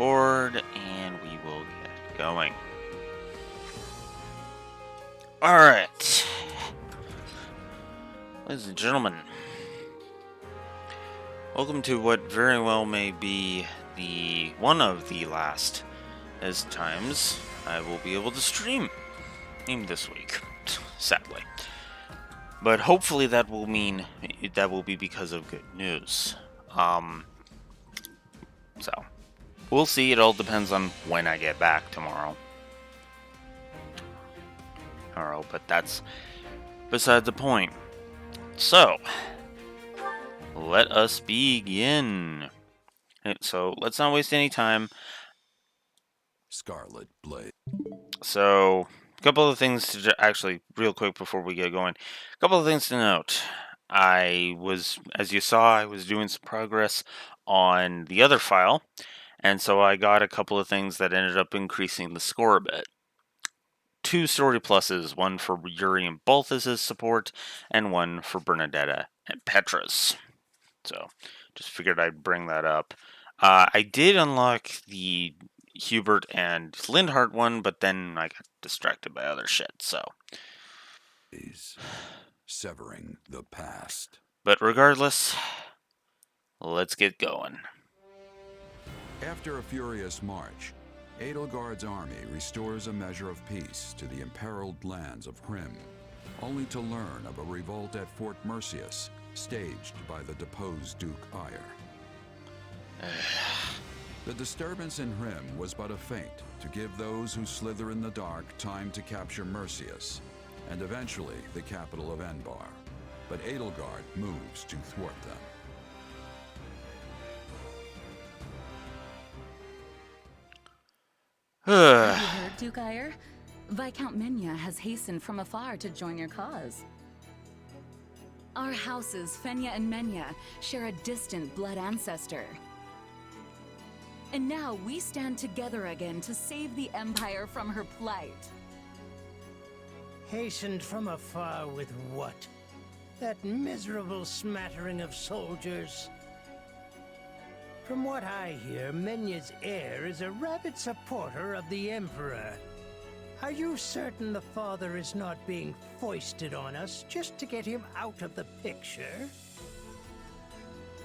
record, and we will get going. Alright. Ladies and gentlemen, welcome to what very well may be one of the last as times I will be able to stream this week, sadly. But hopefully that will be because of good news. So we'll see. It all depends on when I get back tomorrow. But that's beside the point. So let us begin. So let's not waste any time. Scarlet Blade. So, a couple of things to actually, real quick before we get going. A couple of things to note. As you saw, I was doing some progress on the other file, and so I got a couple of things that ended up increasing the score a bit. 2 story pluses, one for Yuri and Balthus' support, and one for Bernadetta and Petra's. So, just figured I'd bring that up. I did unlock the Hubert and Lindhart one, but then I got distracted by other shit, so. Severing the past. But regardless, let's get going. After a furious march, Edelgard's army restores a measure of peace to the imperiled lands of Hrim, only to learn of a revolt at Fort Mercius, staged by the deposed Duke Ire. The disturbance in Hrim was but a feint to give those who slither in the dark time to capture Mercius, and eventually the capital of Enbar. But Edelgard moves to thwart them. Have you heard, Duke Ire? Viscount Menya has hastened from afar to join your cause. Our houses, Fenya and Menya, share a distant blood ancestor. And now we stand together again to save the Empire from her plight. Hastened from afar with what? That miserable smattering of soldiers? From what I hear, Menya's heir is a rabid supporter of the Emperor. Are you certain the father is not being foisted on us just to get him out of the picture?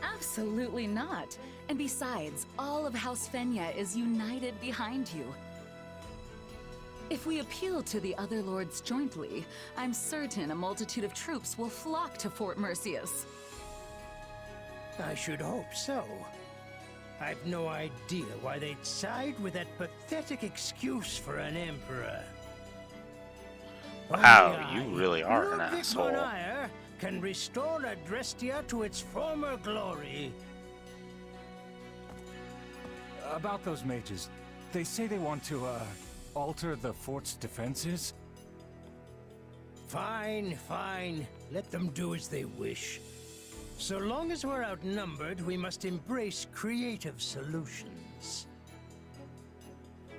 Absolutely not. And besides, all of House Fenya is united behind you. If we appeal to the other lords jointly, I'm certain a multitude of troops will flock to Fort Mercius. I should hope so. I've no idea why they'd side with that pathetic excuse for an emperor. Wow, you really are an asshole. Ire can restore Adrestia to its former glory. About those mages, they say they want to, alter the fort's defenses? Fine, fine. Let them do as they wish. So long as we're outnumbered, we must embrace creative solutions.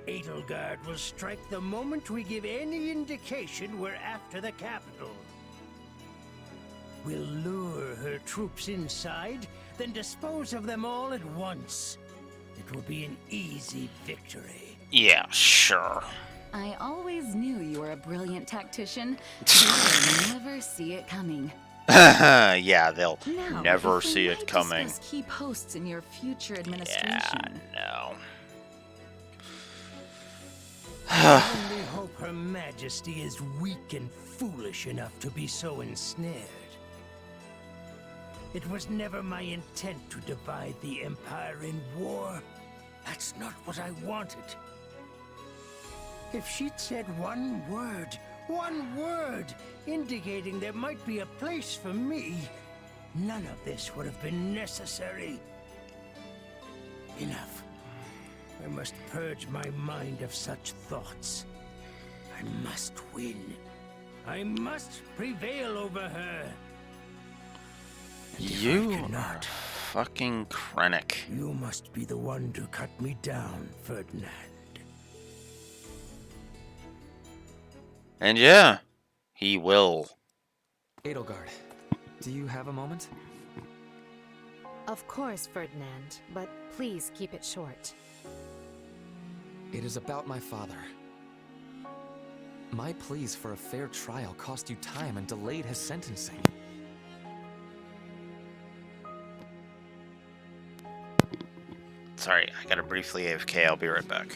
Edelgard will strike the moment we give any indication we're after the capital. We'll lure her troops inside, then dispose of them all at once. It will be an easy victory. Yeah, sure. I always knew you were a brilliant tactician. They will never see it coming. Yeah, they'll Now, never see it coming. Discuss key posts in your future administration. Yeah, no. I only hope Her Majesty is weak and foolish enough to be so ensnared. It was never my intent to divide the Empire in war. That's not what I wanted. If she'd said one word, indicating there might be a place for me, none of this would have been necessary. Enough. I must purge my mind of such thoughts. I must win. I must prevail over her. And if You I are cannot, fucking Krennic. you must be the one to cut me down, Ferdinand. And yeah, he will. Edelgard, do you have a moment? Of course, Ferdinand, but please keep it short. It is about my father. My pleas for a fair trial cost you time and delayed his sentencing. Sorry, I gotta briefly AFK. I'll be right back.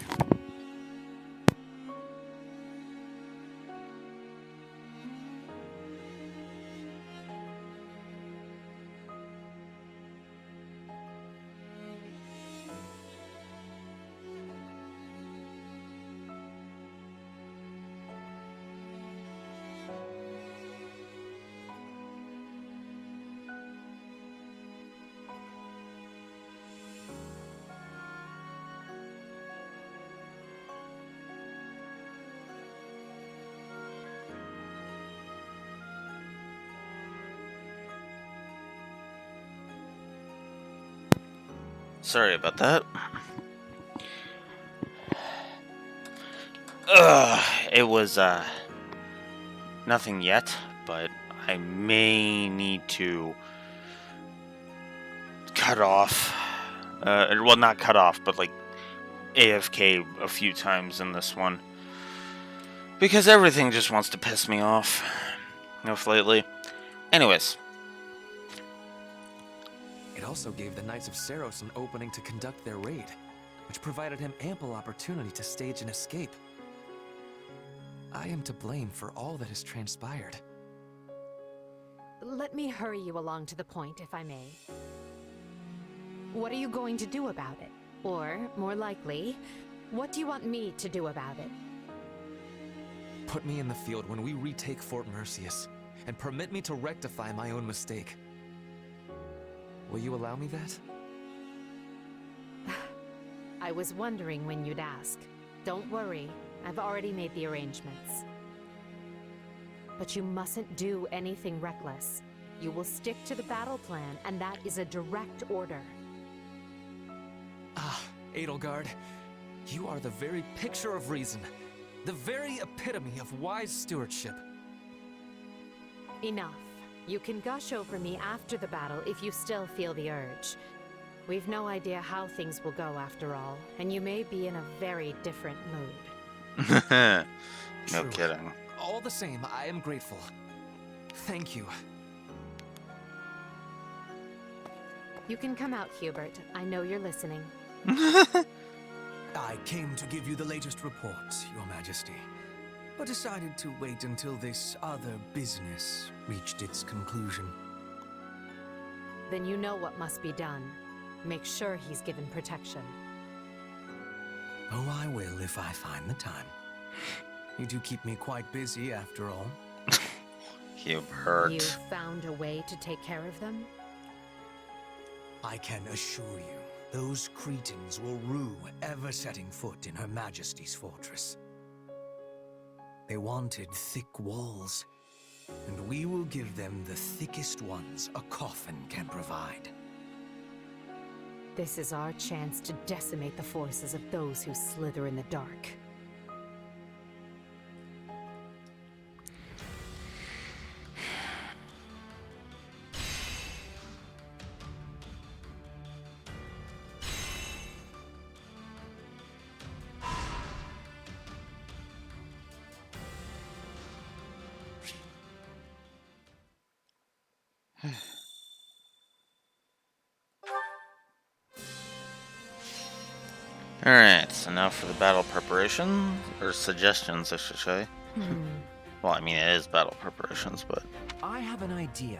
Sorry about that. It was, nothing yet, but I may need to cut off, well, not cut off, but like AFK a few times in this one. Because everything just wants to piss me off lately. Anyways. It also gave the Knights of Saros an opening to conduct their raid, which provided him ample opportunity to stage an escape. I am to blame for all that has transpired. Let me hurry you along to the point, if I may. What are you going to do about it? Or, more likely, what do you want me to do about it? Put me in the field when we retake Fort Merceus, and permit me to rectify my own mistake. Will you allow me that? I was wondering when you'd ask. Don't worry, I've already made the arrangements. But you mustn't do anything reckless. You will stick to the battle plan, and that is a direct order. Ah, Edelgard, you are the very picture of reason. The very epitome of wise stewardship. Enough. You can gush over me after the battle if you still feel the urge. We've no idea how things will go after all, and you may be in a very different mood. No True. kidding. All the same, I am grateful. Thank you. You can come out, Hubert. I know you're listening. I came to give you the latest report, Your Majesty, but decided to wait until this other business reached its conclusion. Then you know what must be done. Make sure he's given protection. Oh, I will if I find the time. You do keep me quite busy, after all. Hubert. You found a way to take care of them? I can assure you, those cretins will rue ever setting foot in Her Majesty's fortress. They wanted thick walls, and we will give them the thickest ones a coffin can provide. This is our chance to decimate the forces of those who slither in the dark. Alright, so now for the battle preparation, or suggestions, I should say. Well, I mean, it is battle preparations, but... I have an idea.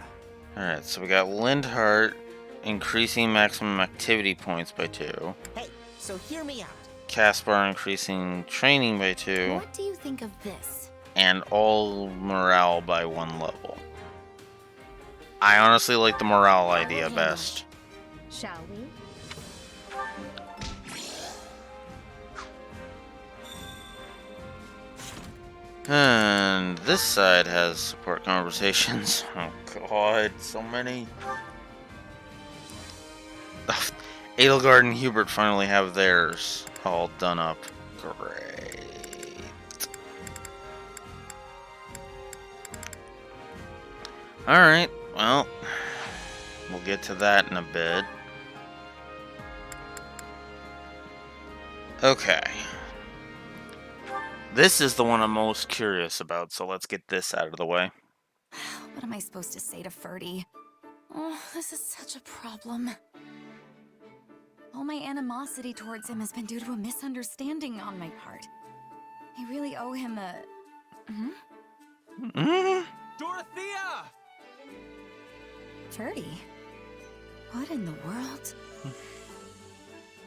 Alright, so we got Lindhart increasing maximum activity points by 2. Hey, so hear me out. Caspar increasing training by 2. What do you think of this? And all morale by 1 level. I honestly like the morale idea best. Shall we? And this side has support conversations. Oh god, so many. Edelgard and Hubert finally have theirs all done up. Great. Alright, well, we'll get to that in a bit. Okay. This is the one I'm most curious about, so let's get this out of the way. What am I supposed to say to Ferdy? Oh, this is such a problem. All my animosity towards him has been due to a misunderstanding on my part. I really owe him a... Dorothea! Ferdy? What in the world?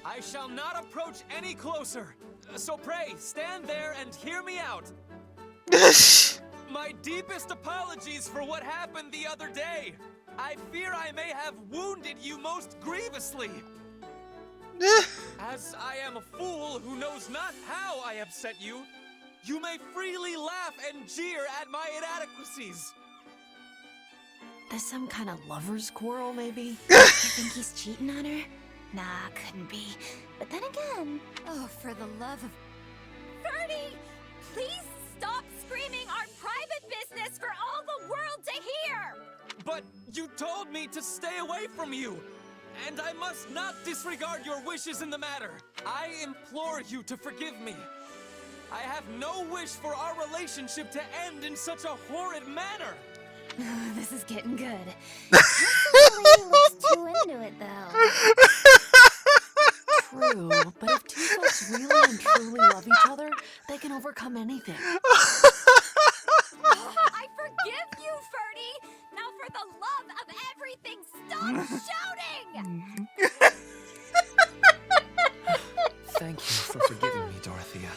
I shall not approach any closer. So pray, stand there and hear me out. My deepest apologies for what happened the other day. I fear I may have wounded you most grievously. As I am a fool who knows not how I upset you, you may freely laugh and jeer at my inadequacies. There's some kind of lover's quarrel, maybe? You think he's cheating on her? Nah, couldn't be. But then again... Oh, for the love of... Ferdy! Please stop screaming our private business for all the world to hear! But you told me to stay away from you, and I must not disregard your wishes in the matter. I implore you to forgive me. I have no wish for our relationship to end in such a horrid manner. This is getting good. Lily looks too into it, though. True, but if two folks really and truly love each other, they can overcome anything. I forgive you, Ferdy! Now for the love of everything, stop shouting! Thank you for forgiving me, Dorothea.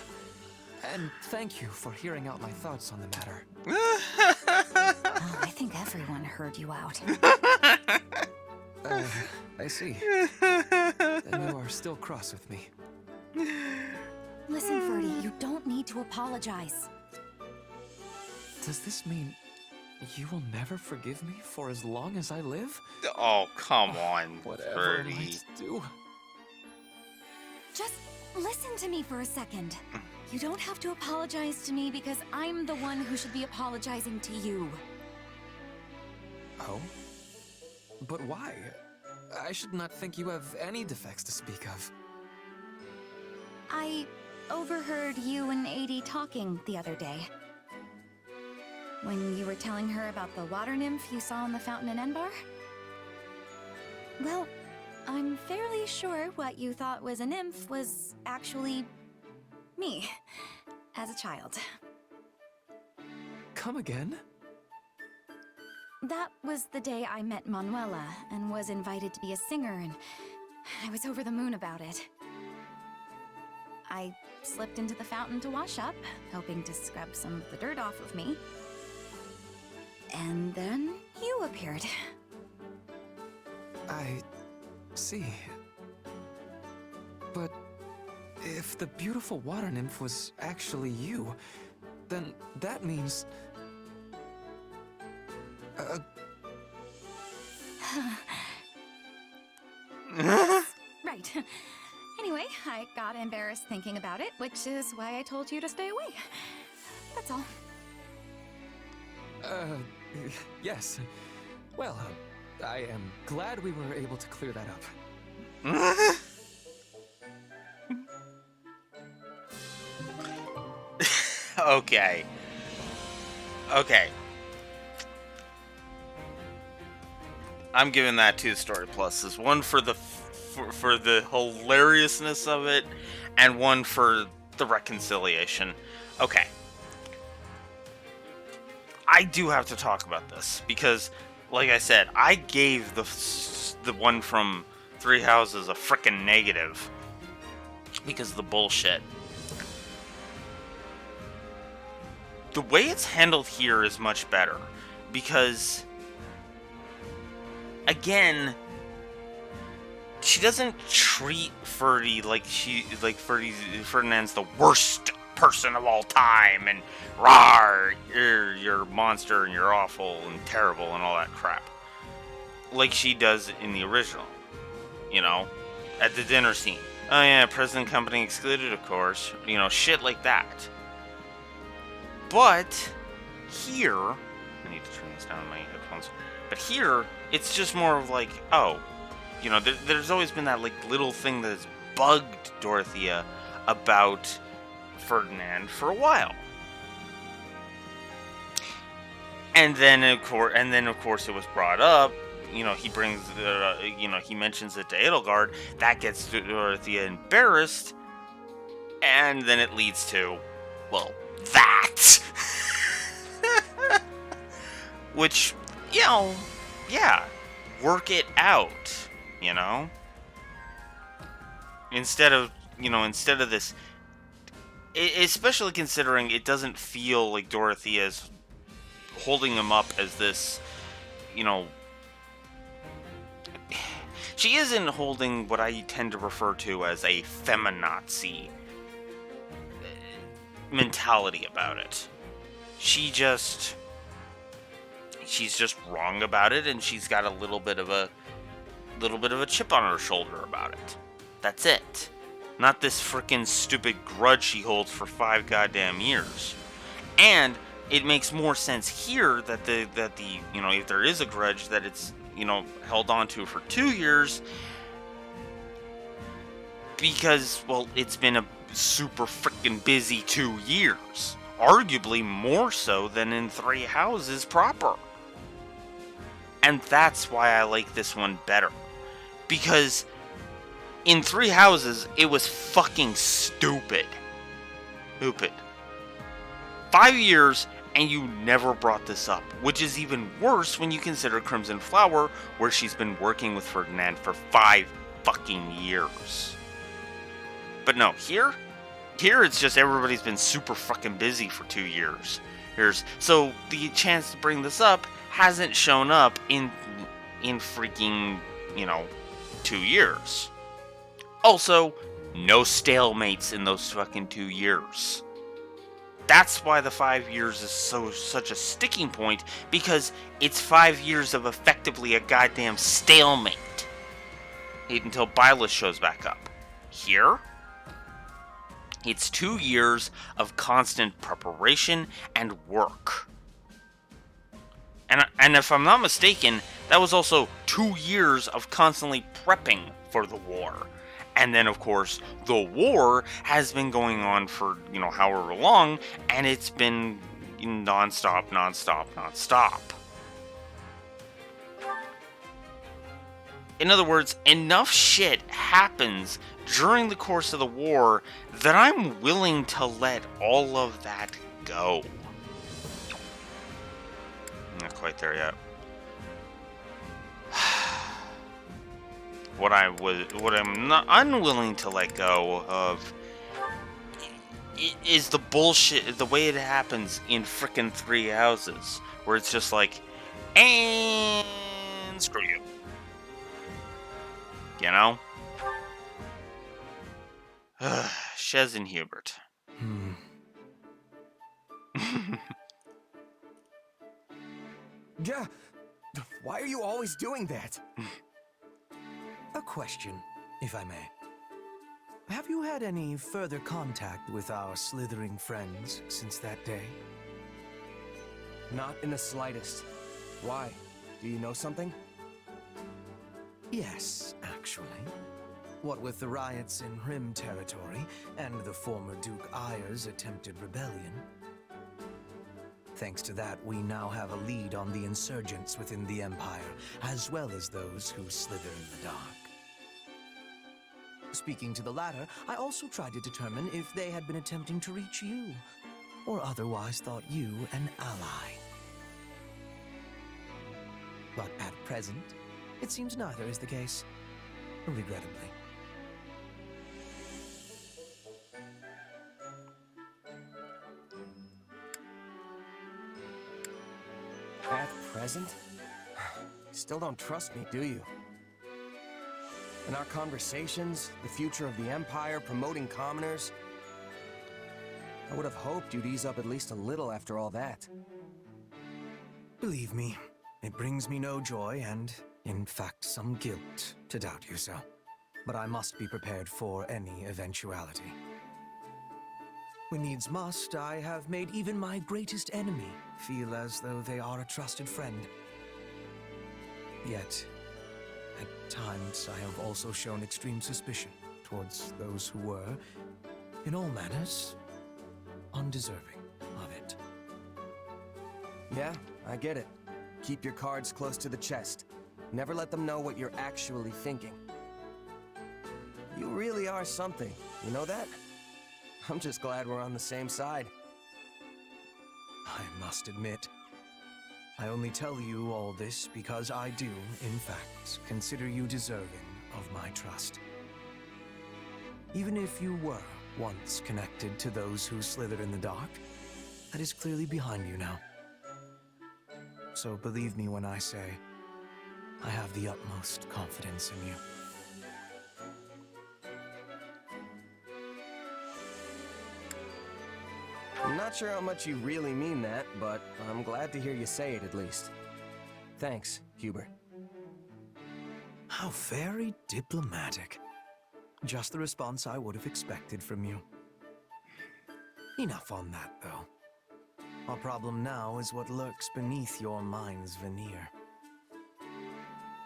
And thank you for hearing out my thoughts on the matter. Oh, I think everyone heard you out. I see. Then you are still cross with me. Listen, Ferdy, you don't need to apologize. Does this mean you will never forgive me for as long as I live? Oh, come on, Whatever am I Ferdy. to do? Just listen to me for a second. You don't have to apologize to me because I'm the one who should be apologizing to you. Oh? But why? I should not think you have any defects to speak of. I overheard you and Adie talking the other day. When you were telling her about the water nymph you saw in the fountain in Enbar? Well, I'm fairly sure what you thought was a nymph was actually me, as a child. Come again? That was the day I met Manuela and was invited to be a singer, and I was over the moon about it. I slipped into the fountain to wash up, hoping to scrub some of the dirt off of me. And then you appeared. I see. But if the beautiful water nymph was actually you, then that means... Right. Anyway, I got embarrassed thinking about it, which is why I told you to stay away. That's all. Yes. Well, I am glad we were able to clear that up. Okay. Okay. I'm giving that 2 story pluses. One for the for the hilariousness of it, and one for the reconciliation. Okay. I do have to talk about this because, like I said, I gave the one from Three Houses a frickin' negative because of the bullshit. The way it's handled here is much better because, again, she doesn't treat Ferdy like Ferdinand's the worst person of all time and rawr, you're a monster and you're awful and terrible and all that crap like she does in the original, you know, at the dinner scene. Oh yeah, present company excluded, of course, you know, shit like that. But here, I need to turn this down in my headphones, but here it's just more of like, oh, you know, there's always been that like little thing that has bugged Dorothea about Ferdinand for a while. And then of course it was brought up. He brings he mentions it to Edelgard. That gets Dorothea embarrassed, and then it leads to, well, that. Which, yeah, work it out, instead of this, especially considering it doesn't feel like Dorothea is holding him up as this, she isn't holding what I tend to refer to as a feminazi mentality about it. She's just wrong about it, and she's got a little bit of a chip on her shoulder about it. That's it. Not this freaking stupid grudge she holds for 5 goddamn years. And it makes more sense here that the if there is a grudge, that it's held on to for 2 years, because, well, it's been a super freaking busy 2 years, arguably more so than in 3 Houses proper. And that's why I like this one better, because in 3 Houses it was fucking stupid. 5 years and you never brought this up, which is even worse when you consider Crimson Flower, where she's been working with Ferdinand for 5 fucking years. But no, here it's just everybody's been super fucking busy for 2 years. So the chance to bring this up hasn't shown up in freaking, 2 years. Also, no stalemates in those fucking 2 years. That's why the 5 years is such a sticking point, because it's 5 years of effectively a goddamn stalemate until Byleth shows back up. Here, it's 2 years of constant preparation and work. And if I'm not mistaken, that was also 2 years of constantly prepping for the war. And then, of course, the war has been going on for, however long, and it's been non-stop. In other words, enough shit happens during the course of the war that I'm willing to let all of that go. Not quite there yet. What I'm not unwilling to let go of is the bullshit, the way it happens in frickin' 3 Houses, where it's just like, and screw you. Shez and Hubert. Yeah. Why are you always doing that? A question, if I may. Have you had any further contact with our slithering friends since that day? Not in the slightest. Why? Do you know something? Yes, actually. What with the riots in Rim territory and the former Duke Ayer's attempted rebellion. Thanks to that, we now have a lead on the insurgents within the Empire, as well as those who slither in the dark. Speaking to the latter, I also tried to determine if they had been attempting to reach you, or otherwise thought you an ally. But at present, it seems neither is the case, regrettably. At present? Still don't trust me, do you? In our conversations, the future of the Empire, promoting commoners, I would have hoped you'd ease up at least a little after all that. Believe me, it brings me no joy and, in fact, some guilt to doubt you so. But I must be prepared for any eventuality. When needs must, I have made even my greatest enemy feel as though they are a trusted friend. Yet, at times I have also shown extreme suspicion towards those who were, in all manners, undeserving of it. Yeah, I get it. Keep your cards close to the chest. Never let them know what you're actually thinking. You really are something, you know that? I'm just glad we're on the same side. I must admit, I only tell you all this because I do, in fact, consider you deserving of my trust. Even if you were once connected to those who slither in the dark, that is clearly behind you now. So believe me when I say, I have the utmost confidence in you. I'm not sure how much you really mean that, but I'm glad to hear you say it at least. Thanks, Hubert. How very diplomatic. Just the response I would have expected from you. Enough on that, though. Our problem now is what lurks beneath your mind's veneer.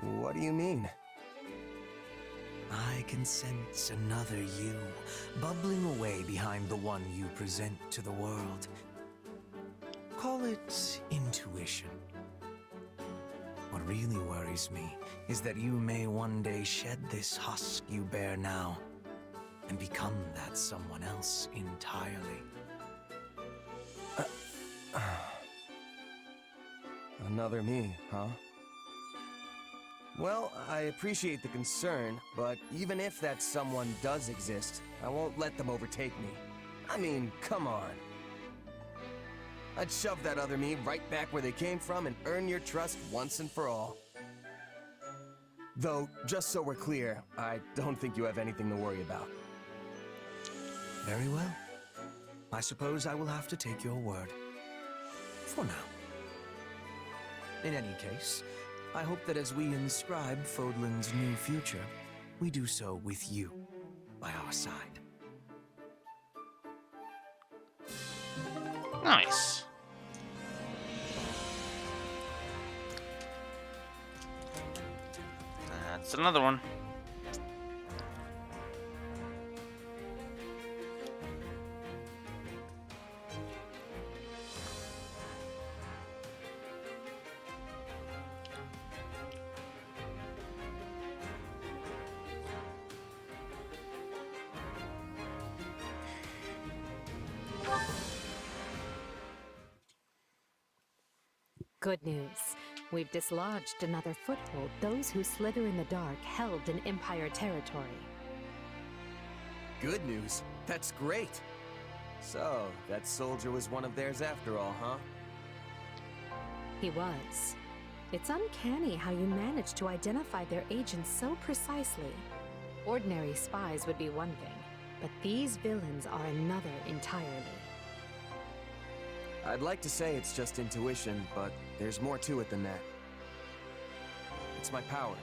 What do you mean? I can sense another you, bubbling away behind the one you present to the world. Call it intuition. What really worries me is that you may one day shed this husk you bear now and become that someone else entirely. Another me, huh? Well, I appreciate the concern, but even if that someone does exist, I won't let them overtake me. I mean, come on. I'd shove that other me right back where they came from and earn your trust once and for all. Though, just so we're clear, I don't think you have anything to worry about. Very well. I suppose I will have to take your word. For now. In any case, I hope that as we inscribe Fodlan's new future, we do so with you by our side. Nice. That's another one. Good news. We've dislodged another foothold those who slither in the dark held in Empire territory. Good news. That's great. So, that soldier was one of theirs after all, huh? He was. It's uncanny how you managed to identify their agents so precisely. Ordinary spies would be one thing, but these villains are another entirely. I'd like to say it's just intuition, but there's more to it than that. It's my power.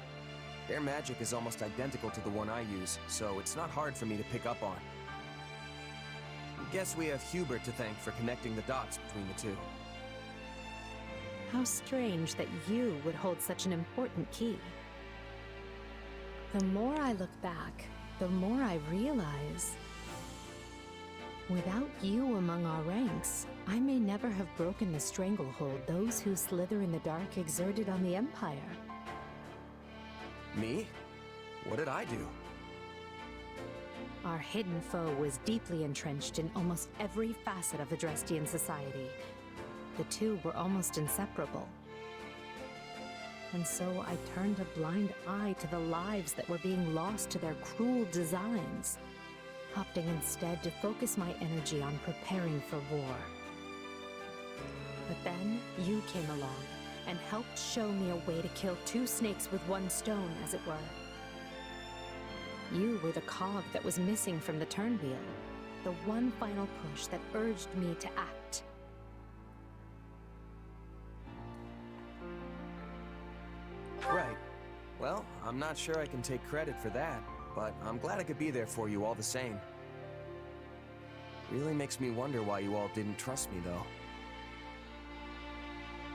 Their magic is almost identical to the one I use, so it's not hard for me to pick up on. I guess we have Hubert to thank for connecting the dots between the two. How strange that you would hold such an important key. The more I look back, the more I realize... Without you among our ranks, I may never have broken the stranglehold those who slither in the dark exerted on the Empire. Me? What did I do? Our hidden foe was deeply entrenched in almost every facet of Adrestian society. The two were almost inseparable. And so I turned a blind eye to the lives that were being lost to their cruel designs, opting instead to focus my energy on preparing for war. But then you came along and helped show me a way to kill two snakes with one stone, as it were. You were the cog that was missing from the turnwheel, the one final push that urged me to act. Right. Well, I'm not sure I can take credit for that, but I'm glad I could be there for you all the same. Really makes me wonder why you all didn't trust me, though.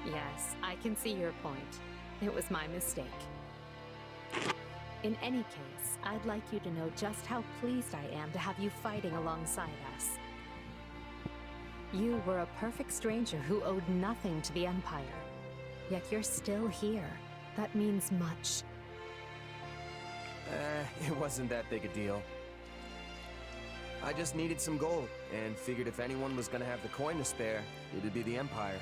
Yes, I can see your point. It was my mistake. In any case, I'd like you to know just how pleased I am to have you fighting alongside us. You were a perfect stranger who owed nothing to the Empire. Yet you're still here. That means much. It wasn't that big a deal. I just needed some gold, and figured if anyone was gonna have the coin to spare, it'd be the Empire.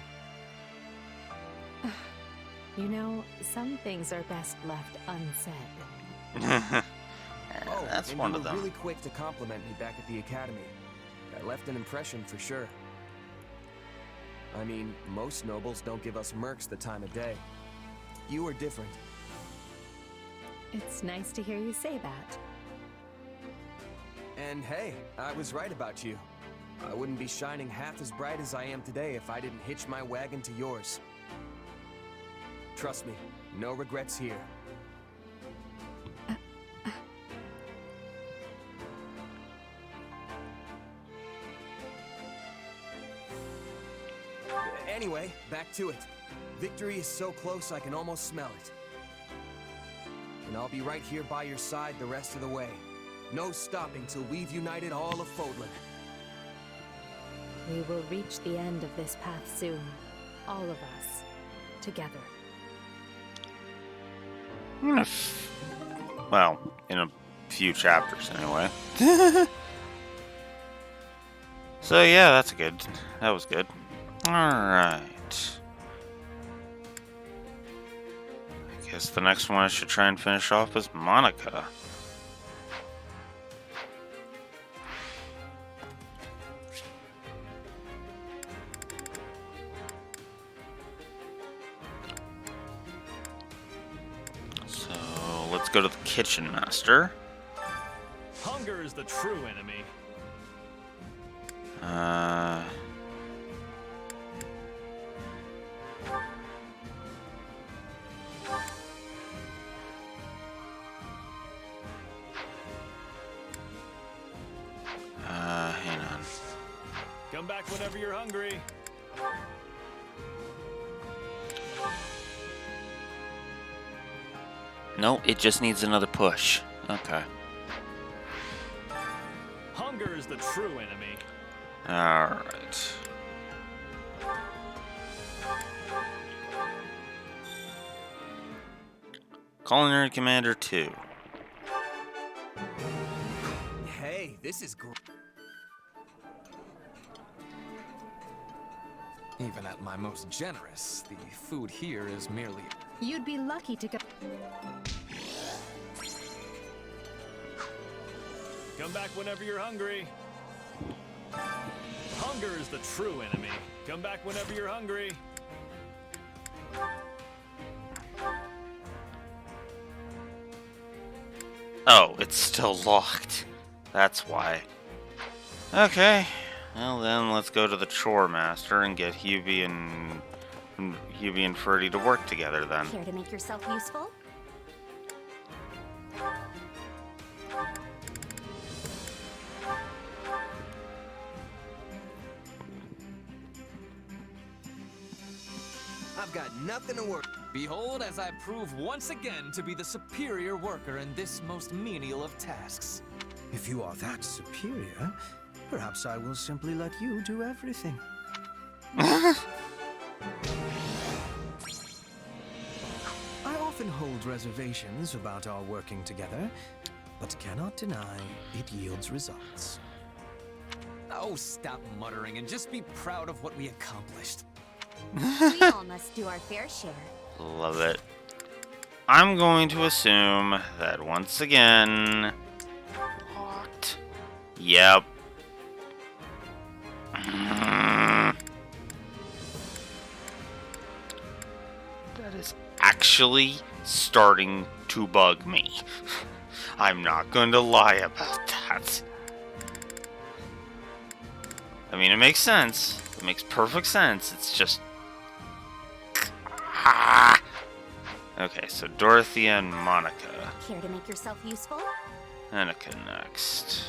You know, some things are best left unsaid. Oh, That's and one you of were them. really quick to compliment me back at the Academy. I left an impression for sure. I mean, most nobles don't give us mercs the time of day. You were different. It's nice to hear you say that. And hey, I was right about you. I wouldn't be shining half as bright as I am today if I didn't hitch my wagon to yours. Trust me, no regrets here. Anyway, back to it. Victory is so close I can almost smell it. And I'll be right here by your side the rest of the way. No stopping till we've united all of Fodlan. We will reach the end of this path soon. All of us. Together. Well, in a few chapters anyway. So yeah, that's good. That was good. Alright. I guess the next one I should try and finish off is Monica. So let's go to the kitchen master. Hunger is the true enemy. Hang on. Come back whenever you're hungry. No, it just needs another push. Okay. Hunger is the true enemy. Alright. Culinary Commander 2. Hey, this is great. Even at my most generous, the food here is merely... You'd be lucky to go. Come back whenever you're hungry. Hunger is the true enemy. Come back whenever you're hungry. Oh, it's still locked. That's why. Okay. Well then, let's go to the chore master and get Hubie and Ferdy to work together then. Care to make yourself useful? I've got nothing to worry. Behold, as I prove once again to be the superior worker in this most menial of tasks. If you are that superior, perhaps I will simply let you do everything. I often hold reservations about our working together, but cannot deny it yields results. Oh, stop muttering and just be proud of what we accomplished. We all must do our fair share. Love it. I'm going to assume that once again... Locked. Yep. That is actually starting to bug me. I'm not going to lie about that. I mean, it makes sense. It makes perfect sense. It's just... Okay, so Dorothea and Monica. Care to make yourself useful? Monica next.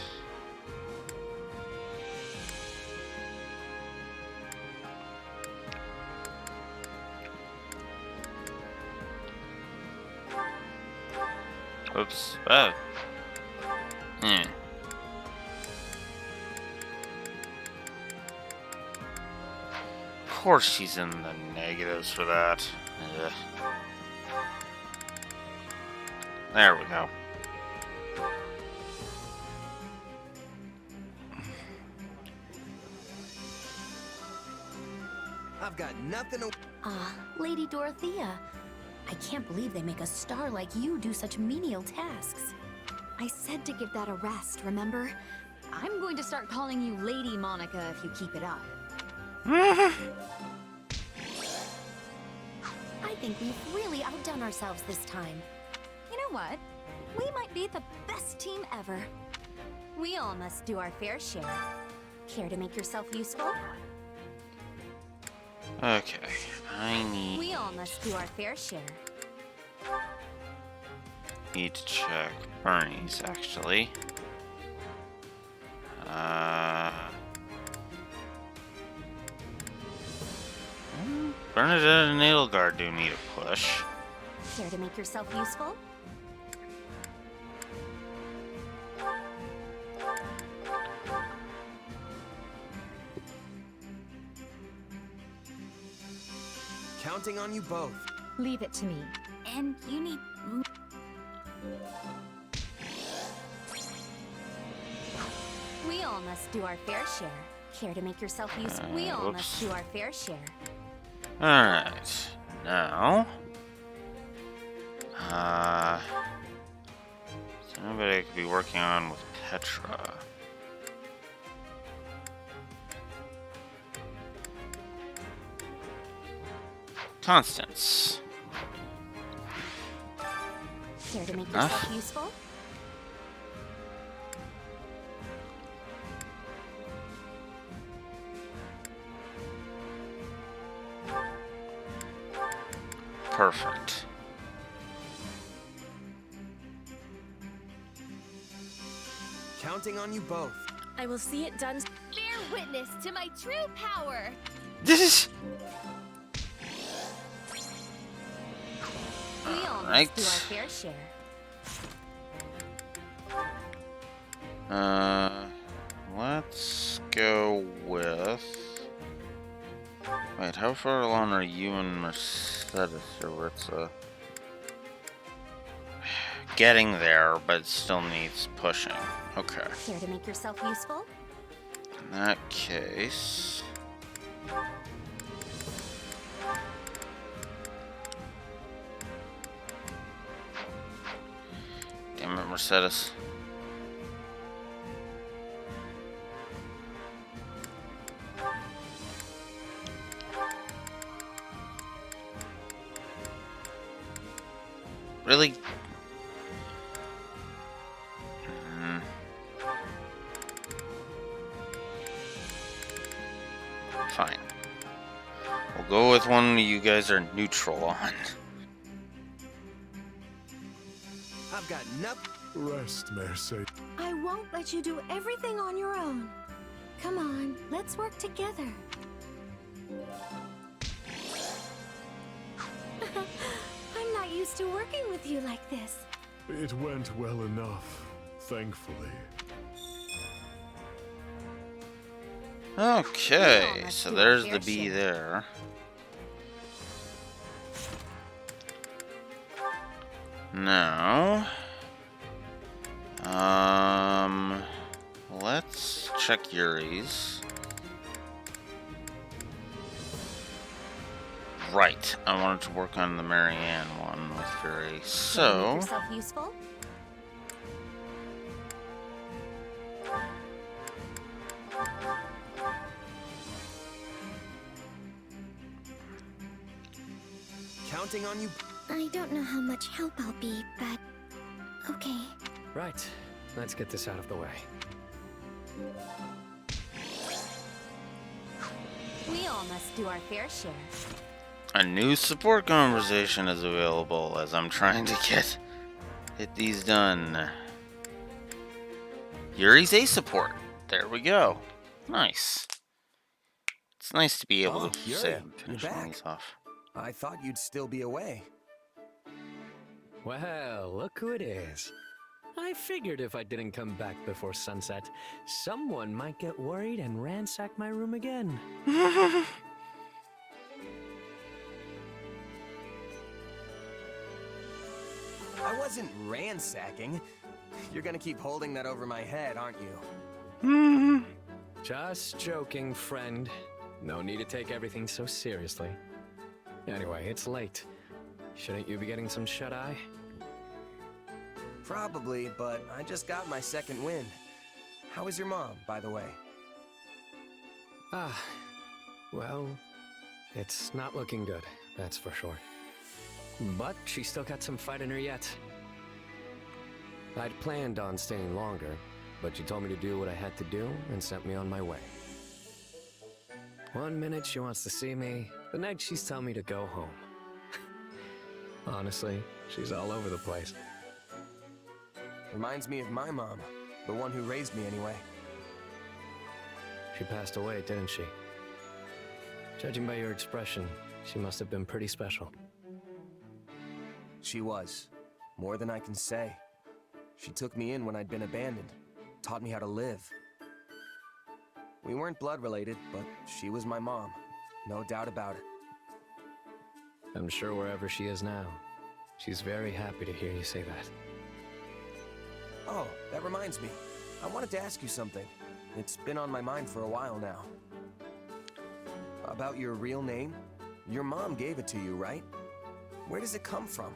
Oops. Oh. course she's in the negatives for that. Ugh. There we go. I've got nothing to... Lady Dorothea. I can't believe they make a star like you do such menial tasks. I said to give that a rest, remember? I'm going to start calling you Lady Monica if you keep it up. I think we've really outdone ourselves this time. You know what? We might be the best team ever. We all must do our fair share. Care to make yourself useful? Okay, We all must do our fair share. need to check Bernie's, actually. Bernadette and Edelgard do need a push. Care to make yourself useful? Counting on you both. Leave it to me. And you need... We all must do our fair share. Care to make yourself useful? We all must do our fair share. Alright, now... is there anybody I could be working on with Petra? Constance. Care to make yourself useful? Perfect. Counting on you both. I will see it done. Bear witness to my true power. This is... We all must do our fair share. Let's go with... Wait, how far along are you and Mercedes or Ritza? Getting there, but it still needs pushing. Okay. Care to make yourself useful? In that case... Damn it, Mercedes. Really? Fine. We'll go with one you guys are neutral on. I've got nothing. Rest, Mercedes. I won't let you do everything on your own. Come on, let's work together. I'm not used to working with you like this. It went well enough, thankfully. Okay, so there's the bee there. Now, let's check Yuri's. Right, I wanted to work on the Marianne one with Yuri, so... Make yourself useful? Counting on you. I don't know how much help I'll be, but okay. Right. Let's get this out of the way. We all must do our fair share. A new support conversation is available as I'm trying to get these done. Yuri's A support. There we go. Nice. It's nice to be able to Yuri, say I'm you're finishing back. these off. I thought you'd still be away. Well, look who it is. I figured if I didn't come back before sunset, someone might get worried and ransack my room again. wasn't ransacking. You're gonna keep holding that over my head, aren't you? Just joking, friend. No need to take everything so seriously. Anyway, it's late. Shouldn't you be getting some shut-eye? Probably, but I just got my second win. How is your mom, by the way? Well, it's not looking good, that's for sure. But she's still got some fight in her yet. I'd planned on staying longer, but she told me to do what I had to do and sent me on my way. One minute she wants to see me, the next she's telling me to go home. Honestly, she's all over the place. Reminds me of my mom, the one who raised me anyway. She passed away, didn't she? Judging by your expression, she must have been pretty special. She was. More than I can say. She took me in when I'd been abandoned, taught me how to live. We weren't blood related, but she was my mom. No doubt about it. I'm sure wherever she is now, she's very happy to hear you say that. Oh, that reminds me. I wanted to ask you something. It's been on my mind for a while now. About your real name? Your mom gave it to you, right? Where does it come from?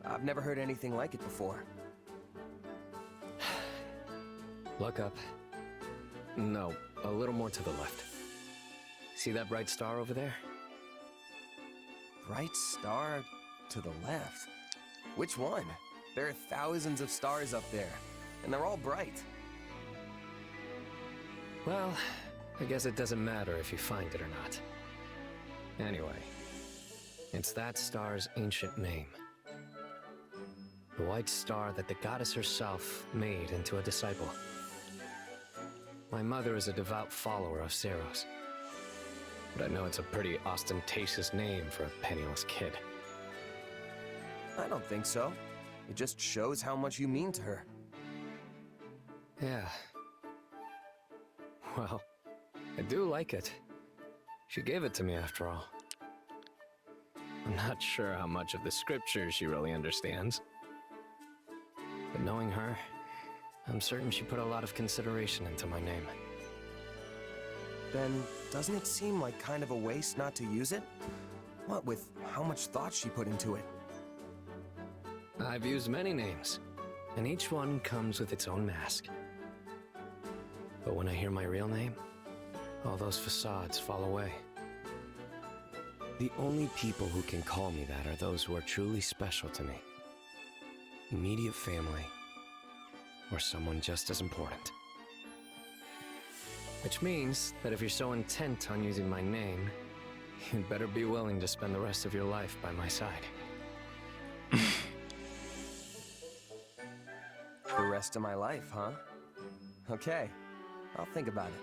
I've never heard anything like it before. Look up. No, a little more to the left. See that bright star over there? Bright star to the left? Which one? There are thousands of stars up there, and they're all bright. Well, I guess it doesn't matter if you find it or not. Anyway, it's that star's ancient name. The white star that the goddess herself made into a disciple. My mother is a devout follower of Ceros, but I know it's a pretty ostentatious name for a penniless kid. I don't think so. It just shows how much you mean to her. Yeah. Well, I do like it. She gave it to me after all. I'm not sure how much of the scriptures she really understands. But knowing her, I'm certain she put a lot of consideration into my name. Then, doesn't it seem like kind of a waste not to use it? What with how much thought she put into it? I've used many names, and each one comes with its own mask. But when I hear my real name, all those facades fall away. The only people who can call me that are those who are truly special to me. Immediate family, or someone just as important. Which means that if you're so intent on using my name, you'd better be willing to spend the rest of your life by my side. The rest of my life, huh? Okay, I'll think about it.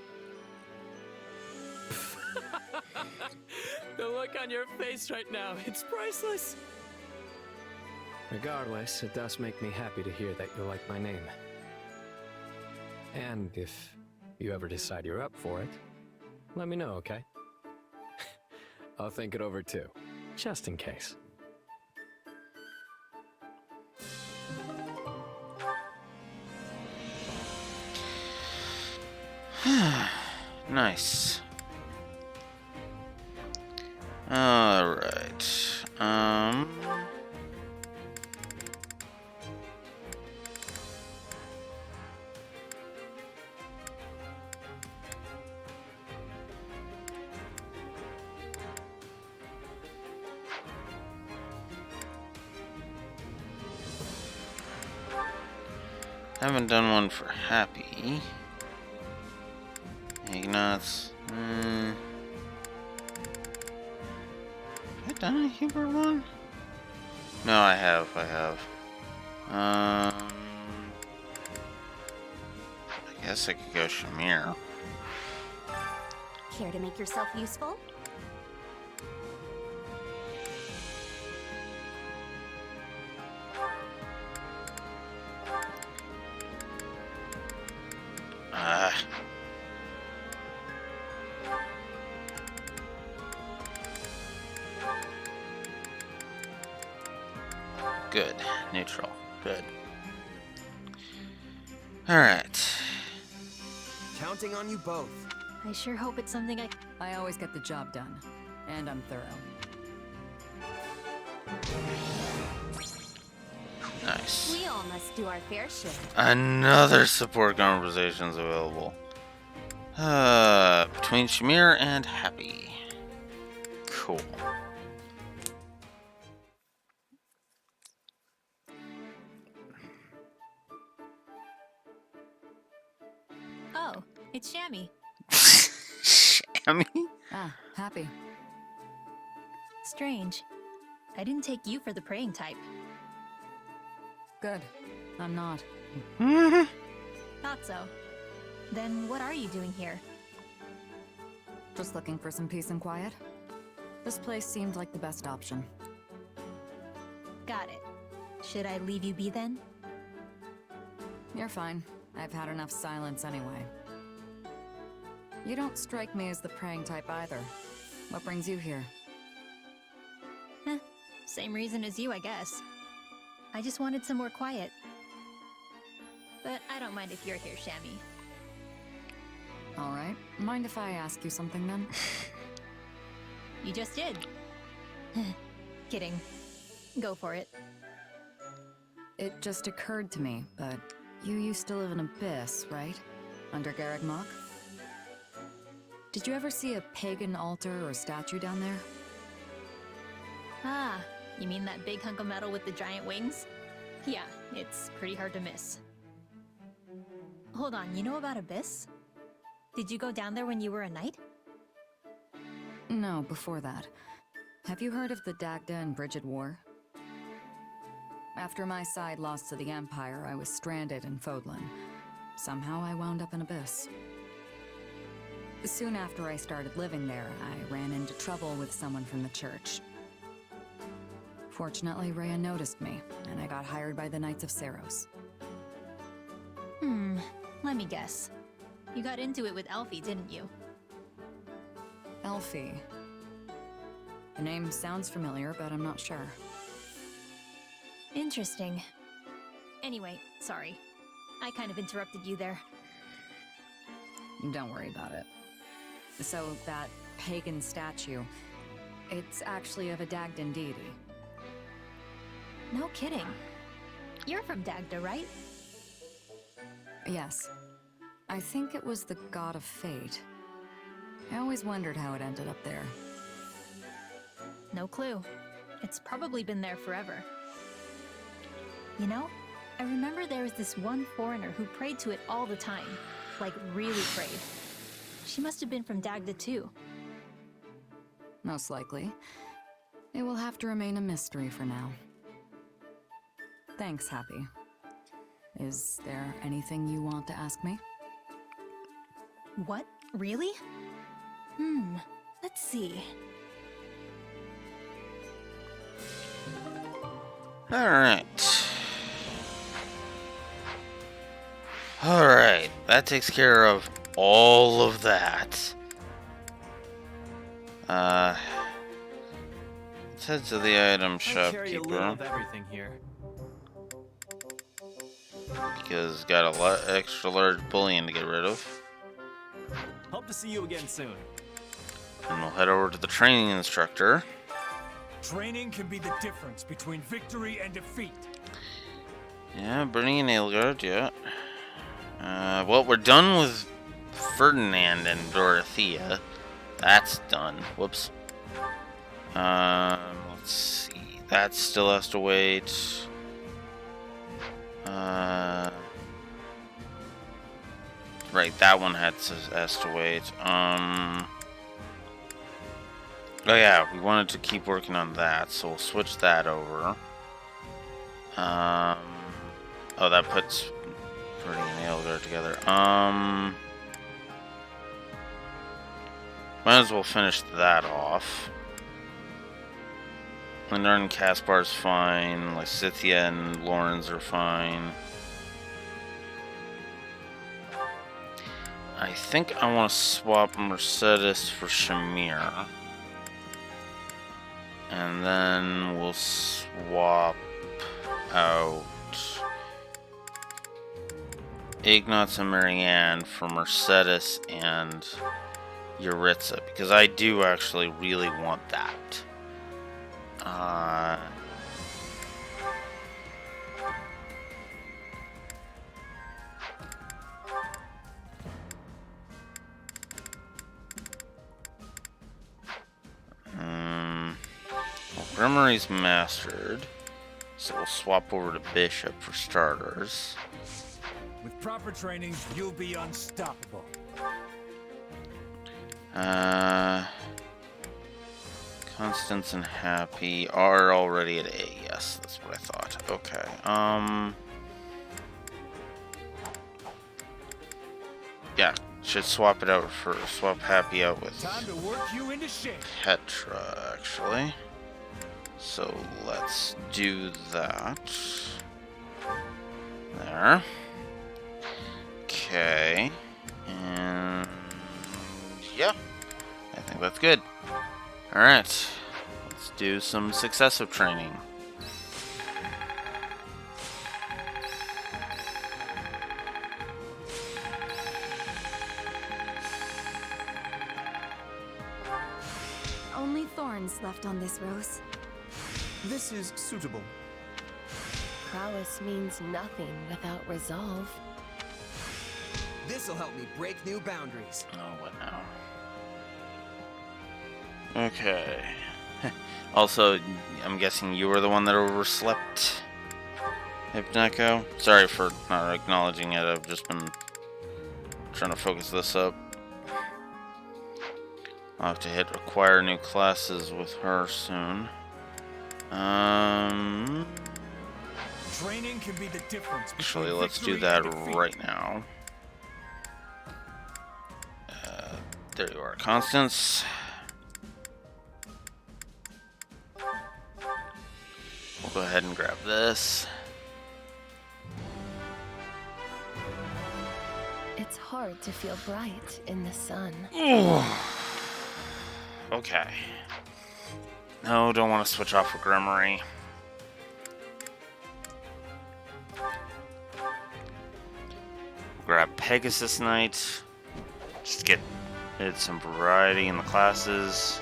The look on your face right now, it's priceless. Regardless, it does make me happy to hear that you like my name. And if you ever decide you're up for it, let me know, okay? I'll think it over too, just in case. Nice. All right. Haven't done one for Happy. Ignatz. Have I done a Hubert one? No, I have. I guess I could go Shamir. Care to make yourself useful? Good. Neutral. Good. Alright. Counting on you both. I sure hope it's something I always get the job done, and I'm thorough. Nice. We all must do our fair share. Another support conversations available. Between Shamir and Happy. Cool. Oh, it's Shammy. Shammy? Ah, Happy. Strange. I didn't take you for the praying type. Good. I'm not. Thought so. Then what are you doing here? Just looking for some peace and quiet. This place seemed like the best option. Got it. Should I leave you be then? You're fine. I've had enough silence anyway. You don't strike me as the praying type either. What brings you here? Same reason as you, I guess. I just wanted some more quiet. But I don't mind if you're here, Shammy. Alright. Mind if I ask you something then? You just did. Kidding. Go for it. It just occurred to me, but you used to live in Abyss, right? Under Garreg Mach? Did you ever see a pagan altar or statue down there? Ah, you mean that big hunk of metal with the giant wings? Yeah, it's pretty hard to miss. Hold on, you know about Abyss? Did you go down there when you were a knight? No, before that. Have you heard of the Dagda and Bridget War? After my side lost to the Empire, I was stranded in Fodlan. Somehow I wound up in Abyss. Soon after I started living there, I ran into trouble with someone from the church. Fortunately, Rhea noticed me, and I got hired by the Knights of Saros. Let me guess. You got into it with Elfie, didn't you? Elfie. The name sounds familiar, but I'm not sure. Interesting. Anyway, sorry. I kind of interrupted you there. Don't worry about it. So, that pagan statue, it's actually of a Dagdan deity. No kidding. You're from Dagda, right? Yes. I think it was the god of fate. I always wondered how it ended up there. No clue. It's probably been there forever. You know, I remember there was this one foreigner who prayed to it all the time. Like, really prayed. She must have been from Dagda too. Most likely. It will have to remain a mystery for now. Thanks, Happy. Is there anything you want to ask me? What? Really? Let's see. Alright. Alright, that takes care of all of that. Let's head to the item Carry a little shopkeeper. of everything here. Because got a lot extra large bullion to get rid of. Hope to see you again soon. And we'll head over to the training instructor. Training can be the difference between victory and defeat. Yeah, Bernie and Aelgard, yeah. Well, we're done with Ferdinand and Dorothea. That's done. Whoops. Let's see. That still has to wait. Right, that one has to wait. Oh yeah, we wanted to keep working on that, so we'll switch that over. Oh, that puts Pretty and Aelgard together. Might as well finish that off. Lindar and Caspar's fine. Lysithia and Lawrence are fine. I think I want to swap Mercedes for Shamir. And then we'll swap out Ignatz and Marianne for Mercedes and Yuritsa, because I do actually really want that. Well, Grimory's mastered, so we'll swap over to Bishop for starters. With proper training, you'll be unstoppable. Constance and Happy are already at A. Yes, that's what I thought. Okay. Yeah, should swap it out for swap Happy out with Time to work you into shape. Petra, actually. So let's do that. There. Okay. And yeah, I think that's good. Alright, let's do some successive training. Only thorns left on this rose. This is suitable. Prowess means nothing without resolve. This'll help me break new boundaries. Oh, what now? Okay. Also, I'm guessing you were the one that overslept, Hypneco? Sorry for not acknowledging it, I've just been trying to focus this up. I'll have to hit acquire new classes with her soon. Training can be the difference. Actually, let's do that right now. There you are, Constance. We'll go ahead and grab this. It's hard to feel bright in the sun. Okay. No, don't want to switch off for Grimory. Grab Pegasus Knight. Just get some variety in the classes.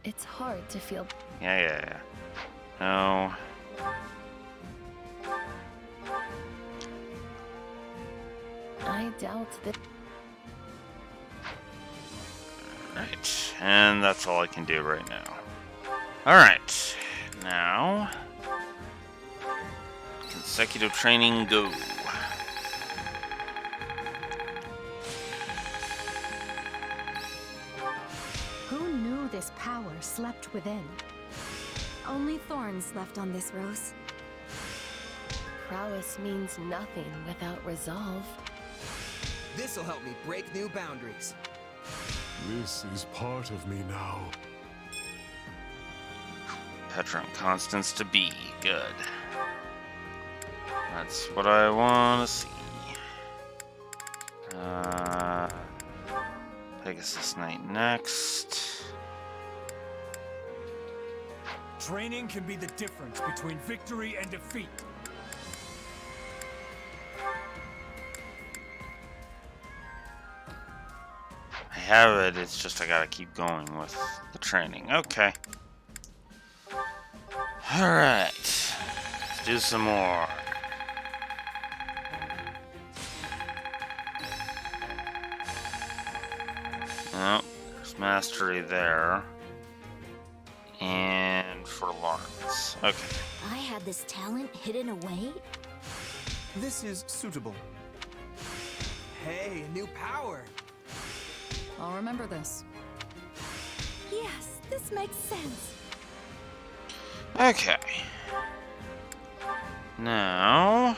It's hard to feel. Yeah. No. I doubt that. Right, and that's all I can do right now. Alright, now consecutive training, go. Who knew this power slept within? Only thorns left on this rose. Prowess means nothing without resolve. This'll help me break new boundaries. This is part of me now. Petra and Constance to be good. That's what I want to see. Pegasus Knight next. Training can be the difference between victory and defeat. I have it, it's just I gotta keep going with the training. Okay. Alright. Let's do some more. Oh, there's mastery there. And for Lawrence. Okay. I had this talent hidden away? This is suitable. Hey, new power! I'll remember this. Yes, this makes sense. Okay. Now...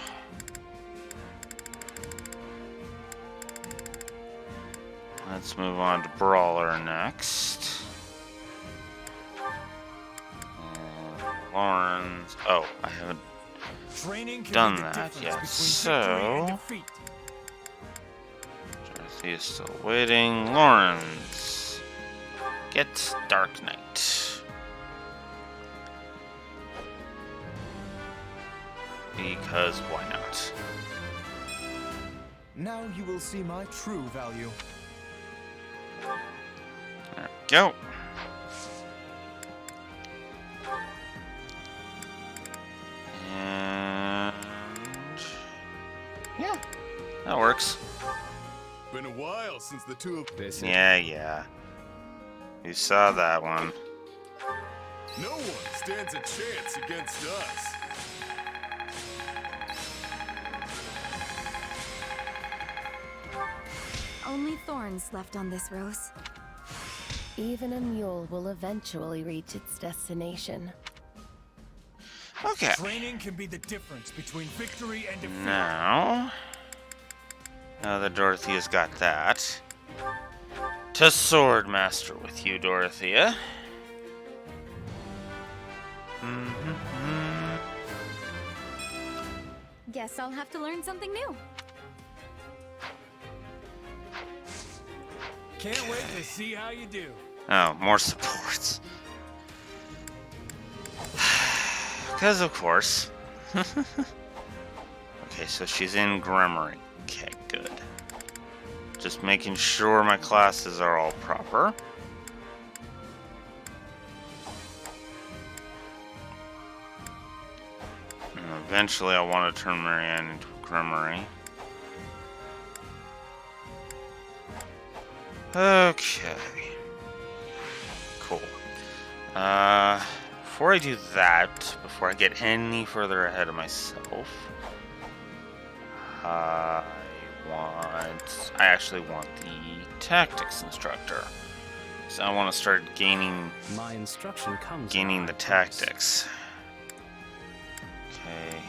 let's move on to Brawler next. Lawrence... oh, I haven't done that yet, so... Dorothy is still waiting. Lawrence, get Dark Knight. Because why not? Now you will see my true value. There we go. And yeah, that works. Been a while since the two of This Yeah. You saw that one. No one stands a chance against us. Only thorns left on this rose. Even a mule will eventually reach its destination. Okay. Training can be the difference between victory and defeat. Now that Dorothea's got that, to Sword Master with you, Dorothea. Guess I'll have to learn something new. Can't wait to see how you do. Oh, more supports. Because of course. Okay, so she's in Grimory. Okay, good. Just making sure my classes are all proper. And eventually I want to turn Marianne into a Grimory. Okay. Cool. Before I do that, before I get any further ahead of myself, I actually want the tactics instructor. So I want to start gaining My instruction comes. the tactics. Okay.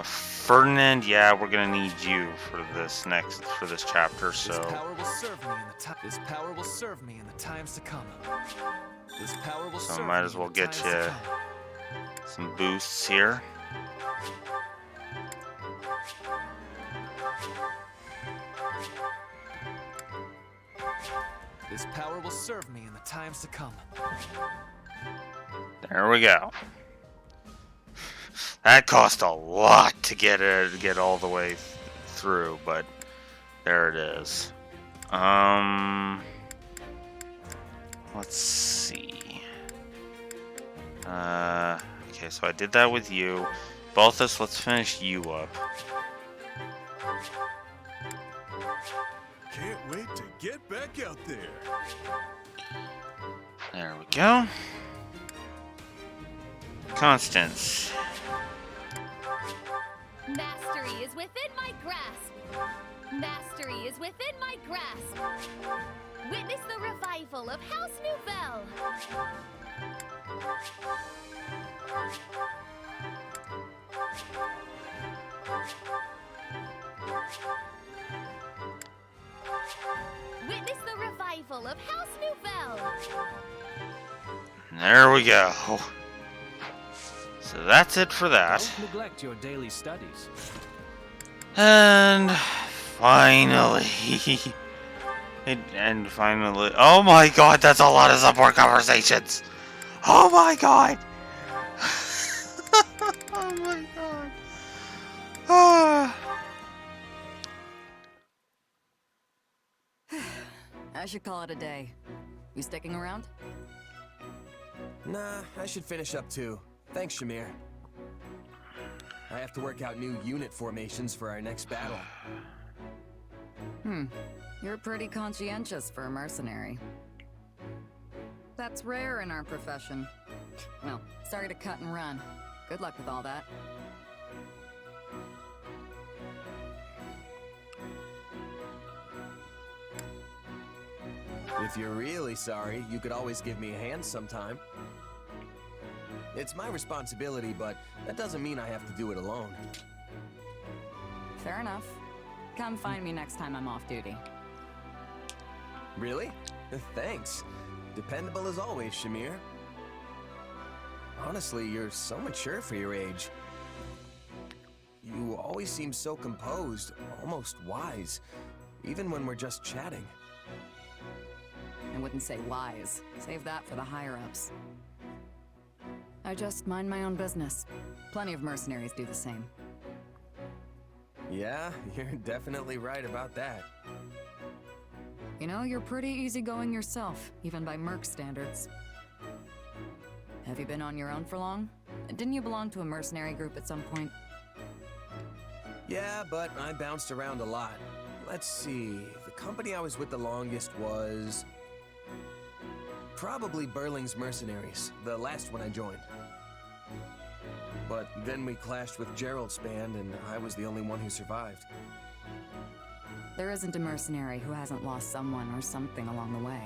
Ferdinand, yeah, we're gonna need you for this chapter, so. This power will serve me in the time. This power will serve me in the times to come. This power will So serve might me as in well the get times to you come. some boosts here. This power will serve me in the times to come. There we go. That cost a lot to get all the way through, but there it is. Let's see. Okay, so I did that with you. Balthus, let's finish you up. Can't wait to get back out there. There we go. Constance. Mastery is within my grasp. Mastery is within my grasp. Witness the revival of House Nouvelle. Witness the revival of House Nouvelle. There we go. So that's it for that. Don't neglect your daily studies. And finally, oh my god, that's a lot of support conversations. Oh my god. Oh my god. Ah. I should call it a day. You sticking around? Nah, I should finish up too. Thanks, Shamir. I have to work out new unit formations for our next battle. You're pretty conscientious for a mercenary. That's rare in our profession. Well, sorry to cut and run. Good luck with all that. If you're really sorry, you could always give me a hand sometime. It's my responsibility, but that doesn't mean I have to do it alone. Fair enough. Come find me next time I'm off duty. Really? Thanks. Dependable as always, Shamir. Honestly, you're so mature for your age. You always seem so composed, almost wise, even when we're just chatting. I wouldn't say wise. Save that for the higher-ups. I just mind my own business. Plenty of mercenaries do the same. Yeah, you're definitely right about that. You know, you're pretty easygoing yourself, even by Merc standards. Have you been on your own for long? Didn't you belong to a mercenary group at some point? Yeah, but I bounced around a lot. Let's see, the company I was with the longest was... probably Burling's Mercenaries, the last one I joined. But then we clashed with Gerald's band, and I was the only one who survived. There isn't a mercenary who hasn't lost someone or something along the way.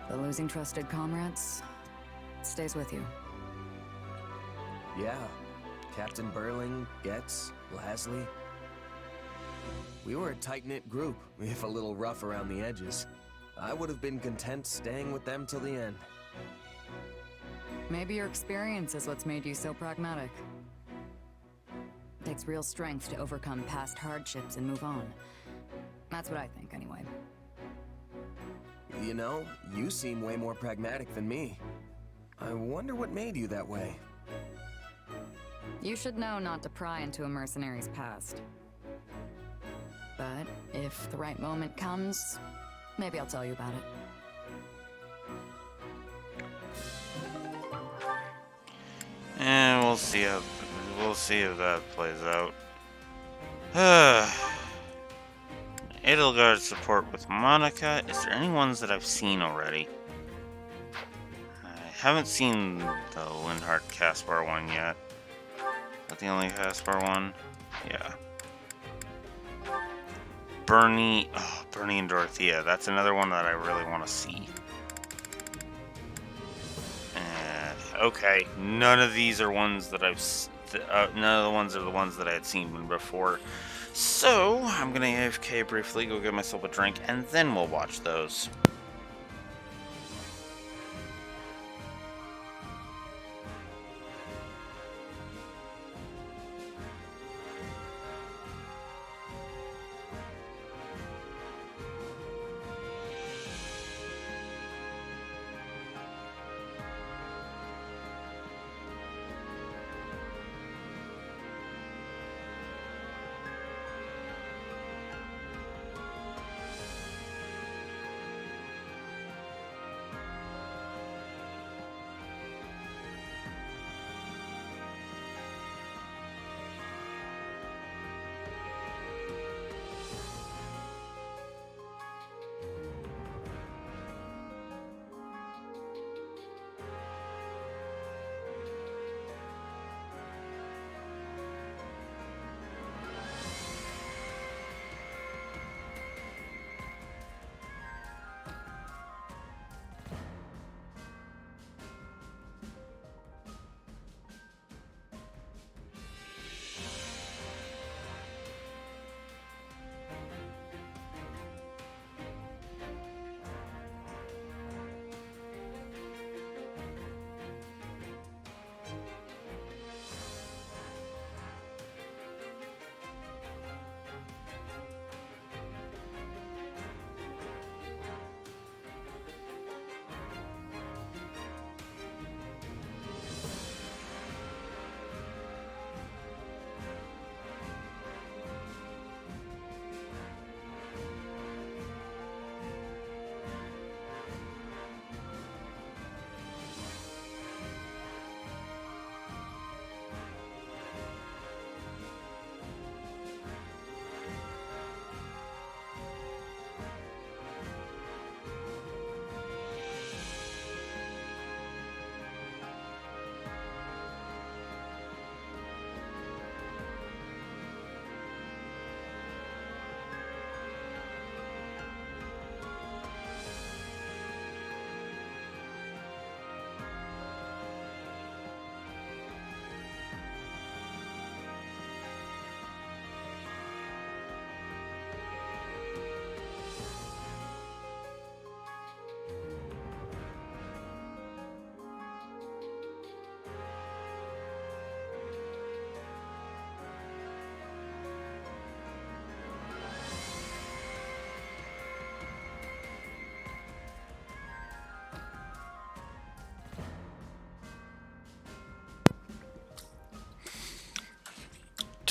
But losing trusted comrades stays with you. Yeah, Captain Burling, Getz, Lasley. We were a tight-knit group, if a little rough around the edges. I would have been content staying with them till the end. Maybe your experience is what's made you so pragmatic. It takes real strength to overcome past hardships and move on. That's what I think, anyway. You know, you seem way more pragmatic than me. I wonder what made you that way. You should know not to pry into a mercenary's past. But if the right moment comes, maybe I'll tell you about it. And we'll see if that plays out. Edelgard support with Monica. Is there any ones that I've seen already? I haven't seen the Linhardt Caspar one yet. Is that the only Caspar one? Yeah. Bernie and Dorothea. That's another one that I really want to see. Okay, none of these are ones that none of the ones are the ones that I had seen before. So, I'm gonna AFK briefly, go get myself a drink, and then we'll watch those.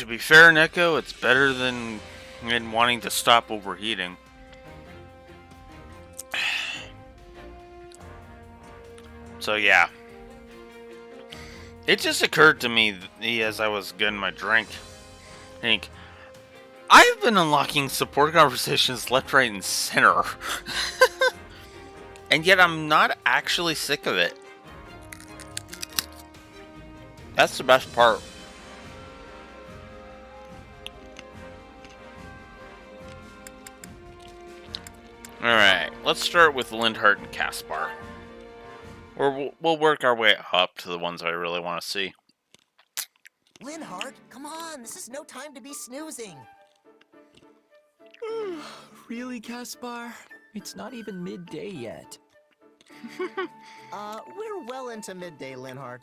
be fair, Neko, it's better than wanting to stop overheating. So yeah. It just occurred to me as I was getting my drink. I think I've been unlocking support conversations left, right, and center. And yet I'm not actually sick of it. That's the best part. Alright, let's start with Lindhart and Caspar. Or we'll work our way up to the ones I really want to see. Linhart, come on, this is no time to be snoozing. Really, Caspar? It's not even midday yet. We're well into midday, Linhart.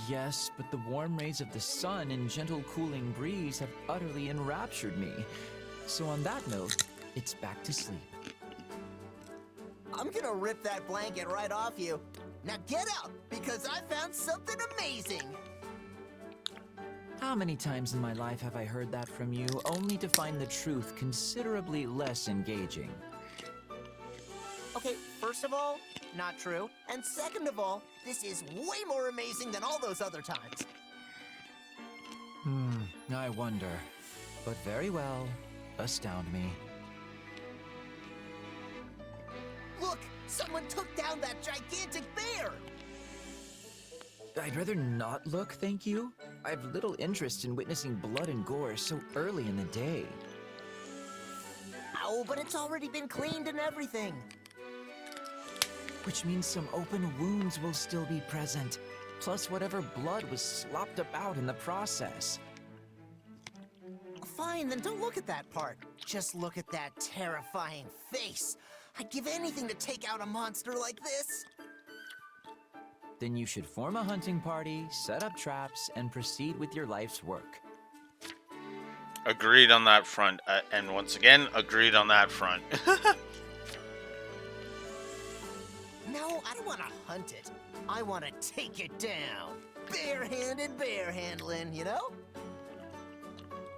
Yes, but the warm rays of the sun and gentle cooling breeze have utterly enraptured me. So on that note, it's back to sleep. I'm gonna rip that blanket right off you. Now get out, because I found something amazing! How many times in my life have I heard that from you, only to find the truth considerably less engaging? Okay, first of all, not true. And second of all, this is way more amazing than all those other times. I wonder. But very well, astound me. Look! Someone took down that gigantic bear! I'd rather not look, thank you. I have little interest in witnessing blood and gore so early in the day. Oh, but it's already been cleaned and everything. Which means some open wounds will still be present, plus whatever blood was slopped about in the process. Fine, then don't look at that part. Just look at that terrifying face. I'd give anything to take out a monster like this. Then you should form a hunting party, set up traps, and proceed with your life's work. Agreed on that front. And once again, agreed on that front. No, I don't want to hunt it. I want to take it down. Barehanded bear handling, you know?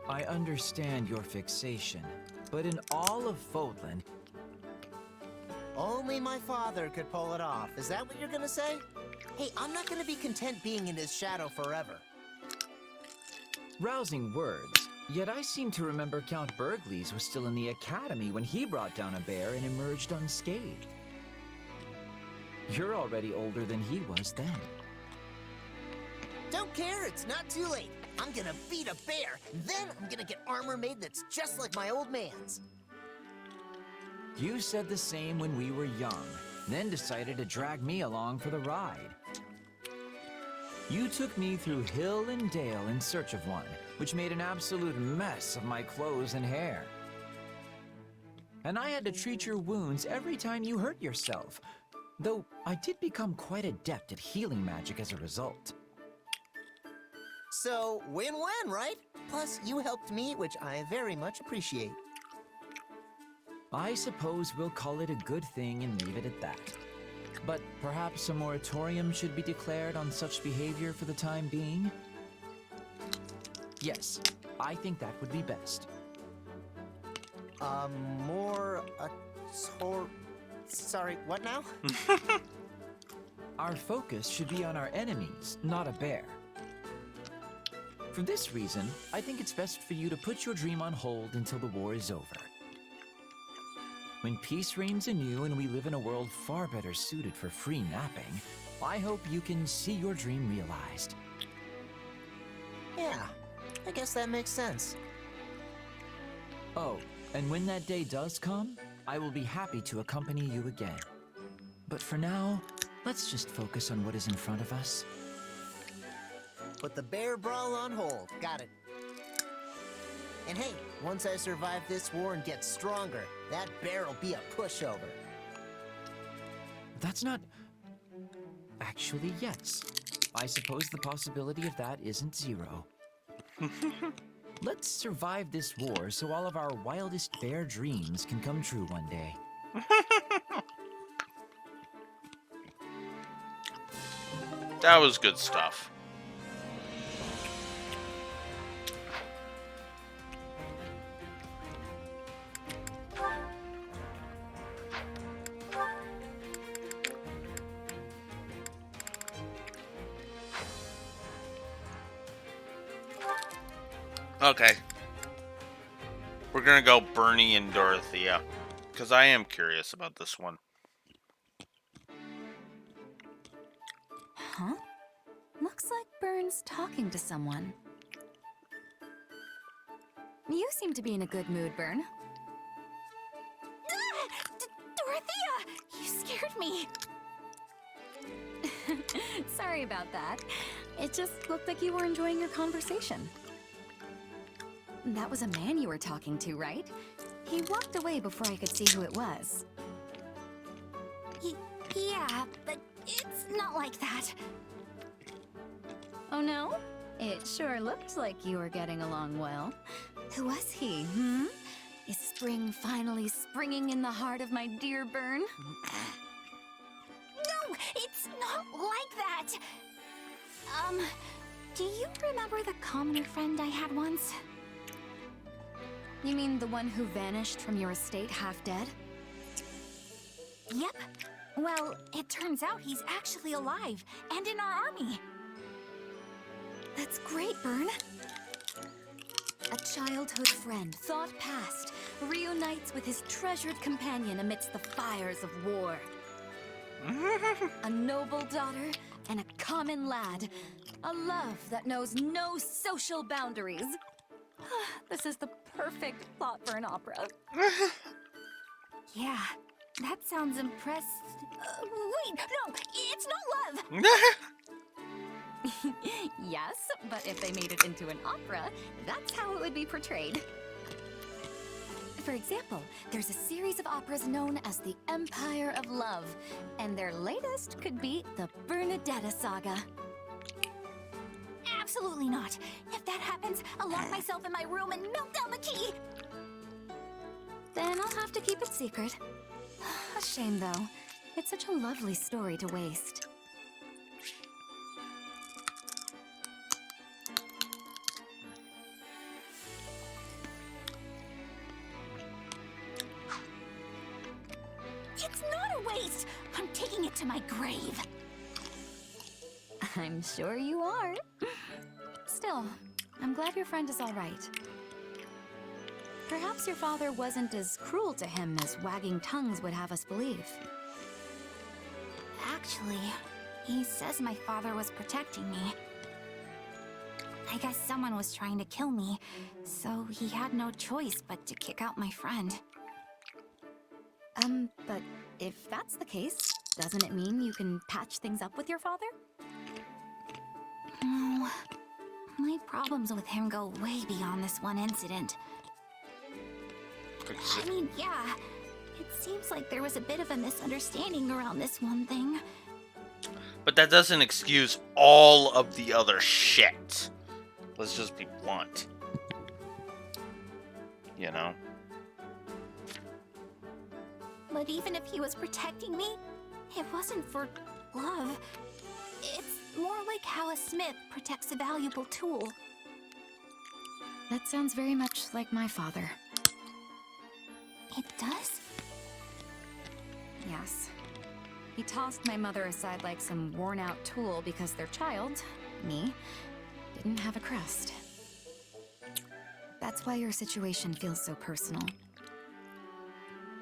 I understand your fixation, but in all of Fodlan... Only my father could pull it off. Is that what you're gonna say? Hey, I'm not gonna be content being in his shadow forever. Rousing words. Yet I seem to remember Count Burgleys was still in the academy when he brought down a bear and emerged unscathed. You're already older than he was then. Don't care, it's not too late. I'm gonna beat a bear, then I'm gonna get armor made that's just like my old man's. You said the same when we were young, then decided to drag me along for the ride. You took me through hill and dale in search of one, which made an absolute mess of my clothes and hair. And I had to treat your wounds every time you hurt yourself, though I did become quite adept at healing magic as a result. So, win-win, right? Plus, you helped me, which I very much appreciate. I suppose we'll call it a good thing and leave it at that. But perhaps a moratorium should be declared on such behavior for the time being? Yes, I think that would be best. Sorry, what now? Our focus should be on our enemies, not a bear. For this reason, I think it's best for you to put your dream on hold until the war is over. When peace reigns anew and we live in a world far better suited for free napping, I hope you can see your dream realized. Yeah, I guess that makes sense. Oh, and when that day does come, I will be happy to accompany you again. But for now, let's just focus on what is in front of us. Put the bear brawl on hold. Got it. And hey, once I survive this war and get stronger, that bear will be a pushover. That's not... Actually, yes. I suppose the possibility of that isn't zero. Let's survive this war so all of our wildest bear dreams can come true one day. That was good stuff. Okay. We're gonna go Bernie and Dorothea. Because I am curious about this one. Huh? Looks like Burn's talking to someone. You seem to be in a good mood, Burn. Dorothea! You scared me! Sorry about that. It just looked like you were enjoying your conversation. That was a man you were talking to, right? He walked away before I could see who it was. Yeah, but it's not like that. Oh no? It sure looked like you were getting along well. Who was he, hmm? Is spring finally springing in the heart of my dear Burn? No, it's not like that! Do you remember the commoner friend I had once? You mean the one who vanished from your estate half dead? Yep. Well, it turns out he's actually alive, and in our army. That's great, Burn. A childhood friend, thought past, reunites with his treasured companion amidst the fires of war. A noble daughter and a common lad. A love that knows no social boundaries. This is the perfect plot for an opera. Yeah, that sounds impressed. Wait, no, it's not love! Yes, but if they made it into an opera, that's how it would be portrayed. For example, there's a series of operas known as the Empire of Love, and their latest could be the Bernadetta Saga. Absolutely not. If that happens, I'll lock myself in my room and melt down the key. Then I'll have to keep it secret. A shame, though. It's such a lovely story to waste. It's not a waste. I'm taking it to my grave. I'm sure you are. Still, I'm glad your friend is all right. Perhaps your father wasn't as cruel to him as wagging tongues would have us believe. Actually, he says my father was protecting me. I guess someone was trying to kill me, so he had no choice but to kick out my friend. But if that's the case, doesn't it mean you can patch things up with your father? No. My problems with him go way beyond this one incident. I mean, yeah, it seems like there was a bit of a misunderstanding around this one thing. But that doesn't excuse all of the other shit. Let's just be blunt. You know? But even if he was protecting me, it wasn't for love. It's more like how a smith protects a valuable tool. That sounds very much like my father. It does? Yes. He tossed my mother aside like some worn-out tool because their child, me, didn't have a crest. That's why your situation feels so personal.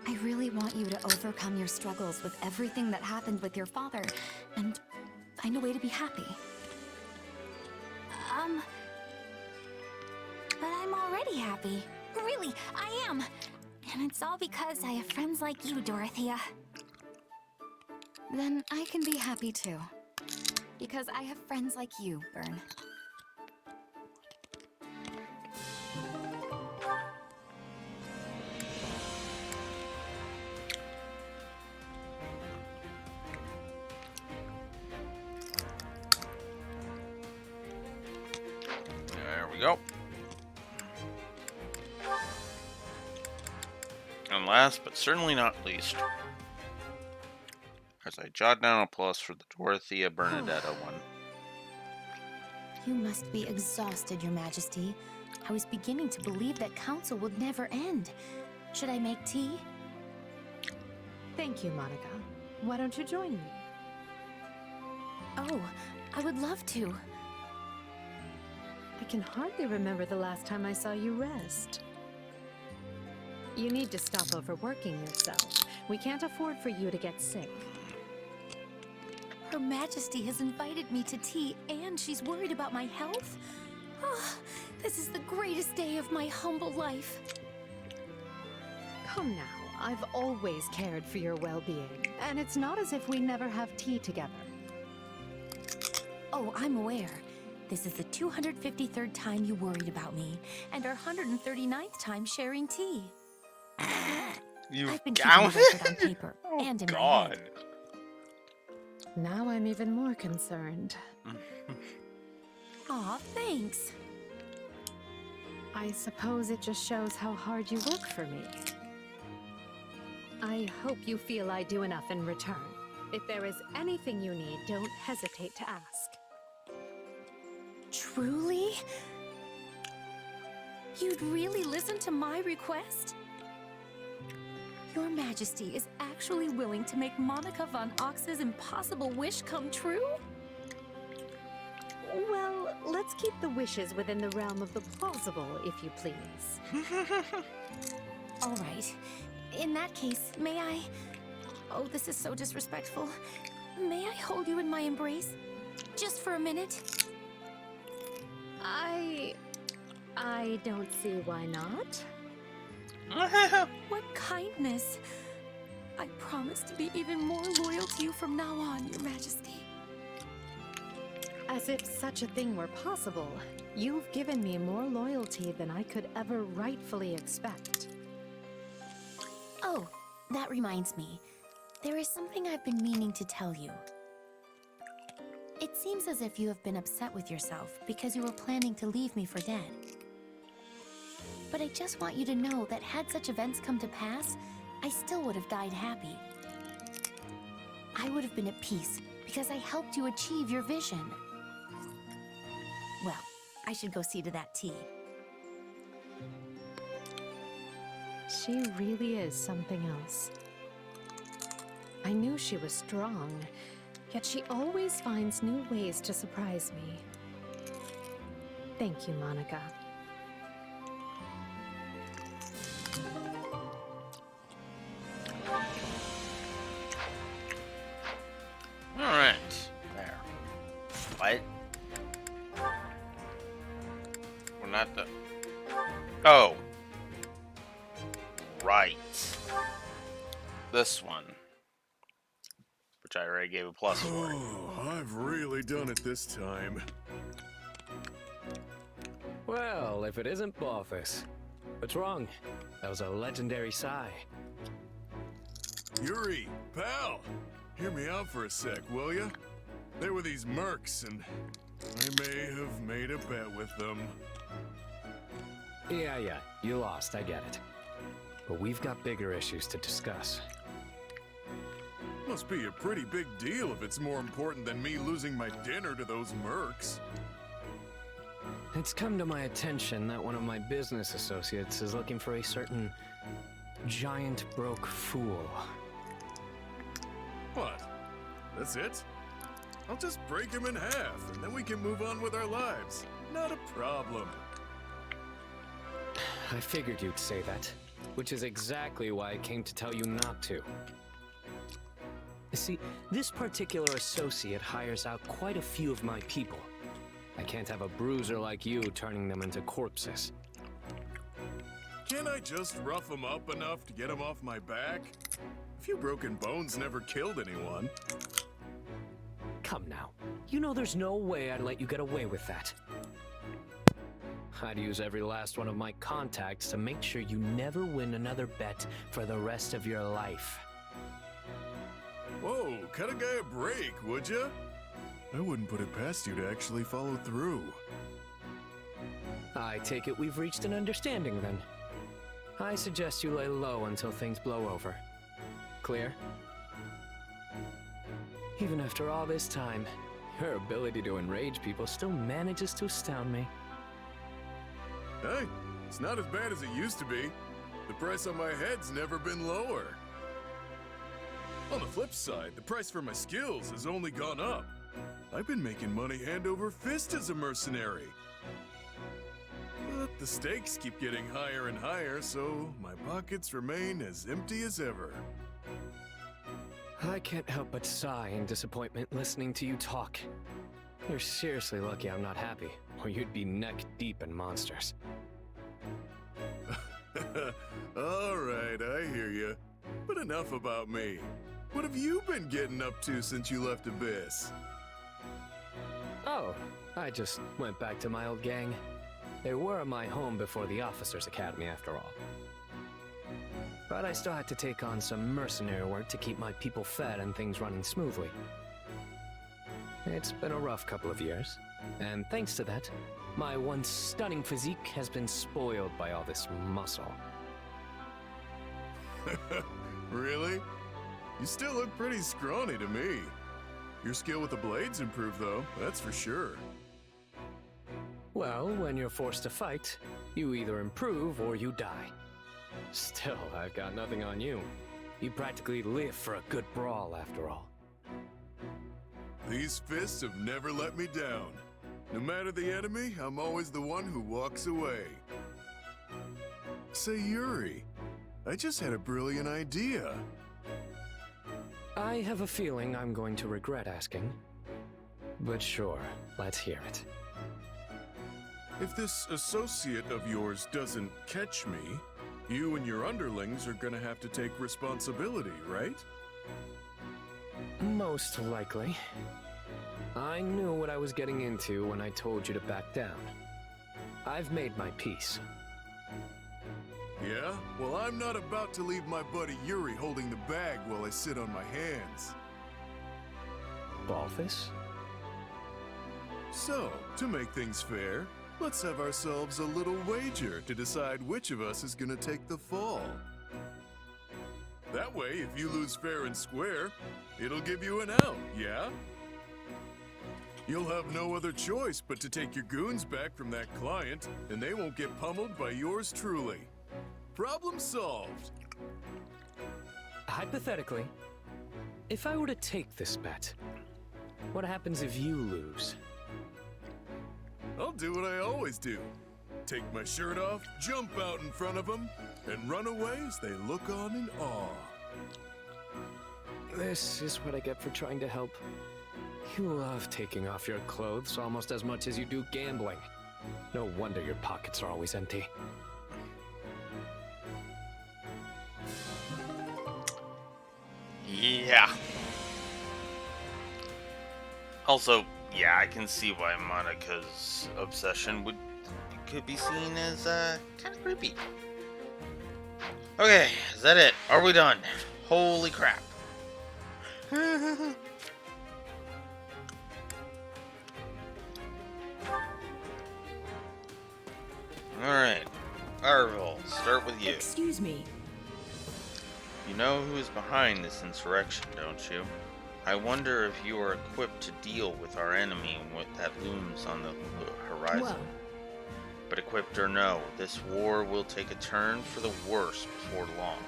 I really want you to overcome your struggles with everything that happened with your father and find a way to be happy. But I'm already happy. Really, I am. And it's all because I have friends like you, Dorothea. Then I can be happy too. Because I have friends like you, Burn. There we go. And last, but certainly not least, as I jot down a plus for the Dorothea Bernadetta one. You must be exhausted, Your Majesty. I was beginning to believe that council would never end. Should I make tea? Thank you, Monica. Why don't you join me? Oh, I would love to. I can hardly remember the last time I saw you rest. You need to stop overworking yourself. We can't afford for you to get sick. Her Majesty has invited me to tea, and she's worried about my health? Oh, this is the greatest day of my humble life. Come now, I've always cared for your well-being, and it's not as if we never have tea together. Oh, I'm aware. This is the 253rd time you worried about me, and our 139th time sharing tea. I've been keeping a record on paper and in my head. Now I'm even more concerned. Aw, thanks. I suppose it just shows how hard you work for me. I hope you feel I do enough in return. If there is anything you need, don't hesitate to ask. Truly? You'd really listen to my request? Your Majesty is actually willing to make Monica von Ox's impossible wish come true? Well, let's keep the wishes within the realm of the plausible, if you please. All right. In that case, may I... Oh, this is so disrespectful. May I hold you in my embrace? Just for a minute? I don't see why not. What kindness! I promise to be even more loyal to you from now on, Your Majesty. As if such a thing were possible, you've given me more loyalty than I could ever rightfully expect. Oh, that reminds me. There is something I've been meaning to tell you. It seems as if you have been upset with yourself because you were planning to leave me for dead. But I just want you to know that had such events come to pass, I still would have died happy. I would have been at peace because I helped you achieve your vision. Well, I should go see to that tea. She really is something else. I knew she was strong, yet she always finds new ways to surprise me. Thank you, Monica. Alright. There. What? We're not the... Oh. Right. This one. Which I already gave a plus for. Oh, I've really done it this time. Well, if it isn't Balthus. What's wrong? That was a legendary sigh. Yuri, pal, hear me out for a sec, will ya? There were these mercs, and I may have made a bet with them. Yeah, you lost, I get it. But we've got bigger issues to discuss. Must be a pretty big deal if it's more important than me losing my dinner to those mercs. It's come to my attention that one of my business associates is looking for a certain giant broke fool. What? That's it? I'll just break him in half, and then we can move on with our lives. Not a problem. I figured you'd say that, which is exactly why I came to tell you not to. See, this particular associate hires out quite a few of my people. I can't have a bruiser like you turning them into corpses. Can't I just rough him up enough to get him off my back? A few broken bones never killed anyone. Come now. You know there's no way I'd let you get away with that. I'd use every last one of my contacts to make sure you never win another bet for the rest of your life. Whoa, cut a guy a break, would ya? I wouldn't put it past you to actually follow through. I take it we've reached an understanding then. I suggest you lay low until things blow over. Clear? Even after all this time, her ability to enrage people still manages to astound me. Hey, it's not as bad as it used to be. The price on my head's never been lower. On the flip side, the price for my skills has only gone up. I've been making money hand over fist as a mercenary. the stakes keep getting higher and higher, so my pockets remain as empty as ever. I can't help but sigh in disappointment listening to you talk. You're seriously lucky I'm not happy, or you'd be neck deep in monsters. Alright, I hear you. But enough about me. What have you been getting up to since you left Abyss? Oh, I just went back to my old gang. They were my home before the Officers' Academy, after all. But I still had to take on some mercenary work to keep my people fed and things running smoothly. It's been a rough couple of years, and thanks to that, my once stunning physique has been spoiled by all this muscle. Really? You still look pretty scrawny to me. Your skill with the blades improved, though, that's for sure. Well, when you're forced to fight, you either improve or you die. Still, I've got nothing on you. You practically live for a good brawl, after all. These fists have never let me down. No matter the enemy, I'm always the one who walks away. Say, Yuri, I just had a brilliant idea. I have a feeling I'm going to regret asking. But sure, let's hear it. If this associate of yours doesn't catch me, you and your underlings are gonna have to take responsibility, right? Most likely. I knew what I was getting into when I told you to back down. I've made my peace. Yeah? Well, I'm not about to leave my buddy Yuri holding the bag while I sit on my hands. Balthus? So, to make things fair, let's have ourselves a little wager to decide which of us is gonna take the fall. That way, if you lose fair and square, it'll give you an out, yeah? You'll have no other choice but to take your goons back from that client, and they won't get pummeled by yours truly. Problem solved. Hypothetically, if I were to take this bet, what happens if you lose? I'll do what I always do. Take my shirt off, jump out in front of them, and run away as they look on in awe. This is what I get for trying to help. You love taking off your clothes almost as much as you do gambling. No wonder your pockets are always empty. Yeah. Also, yeah, I can see why Monica's obsession could be seen as kind of creepy. Okay, is that it? Are we done? Holy crap. Alright. Arvel, start with you. Excuse me. You know who is behind this insurrection, don't you? I wonder if you are equipped to deal with our enemy that looms on the horizon. Well. But equipped or no, this war will take a turn for the worse before long.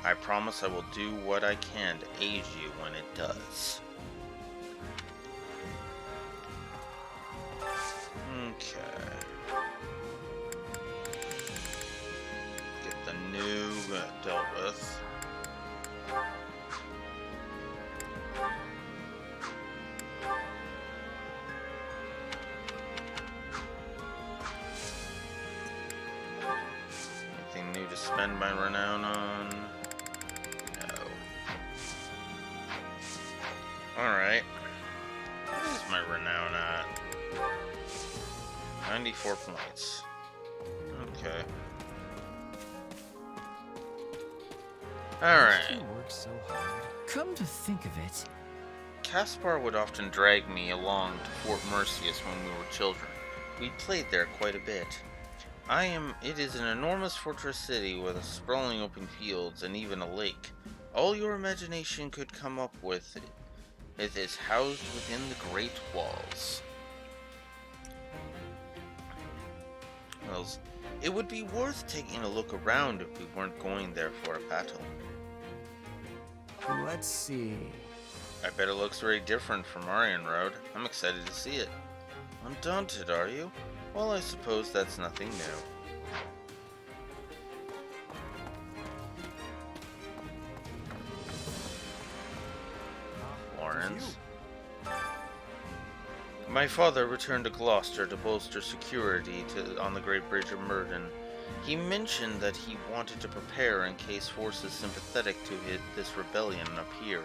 I promise I will do what I can to aid you when it does. Okay. Get the new dealt with. Anything new to spend my renown on? No. Alright. What is my renown at? 94 points. Okay. Alright. You work so hard. Come to think of it. Caspar would often drag me along to Fort Mercius when we were children. We played there quite a bit. It is an enormous fortress city with sprawling open fields and even a lake. All your imagination could come up with it is housed within the great walls. Well, it would be worth taking a look around if we weren't going there for a battle. Let's see. I bet it looks very different from Aryan Road. I'm excited to see it. Undaunted, are you? Well, I suppose that's nothing new. friends. My father returned to Gloucester to bolster security on the Great Bridge of Murden. He mentioned that he wanted to prepare in case forces sympathetic to this rebellion appear.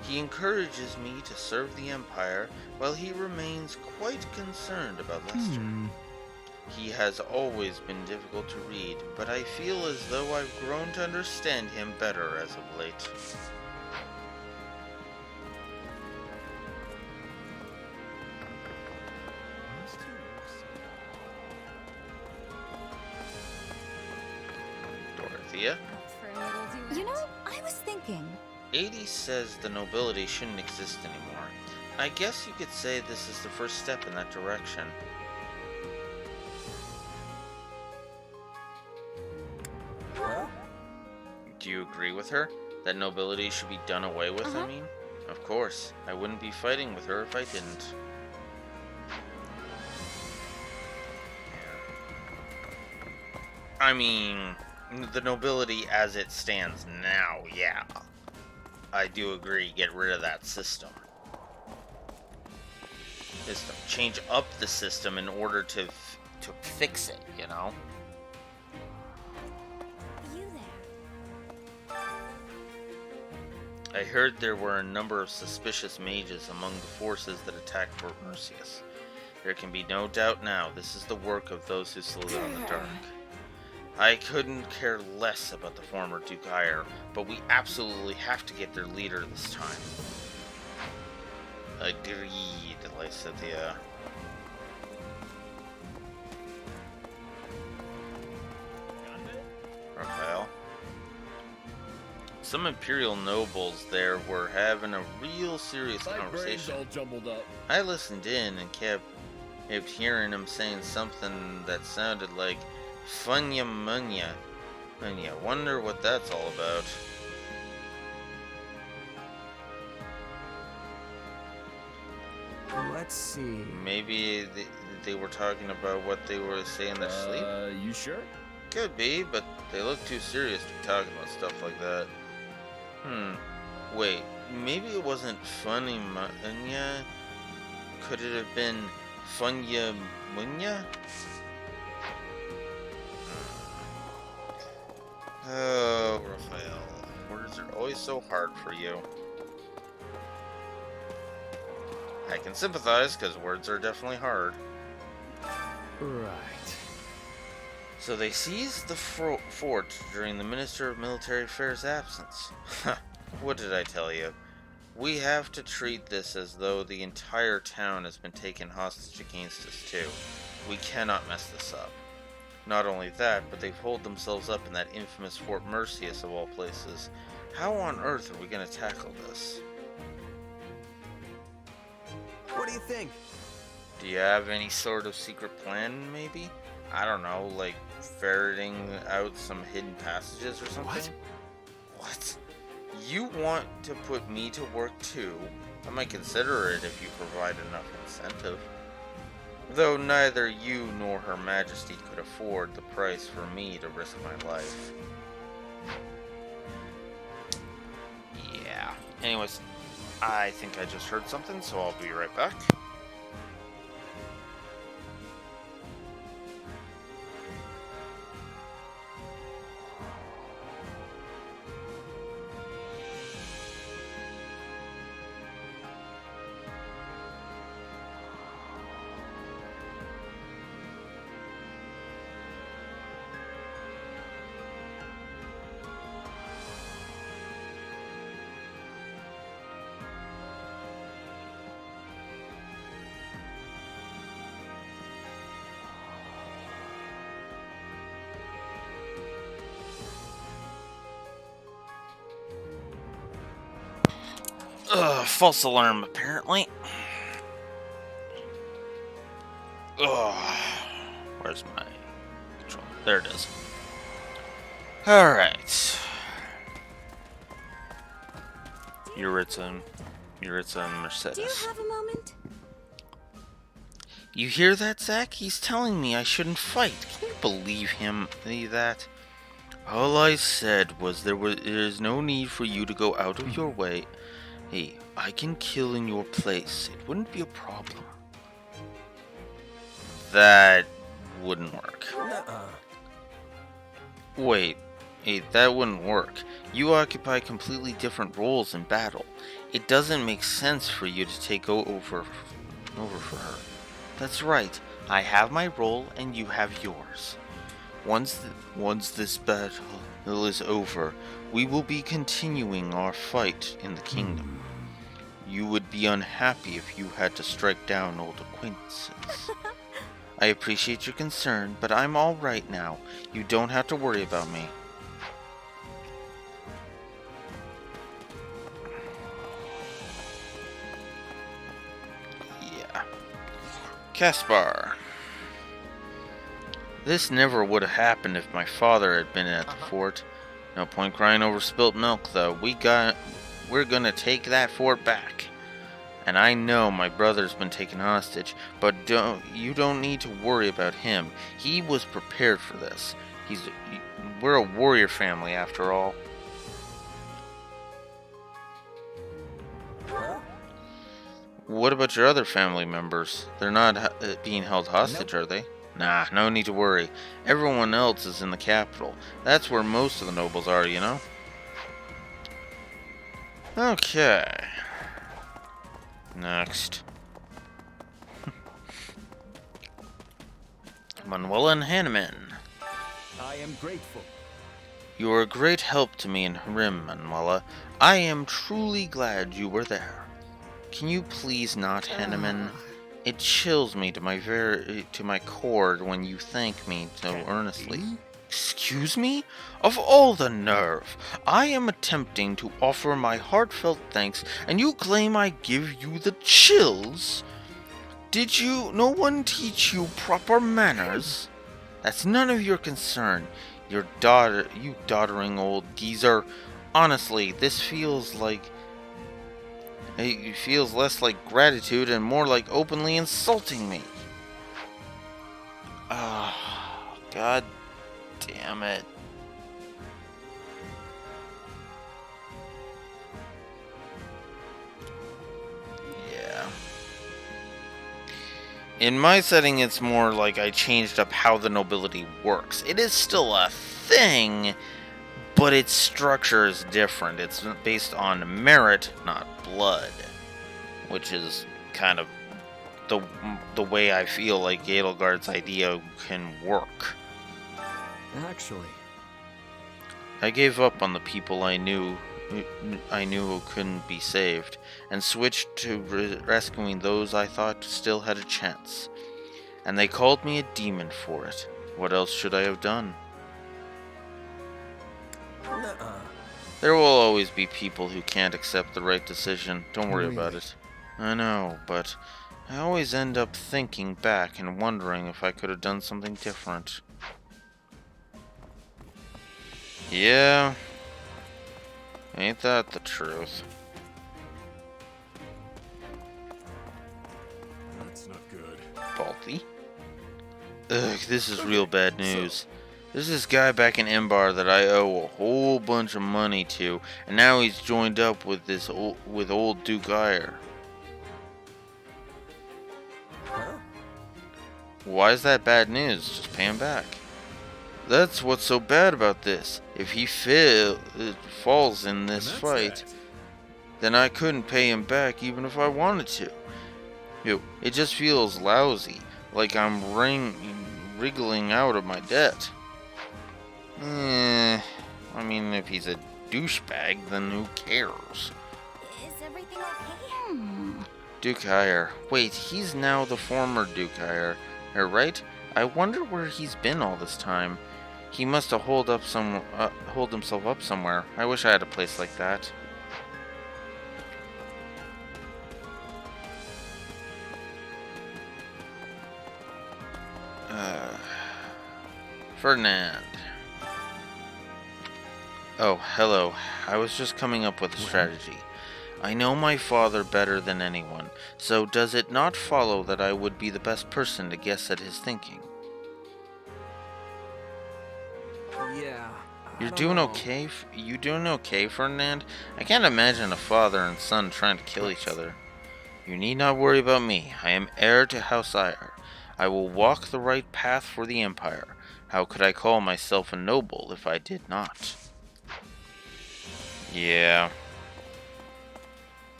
He encourages me to serve the Empire while he remains quite concerned about Leicester. He has always been difficult to read, but I feel as though I've grown to understand him better as of late. Dorothea? You know, I was thinking. 80 says the nobility shouldn't exist anymore. I guess you could say this is the first step in that direction. Do you agree with her? That nobility should be done away with, I mean? Of course. I wouldn't be fighting with her if I didn't. I mean, the nobility as it stands now, yeah. I do agree, get rid of that system. Change up the system in order to fix it, you know? I heard there were a number of suspicious mages among the forces that attacked Fort Mercius. There can be no doubt now this is the work of those who slither in the dark. I couldn't care less about the former Duke Ire, but we absolutely have to get their leader this time. Agreed, Lycidia. Raphael. Some Imperial nobles there were having a real serious conversation. All jumbled up. I listened in and kept hearing him saying something that sounded like Funya Munya. Wonder what that's all about. Let's see. Maybe they were talking about what they were saying in their sleep? You sure? Could be, but they look too serious to be talking about stuff like that. Wait, maybe it wasn't Funny Munya? Could it have been Funya Munya? Oh, Raphael. Words are always so hard for you. I can sympathize, because words are definitely hard. Right. So they seized the fort during the Minister of Military Affairs' absence. What did I tell you? We have to treat this as though the entire town has been taken hostage against us too. We cannot mess this up. Not only that, but they've holed themselves up in that infamous Fort Mercius of all places. How on earth are we going to tackle this? What do you think? Do you have any sort of secret plan, maybe? I don't know, like ferreting out some hidden passages or something? What? You want to put me to work too? I might consider it if you provide enough incentive. Though neither you nor Her Majesty could afford the price for me to risk my life. Yeah. Anyways, I think I just heard something, so I'll be right back. False alarm, apparently. Ugh. Where's my controller? There it is. Alright. Yuritsa Mercedes. Do you have a moment? You hear that, Zach? He's telling me I shouldn't fight. Can you believe him? That? All I said was there is no need for you to go out of your way. Hey, I can kill in your place. It wouldn't be a problem. That wouldn't work. Wait, hey, that wouldn't work. You occupy completely different roles in battle. It doesn't make sense for you to take over for her. That's right. I have my role and you have yours. Once this battle is over, we will be continuing our fight in the kingdom. You would be unhappy if you had to strike down old acquaintances. I appreciate your concern, but I'm all right now. You don't have to worry about me. Yeah. Caspar. This never would have happened if my father had been at the fort. No point crying over spilt milk, though. We're gonna take that fort back. And I know my brother's been taken hostage, but you don't need to worry about him. He was prepared for this. We're a warrior family after all. What about your other family members? They're not being held hostage, are they? Nah, no need to worry. Everyone else is in the capital. That's where most of the nobles are, you know? Okay. Next. Manuela and Hanneman. I am grateful. You are a great help to me in Rim, Manuela. I am truly glad you were there. Can you please not, Hanneman? It chills me to my core when you thank me so earnestly. Excuse me? Of all the nerve! I am attempting to offer my heartfelt thanks, and you claim I give you the chills? Did no one teach you proper manners? That's none of your concern. You doddering old geezer. Honestly, this feels like... It feels less like gratitude and more like openly insulting me. Ah, God damn it. Yeah. In my setting, it's more like I changed up how the nobility works. It is still a thing, but its structure is different. It's based on merit, not blood, which is kind of the way I feel like Edelgard's idea can work. Actually, I gave up on the people I knew who couldn't be saved, and switched to rescuing those I thought still had a chance. And they called me a demon for it. What else should I have done? There will always be people who can't accept the right decision. Don't worry about it. I know, but I always end up thinking back and wondering if I could have done something different. Yeah. Ain't that the truth? That's not good. Faulty? Ugh, this is real bad news. There's this guy back in Embar that I owe a whole bunch of money to, and now he's joined up with old Duke Ire. Why is that bad news? Just pay him back. That's what's so bad about this. If he falls in this fight, then I couldn't pay him back even if I wanted to. It just feels lousy, like I'm wriggling out of my debt. I mean, if he's a douchebag, then who cares? Is everything okay? Duke Ire. Wait, he's now the former Duke Ire, right? I wonder where he's been all this time. He must have holed himself up somewhere. I wish I had a place like that. Ferdinand. Oh, hello. I was just coming up with a strategy. I know my father better than anyone, so does it not follow that I would be the best person to guess at his thinking? Yeah, You're I don't doing know. okay? You doing okay, Ferdinand? I can't imagine a father and son trying to kill each other. You need not worry about me. I am heir to House Eyre. I will walk the right path for the Empire. How could I call myself a noble if I did not? Yeah,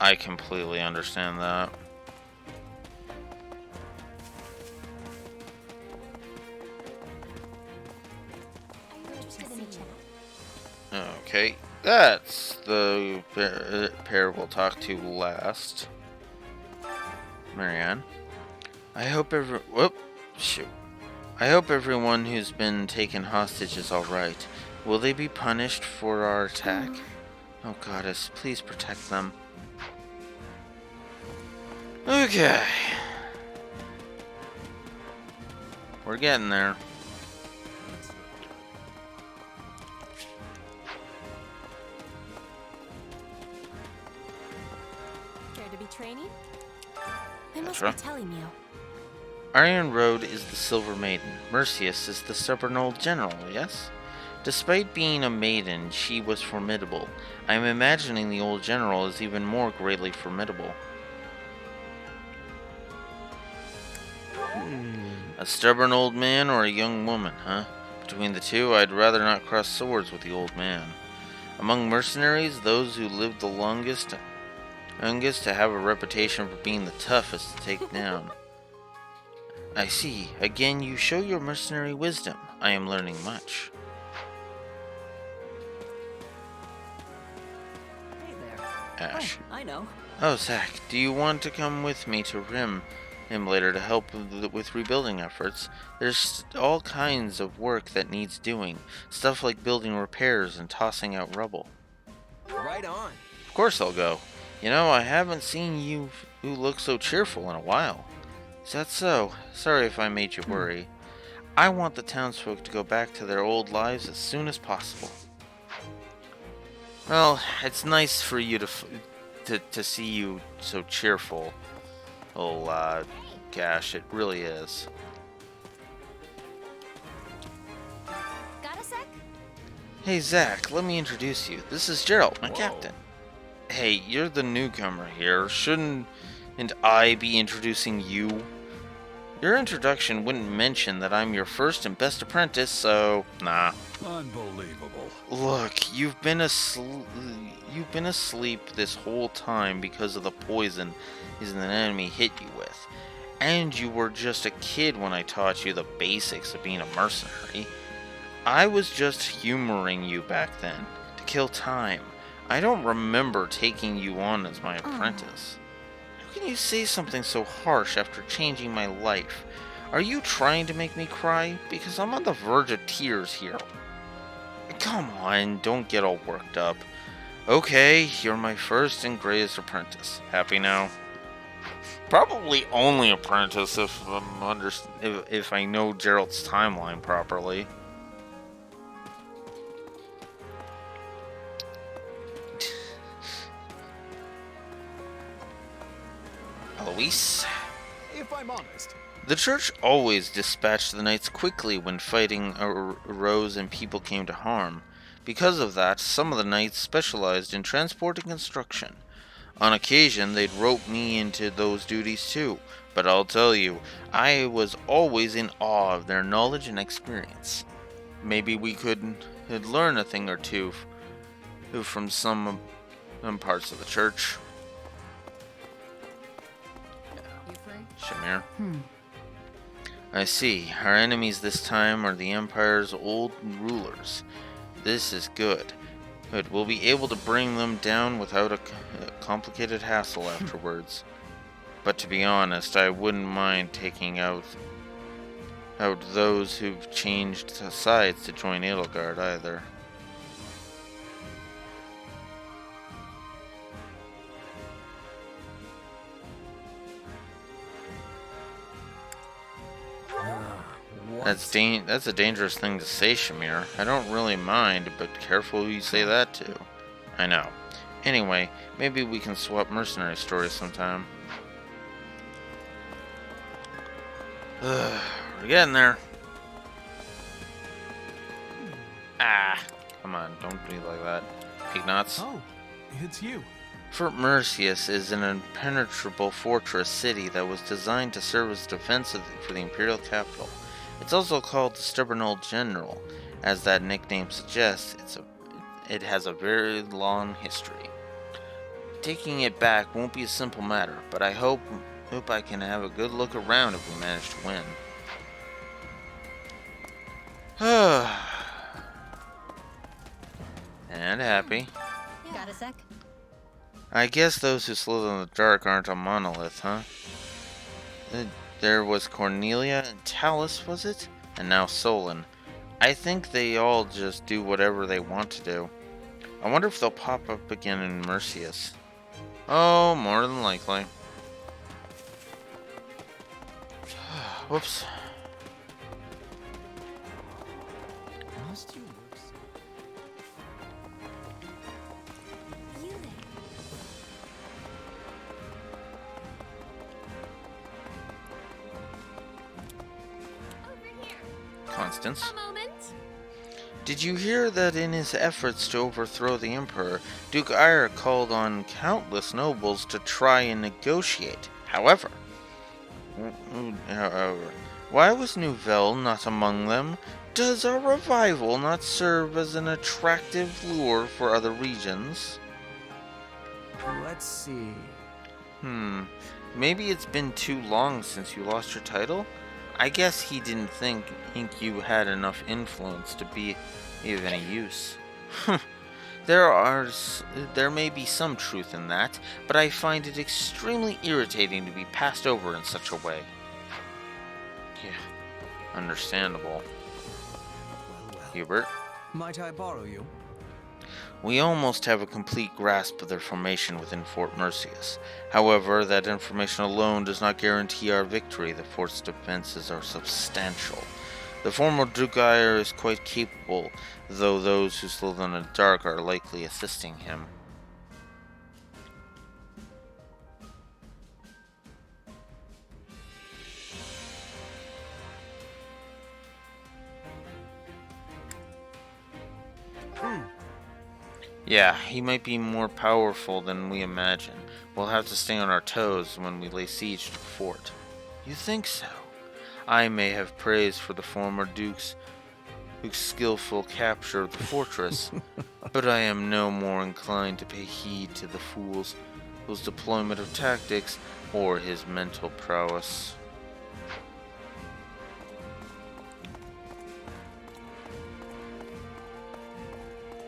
I completely understand that. Okay, that's the pair we'll talk to last. Marianne. I hope whoop, shoot. I hope everyone who's been taken hostage is alright. Will they be punished for our attack? Oh goddess, please protect them. Okay. We're getting there. Care to be training? I must Petra? be telling you. Iron Road is the Silver Maiden. Mercius is the stubborn old general, yes? Despite being a maiden, she was formidable. I am imagining the old general is even more greatly formidable. A stubborn old man or a young woman, huh? Between the two, I'd rather not cross swords with the old man. Among mercenaries, those who lived the longest to have a reputation for being the toughest to take down. I see. Again, you show your mercenary wisdom. I am learning much. Hey there. Ash. Oh, I know. Oh, Zach, do you want to come with me to him later to help with rebuilding efforts? There's all kinds of work that needs doing. Stuff like building repairs and tossing out rubble. Right on. Of course I'll go. You know, I haven't seen you who look so cheerful in a while. Is that so? Sorry if I made you worry. I want the townsfolk to go back to their old lives as soon as possible. Well, it's nice for you to see you so cheerful. Oh, gosh, it really is. Got a sec? Hey, Zach, let me introduce you. This is Gerald, my captain. Hey, you're the newcomer here. Shouldn't I be introducing you? Your introduction wouldn't mention that I'm your first and best apprentice, so nah. Unbelievable. Look, you've been asleep this whole time because of the poison an enemy hit you with. And you were just a kid when I taught you the basics of being a mercenary. I was just humoring you back then, to kill time. I don't remember taking you on as my apprentice. How can you say something so harsh after changing my life? Are you trying to make me cry? Because I'm on the verge of tears here. Come on, don't get all worked up. Okay, you're my first and greatest apprentice. Happy now? Probably only apprentice if I know Gerald's timeline properly. Eloise? If I'm honest. The church always dispatched the knights quickly when fighting arose and people came to harm. Because of that, some of the knights specialized in transport and construction. On occasion, they'd rope me into those duties too, but I'll tell you, I was always in awe of their knowledge and experience. Maybe we could learn a thing or two from some parts of the church. Shamir. I see. Our enemies this time are the Empire's old rulers. This is good. But we'll be able to bring them down without a complicated hassle afterwards. But to be honest, I wouldn't mind taking out those who've changed sides to join Edelgard either. That's a dangerous thing to say, Shamir. I don't really mind, but careful who you say that to. I know. Anyway, maybe we can swap mercenary stories sometime. We're getting there. Come Come on, don't be like that. Ignatz. Oh, it's you. Fort Merceus is an impenetrable fortress city that was designed to serve as defense for the imperial capital. It's also called the Stubborn Old General. As that nickname suggests, it has a very long history. Taking it back won't be a simple matter, but I hope I can have a good look around if we manage to win. And happy. Got a sec? I guess those who slither in the dark aren't a monolith, huh? There was Cornelia and Talus, was it? And now Solon. I think they all just do whatever they want to do. I wonder if they'll pop up again in Merceus. Oh, more than likely. Whoops. Must you look so... You there. Over here. Constance. A moment. Did you hear that in his efforts to overthrow the Emperor, Duke Ire called on countless nobles to try and negotiate? However, why was Nouvelle not among them? Does our revival not serve as an attractive lure for other regions? Let's see. Maybe it's been too long since you lost your title? I guess he didn't think you had enough influence to be of any use. There may be some truth in that, but I find it extremely irritating to be passed over in such a way. Yeah, understandable. Well. Hubert? Might I borrow you? We almost have a complete grasp of their formation within Fort Merceus. However, that information alone does not guarantee our victory. The fort's defenses are substantial. The former Duke Ire is quite capable, though those who slither in the dark are likely assisting him. Yeah, he might be more powerful than we imagine. We'll have to stay on our toes when we lay siege to the fort. You think so? I may have praise for the former Duke's skillful capture of the fortress, but I am no more inclined to pay heed to the fool's deployment of tactics or his mental prowess.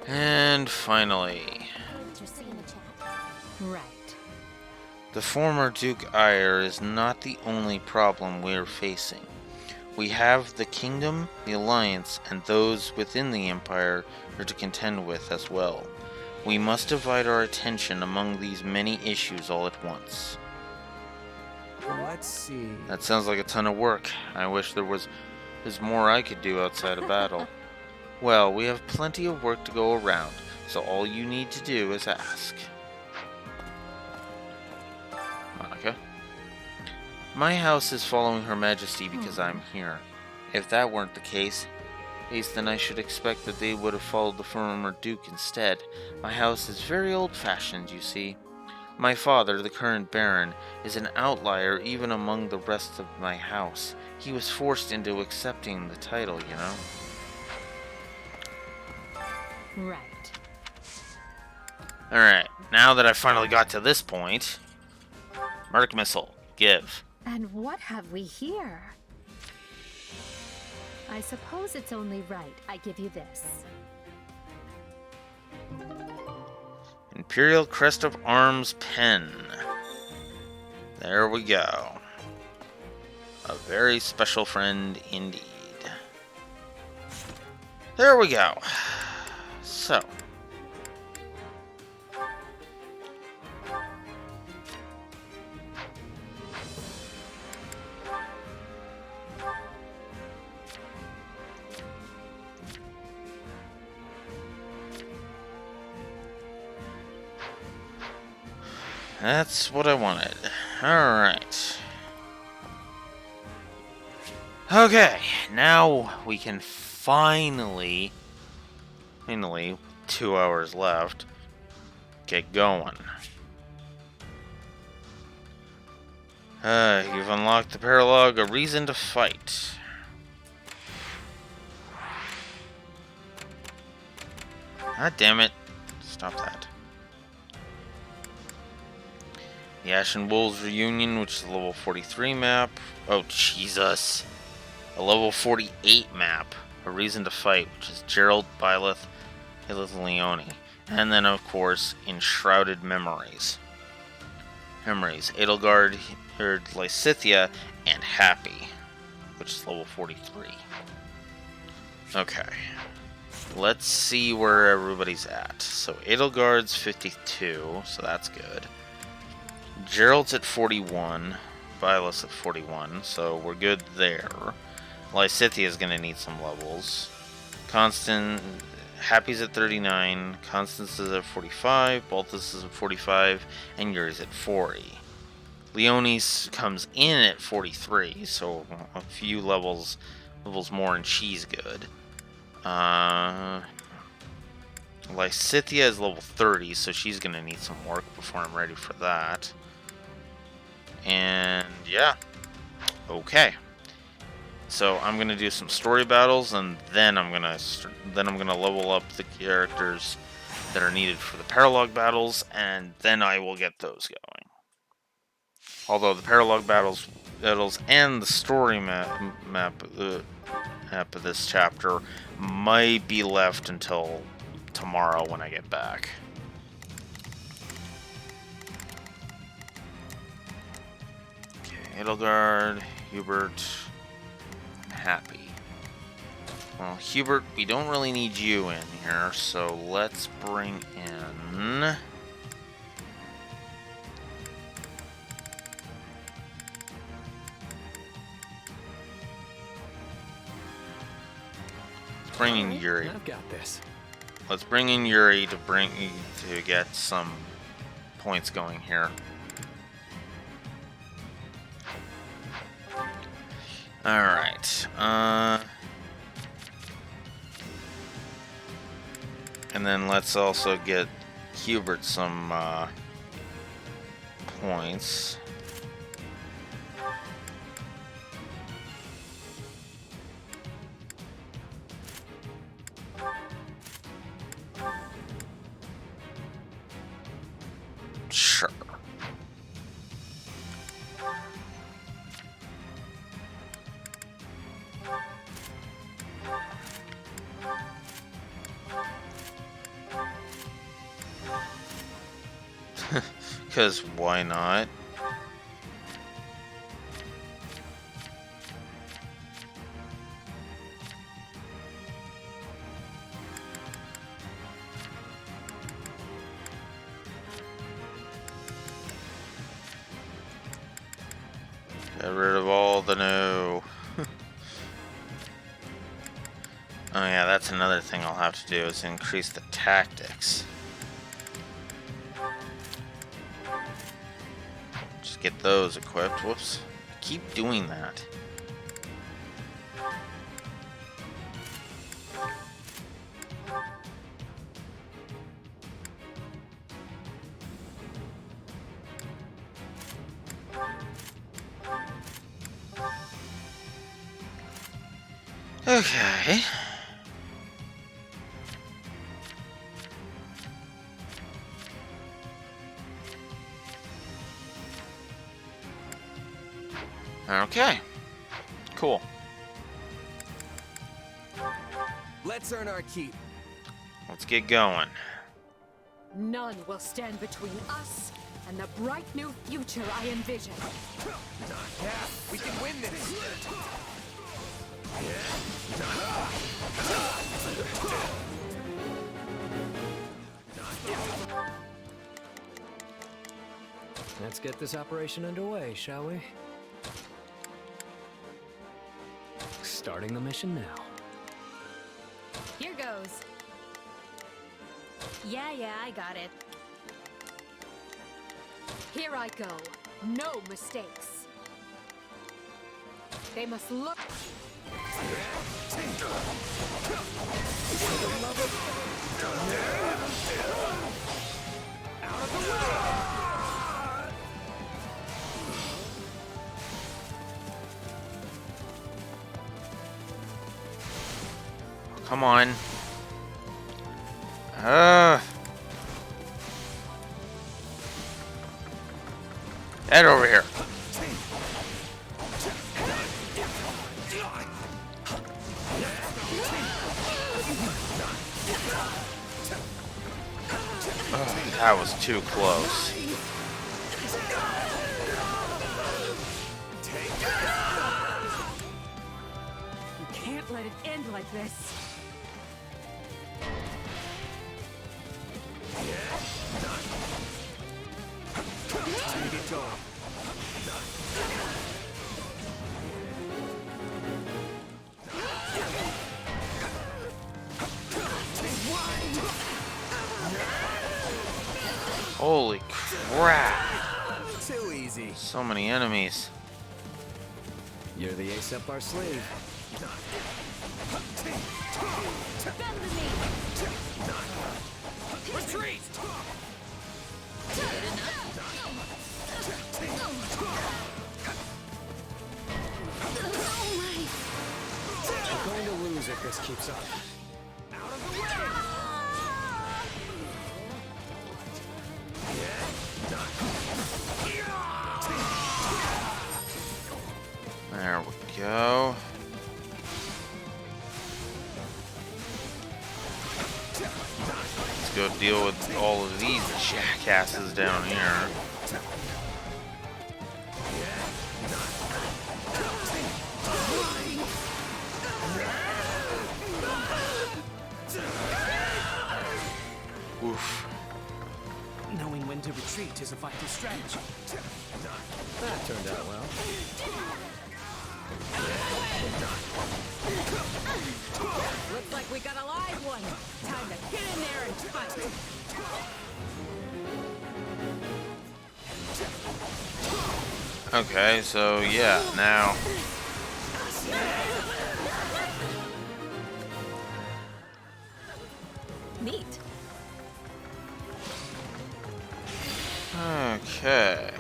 And finally, Right. the former Duke Ire is not the only problem we're facing. We have the kingdom, the alliance, and those within the empire are to contend with as well. We must divide our attention among these many issues all at once. Let's see. That sounds like a ton of work. I wish there's more I could do outside of battle. Well, we have plenty of work to go around, so all you need to do is ask. Monica? My house is following Her Majesty because I'm here. If that weren't the case, then I should expect that they would have followed the former Duke instead. My house is very old-fashioned, you see. My father, the current Baron, is an outlier even among the rest of my house. He was forced into accepting the title, you know? Right. Alright, now that I finally got to this point, Merc Missile, give. And what have we here? I suppose it's only right I give you this. Imperial Crest of Arms pen. There we go. A very special friend indeed. There we go. So. That's what I wanted. Alright. Okay, now we can finally Finally, 2 hours left. Get going. You've unlocked the paralog, a reason to fight. God damn it. Stop that. The Ashen Wolves Reunion, which is a level 43 map. Oh, Jesus. A level 48 map. A Reason to Fight, which is Gerald, Byleth, Leone. And then, of course, Enshrouded Memories. Edelgard, Lysithea, and Happy, which is level 43. Okay. Let's see where everybody's at. So Edelgard's 52, so that's good. Gerald's at 41. Byleth's at 41, so we're good there. Lysithea is going to need some levels. Happy's at 39. Constance is at 45. Balthus is at 45. And Yuri's at 40. Leonie's comes in at 43, so a few levels more and she's good. Lysithea is level 30, so she's going to need some work before I'm ready for that. And yeah. Okay. So I'm going to do some story battles, and then I'm going to level up the characters that are needed for the paralog battles, and then I will get those going. Although the paralog battles and the story map of this chapter might be left until tomorrow when I get back. Okay, Edelgard, Hubert, Happy. Well, Hubert, we don't really need you in here, so let's bring in... bring in Yuri. I've got this. Let's bring in Yuri to get some points going here. All right. And then let's also get Hubert some points. Sure. Because why not? Get rid of all the no. Oh yeah, that's another thing I'll have to do is increase the tactics. Just get those equipped. Whoops. I keep doing that. Okay. Okay. Cool. Let's earn our keep. Let's get going. None will stand between us and the bright new future I envision. Yeah, we can win this. Let's get this operation underway, shall we? Starting the mission now. Here goes. Yeah, I got it. Here I go. No mistakes. They must look. Come on. Head over here. Oh, that was too close. You can't let it end like this. Time to get going. Holy crap. Too easy. So many enemies. You're the ace up our sleeve. Retreat! We're going to lose if this keeps up. There we go. Let's go deal with all of these jackasses down here. Oof. Knowing when to retreat is a vital strategy. That turned out well. Looks like we got a live one. Time to get in there and fight. Okay, so yeah, now. Neat. Okay.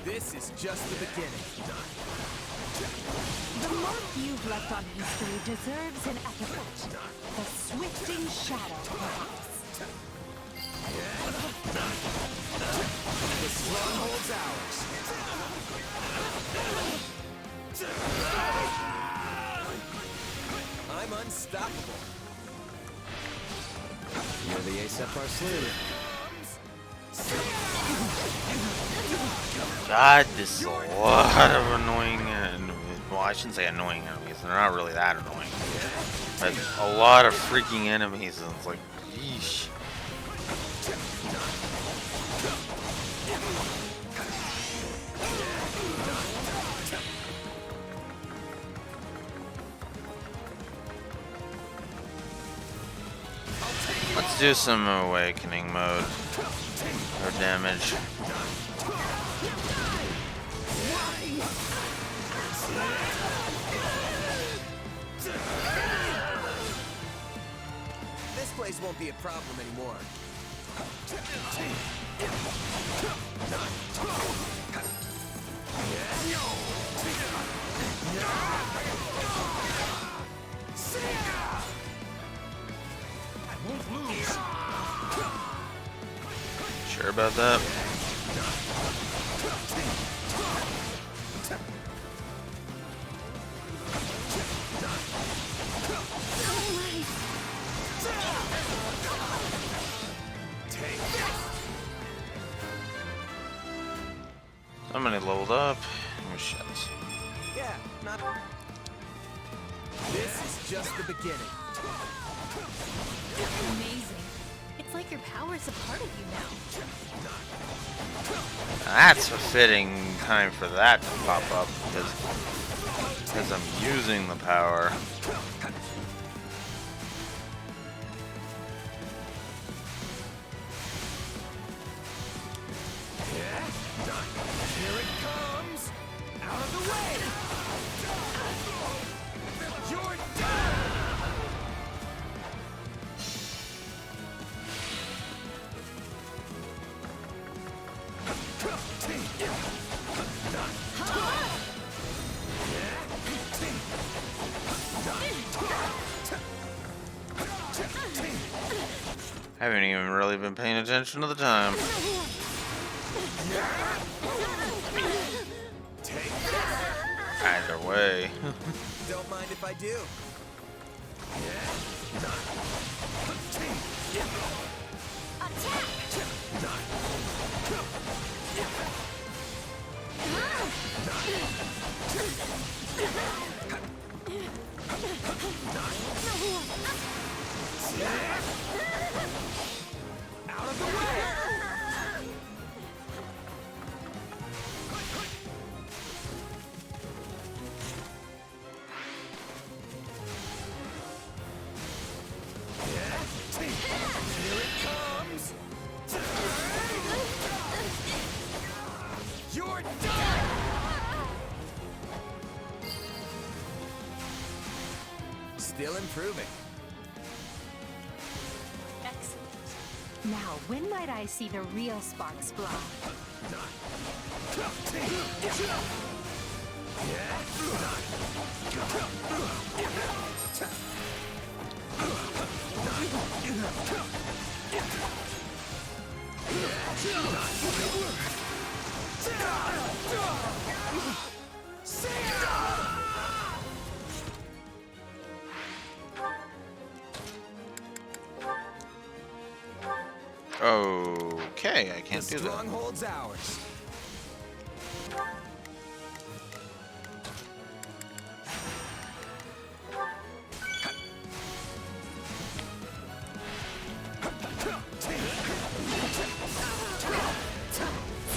This is just the beginning. The mark you've left on history deserves an epithet. The swifting shadow, perhaps. The stronghold's ours. I'm unstoppable. You're the ace up our sleeve. God, this is a lot of annoying well, I shouldn't say annoying enemies. They're not really that annoying. But a lot of freaking enemies, and it's like, yeesh. Let's do some awakening mode or damage. This place won't be a problem anymore. I won't lose. Sure about that? Somebody leveled up. Oh shit. Yeah, not. This is just the beginning. Amazing. It's like your power's a part of you now. That's a fitting time for that to pop up because I'm using the power. Here it comes! Out of the way! haven't even really been paying attention to the time. Either way. Don't mind if I do. Out of the way! Here it comes! You're done! Still improving. Excellent. Now, when might I see the real sparks fly? Okay, I can't do that. Stronghold's ours.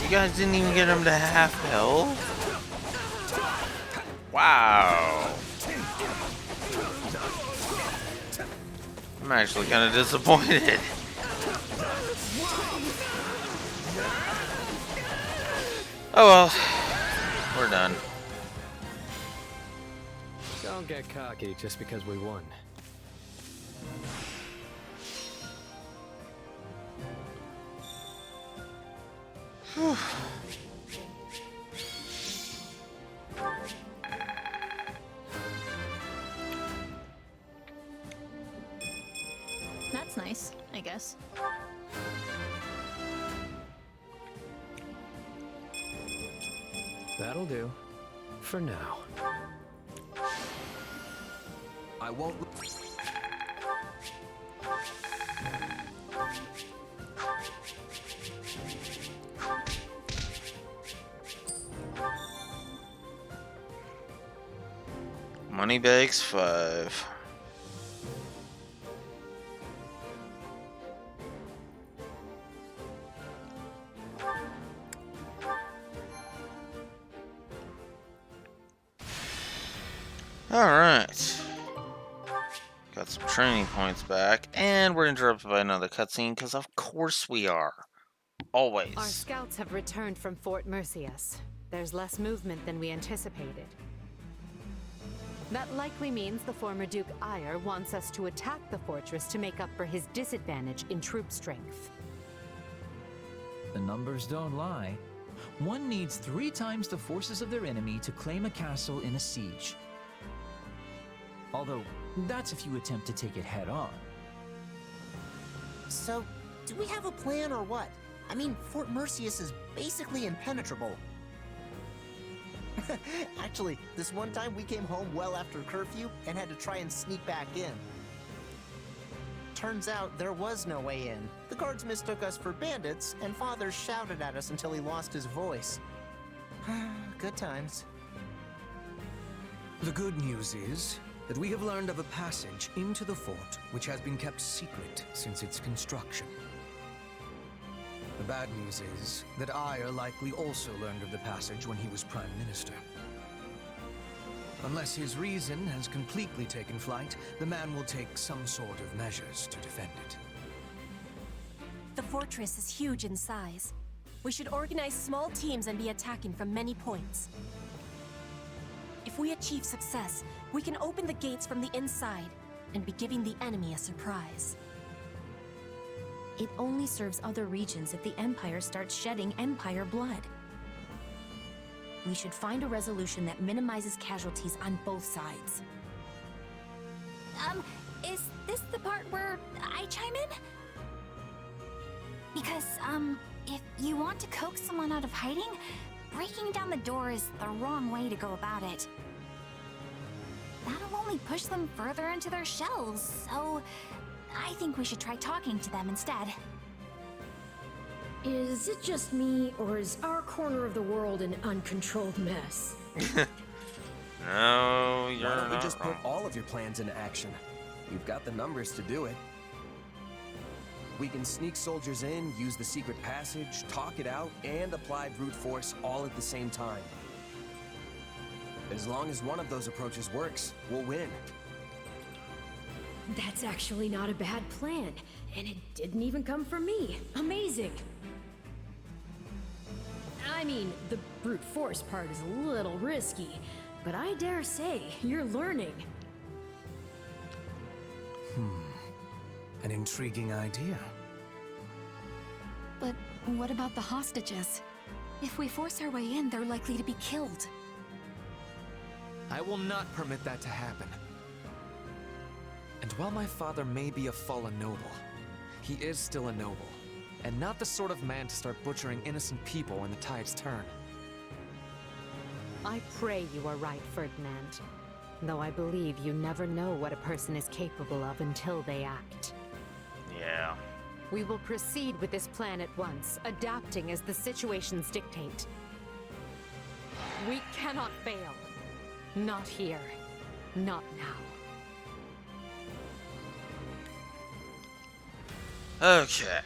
You guys didn't even get him to half health? Wow. I'm actually kind of disappointed. Oh well, we're done. Don't get cocky just because we won. That's nice, I guess. That'll do. For now. I won't. Moneybags 5. Alright. Got some training points back, and we're interrupted by another cutscene, because of course we are. Always. Our scouts have returned from Fort Mercius. There's less movement than we anticipated. That likely means the former Duke Ire wants us to attack the fortress to make up for his disadvantage in troop strength. The numbers don't lie. One needs 3 times the forces of their enemy to claim a castle in a siege. Although, that's if you attempt to take it head on. So, do we have a plan or what? I mean, Fort Mercius is basically impenetrable. Actually, this one time we came home well after curfew and had to try and sneak back in. Turns out there was no way in. The guards mistook us for bandits, and Father shouted at us until he lost his voice. Good times. The good news is that we have learned of a passage into the fort which has been kept secret since its construction. The bad news is that Ire likely also learned of the passage when he was Prime Minister. Unless his reason has completely taken flight, the man will take some sort of measures to defend it. The fortress is huge in size. We should organize small teams and be attacking from many points. If we achieve success, we can open the gates from the inside and be giving the enemy a surprise. It only serves other regions if the Empire starts shedding Empire blood. We should find a resolution that minimizes casualties on both sides. Is this the part where I chime in? Because, if you want to coax someone out of hiding, breaking down the door is the wrong way to go about it. That'll only push them further into their shells, so I think we should try talking to them instead. Is it just me, or is our corner of the world an uncontrolled mess? No, you're Why don't we not just wrong. put all of your plans into action? You've got the numbers to do it. We can sneak soldiers in, use the secret passage, talk it out, and apply brute force all at the same time. As long as one of those approaches works, we'll win. That's actually not a bad plan, and it didn't even come from me. Amazing! I mean, the brute force part is a little risky, but I dare say you're learning. An intriguing idea. But what about the hostages? If we force our way in, they're likely to be killed. I will not permit that to happen. And while my father may be a fallen noble, he is still a noble, and not the sort of man to start butchering innocent people when the tides turn. I pray you are right, Ferdinand. Though I believe you never know what a person is capable of until they act. Yeah. We will proceed with this plan at once, adapting as the situations dictate. We cannot fail. Not here. Not now. Okay.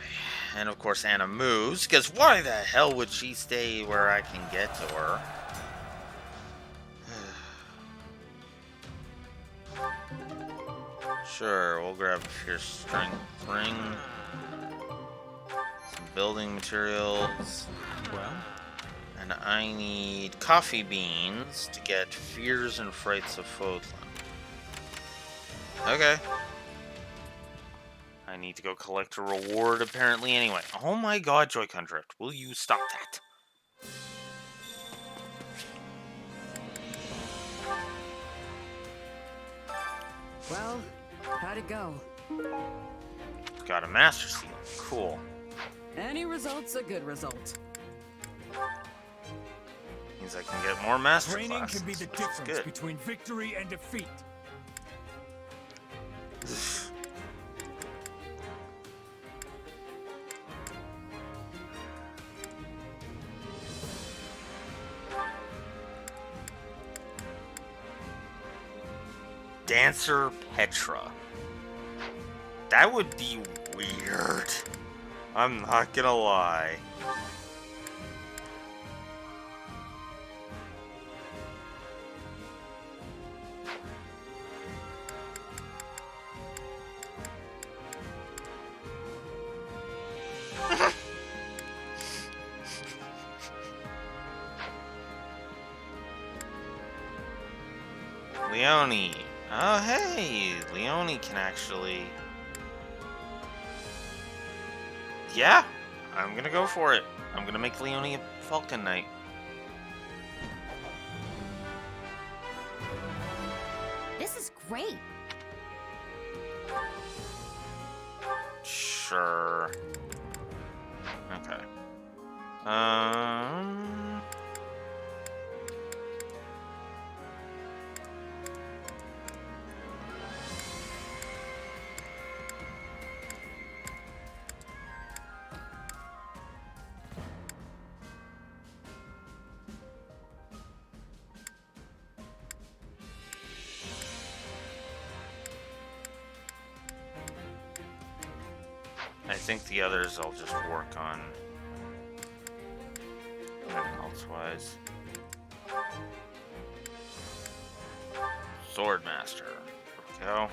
And of course Anna moves, because why the hell would she stay where I can get to her? Sure, we'll grab Fierce Strength Ring. Some building materials. Well? And I need coffee beans to get Fears and Frights of Fodlan. Okay. I need to go collect a reward apparently anyway. Oh my god, Joy-Con Drift. Will you stop that? Well, how'd it go? Got a Master Seal. Cool. Any result's a good result. Means I can get more Master Training Classes, can be the which is difference good. between victory and defeat. Dancer Petra. That would be weird. I'm not gonna lie. Leone. Oh, hey! Leone can actually... Yeah! I'm gonna go for it. I'm gonna make Leone a Falcon Knight. This is great. Sure. Okay. I think the others I'll just work on elsewise. Swordmaster. There we go.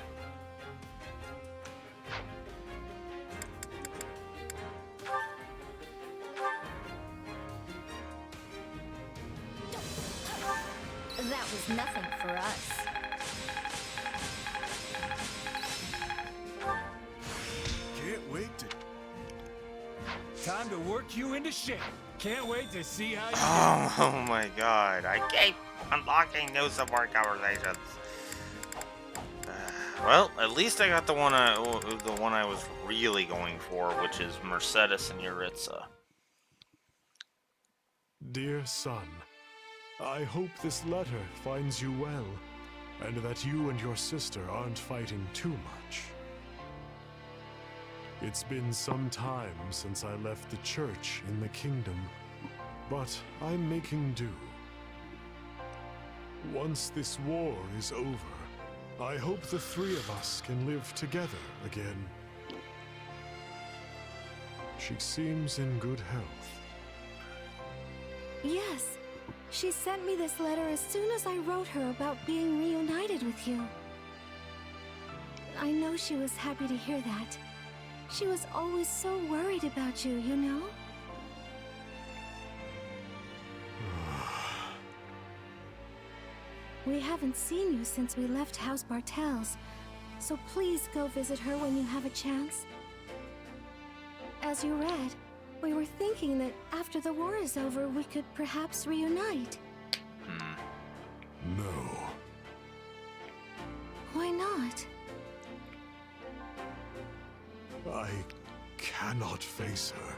That was nothing for us. Can't wait to... Time to work you into shape. Can't wait to see how you Oh my god. I keep unlocking new support conversations. Well, at least I got the one I was really going for, which is Mercedes and Yuritsa. Dear son, I hope this letter finds you well, and that you and your sister aren't fighting too much. It's been some time since I left the church in the kingdom, but I'm making do. Once this war is over, I hope the three of us can live together again. She seems in good health. Yes. She sent me this letter as soon as I wrote her about being reunited with you. I know she was happy to hear that. She was always so worried about you, you know? We haven't seen you since we left House Bartels, so please go visit her when you have a chance. As you read, we were thinking that after the war is over, we could perhaps reunite. No. Why not? I cannot face her.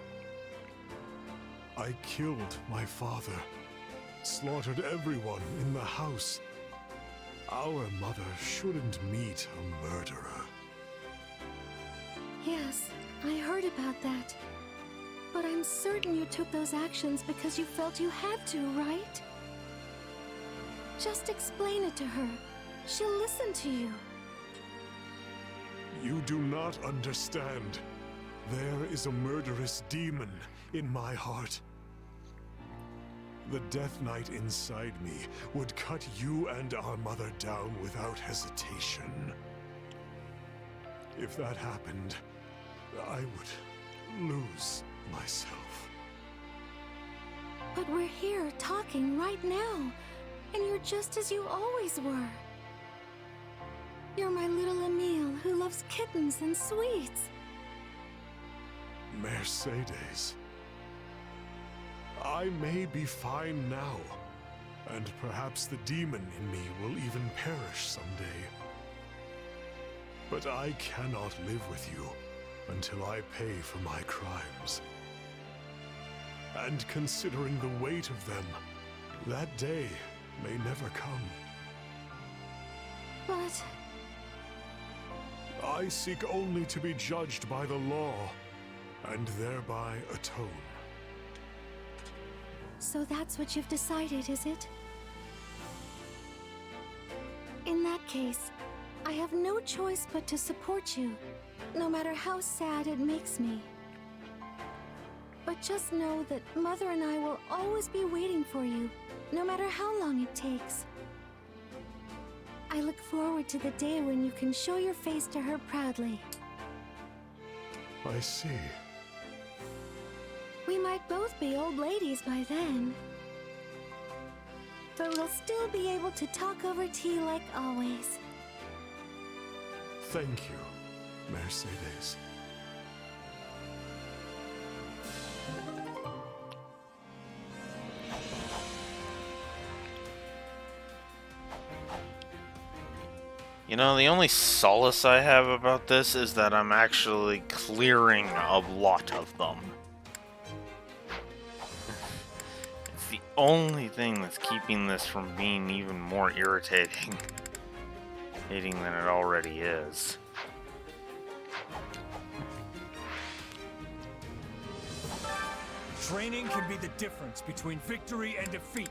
I killed my father, slaughtered everyone in the house. Our mother shouldn't meet a murderer. Yes, I heard about that. But I'm certain you took those actions because you felt you had to, right? Just explain it to her. She'll listen to you. You do not understand. There is a murderous demon in my heart. The Death Knight inside me would cut you and our mother down without hesitation. If that happened, I would lose myself. But we're here talking right now, and you're just as you always were. You're my little Emile who loves kittens and sweets. Mercedes. I may be fine now, and perhaps the demon in me will even perish someday. But I cannot live with you until I pay for my crimes. And considering the weight of them, that day may never come. But I seek only to be judged by the law, and thereby atone. so that's what you've decided, is it? In that case, I have no choice but to support you, no matter how sad it makes me. But just know that Mother and I will always be waiting for you, no matter how long it takes. I look forward to the day when you can show your face to her proudly. I see. We might both be old ladies by then. But we'll still be able to talk over tea like always. Thank you, Mercedes. You know, the only solace I have about this is that I'm actually clearing a lot of them. It's the only thing that's keeping this from being even more irritating than it already is. Training can be the difference between victory and defeat.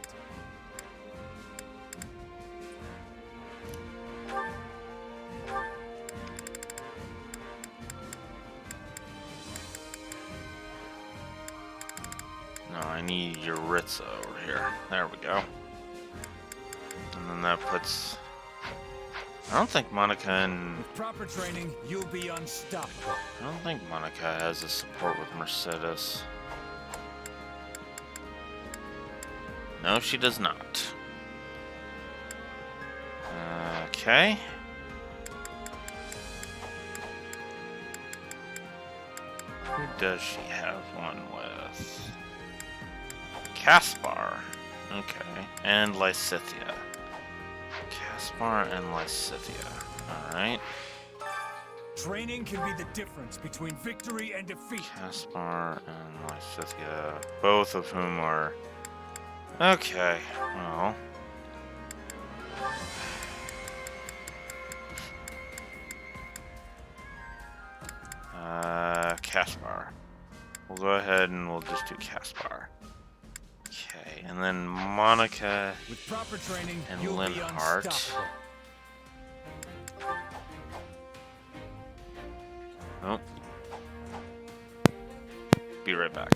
No, I need Yuritsa over here. There we go. And then that puts... I don't think Monica and... With proper training, you'll be unstoppable. I don't think Monica has a support with Mercedes. No, she does not. Okay. Who does she have one with? Caspar. Okay. And Lysithia. Caspar and Lysithia. Alright. Training can be the difference between victory and defeat. Caspar and Lysithia, both of whom are... Okay, well... Caspar. We'll go ahead and we'll just do Caspar. Okay, and then Monica With proper training, and you'll be Linhart. unstoppable. Oh. Be right back.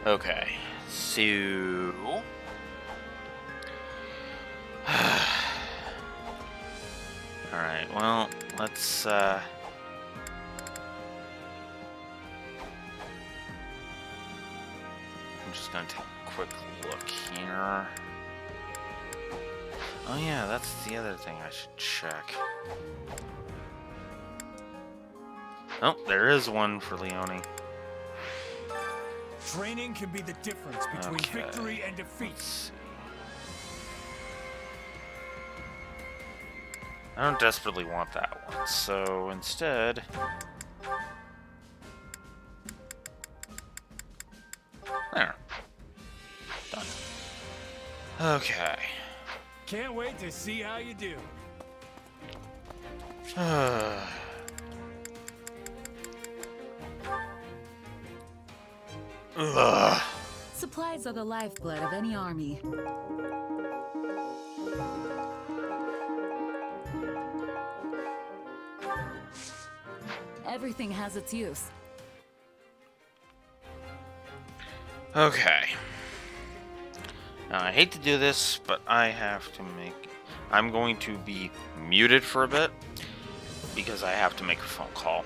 Okay, so... Alright, well, let's, I'm just gonna take a quick look here. Oh yeah, that's the other thing I should check. Oh, there is one for Leone. Training can be the difference between victory and defeat. I don't desperately want that one, so instead... There. Done. Okay. Can't wait to see how you do. Ugh. Supplies are the lifeblood of any army. Everything has its use. Okay. Now, I hate to do this, but I have to make... I'm going to be muted for a bit, because I have to make a phone call.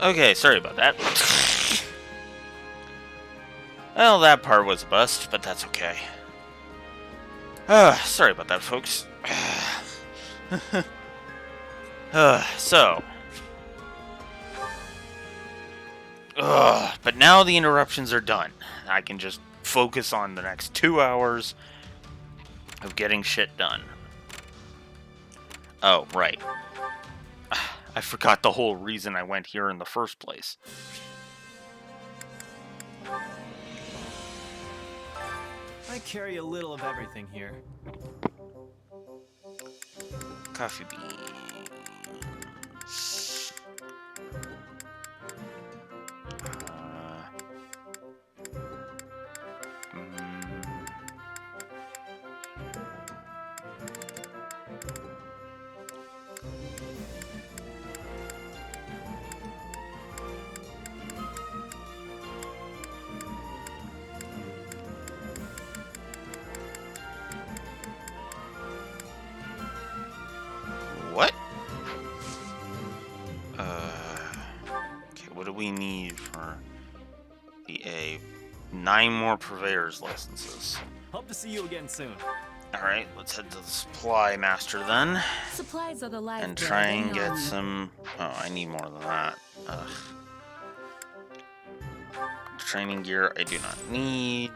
Okay, sorry about that. Well, that part was a bust, but that's okay. Sorry about that, folks. So. But now the interruptions are done. I can just focus on the next 2 hours of getting shit done. Oh, right. I forgot the whole reason I went here in the first place. I carry a little of everything here. Coffee beans. What? Okay, what do we need for the A? 9 more purveyor's licenses. Hope to see you again soon. Alright, let's head to the supply master then. Supplies are the lifeblood. And try and get some... Oh, I need more than that. Ugh. Training gear I do not need.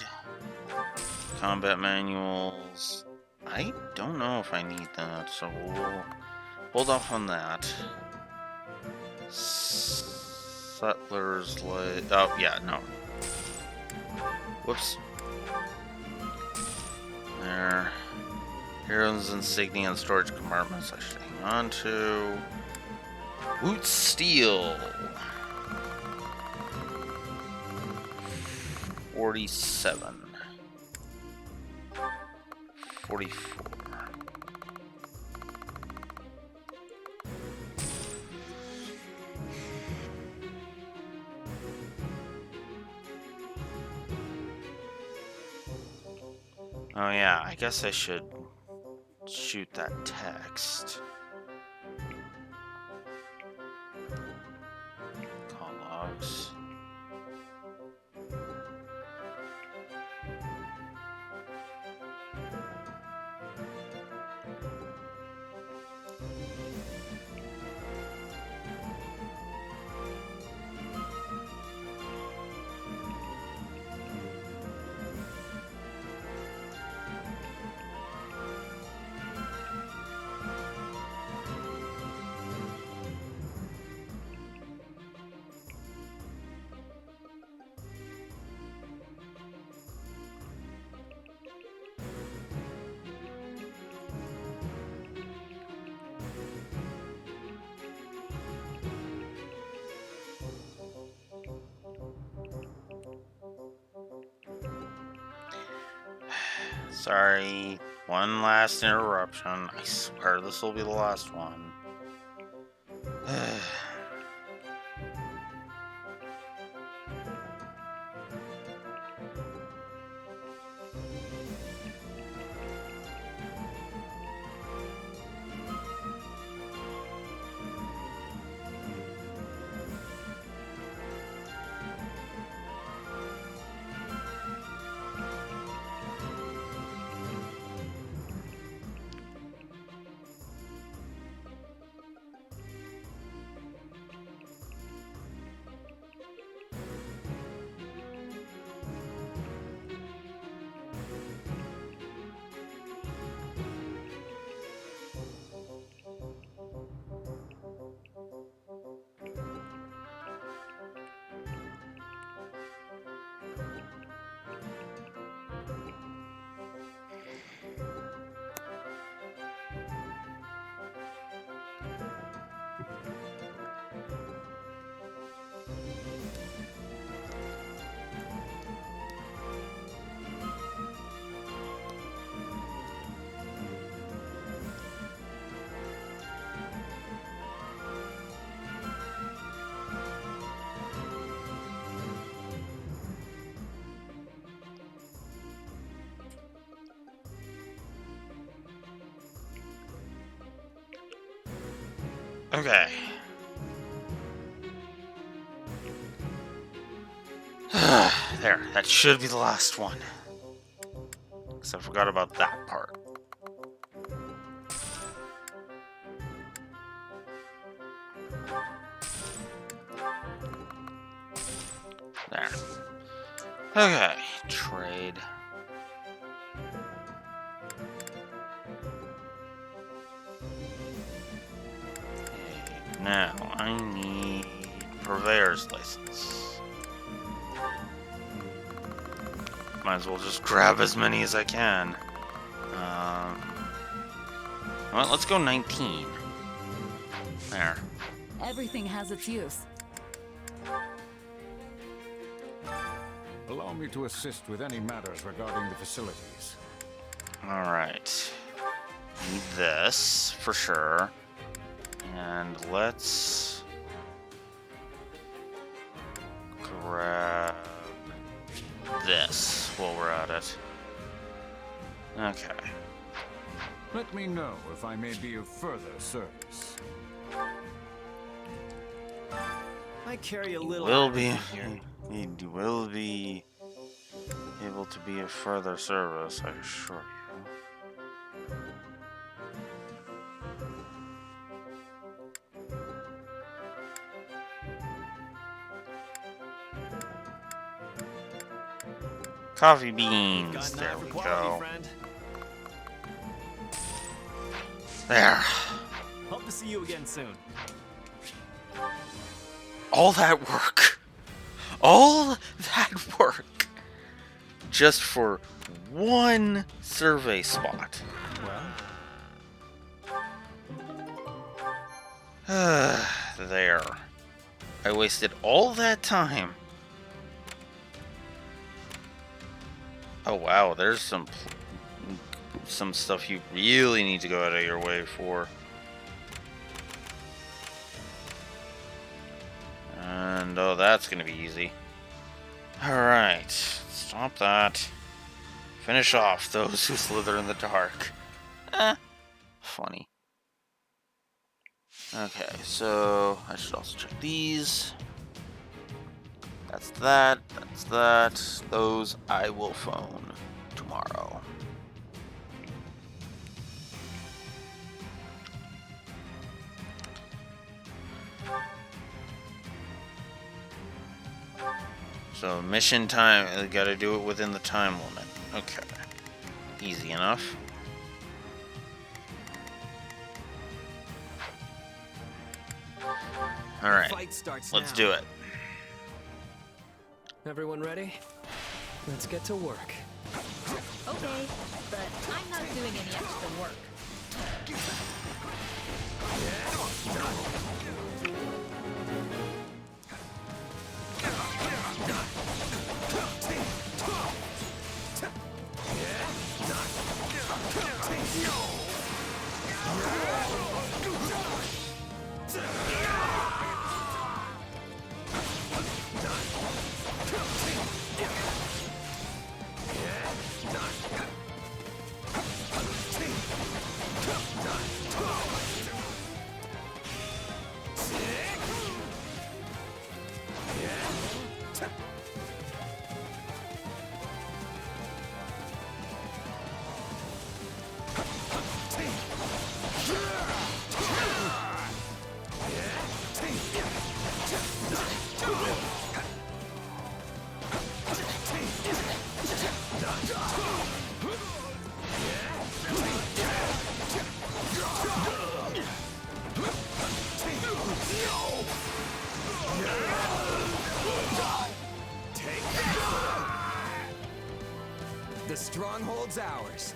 Combat manuals. I don't know if I need that, so we'll hold off on that. Settlers like... Oh, yeah, no. Whoops. There. Heroes insignia and storage compartments I should hang on to. Woot steel. 47. 44. Oh yeah, I guess I should shoot that text. Call logs. Sorry, one last interruption. I swear this will be the last one. Okay. There, that should be the last one. Because I forgot about that part. There. Okay, trade. Okay, now I need purveyor's license. Might as well just grab as many as I can. Well, let's go 19. There. Everything has its use. Allow me to assist with any matters regarding the facilities. Alright. Need this, for sure. And let's grab this while we're at it. Okay. Let me know if I may be of further service. I carry a little. Will be able to be of further service, I assure you. Coffee beans. There we go. There. Hope to see you again soon. All that work. All that work. Just for one survey spot. There. I wasted all that time. Oh wow, there's some stuff you really need to go out of your way for. And oh, that's gonna be easy. Alright, stop that. Finish off those who slither in the dark. Funny. Okay, so I should also check these. That's that, that's that. Those I will phone tomorrow. So mission time, I gotta do it within the time limit. Okay. Easy enough. Alright, let's do it. Everyone ready? Let's get to work. Okay, but I'm not doing any extra work. The stronghold's ours.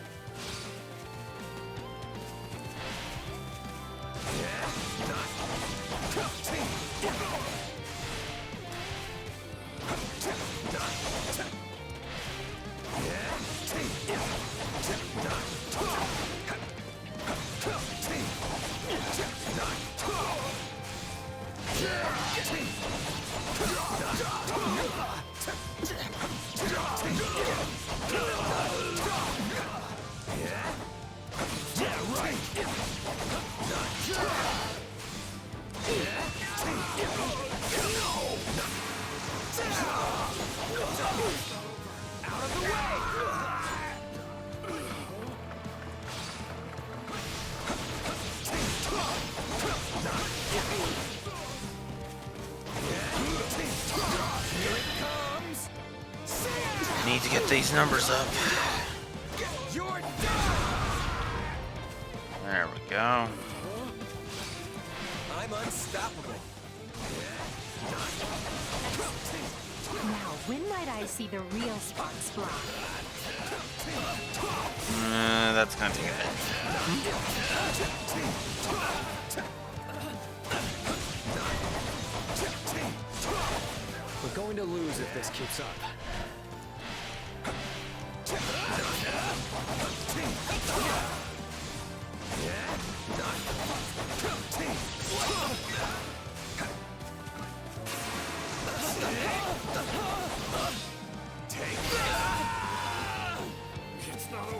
Out of the way! Here it comes! Need to get these numbers up. You're There we go. I'm unstoppable. Now, when might I see the real sparks fly? That's gonna take a bit. We're going to lose if this keeps up.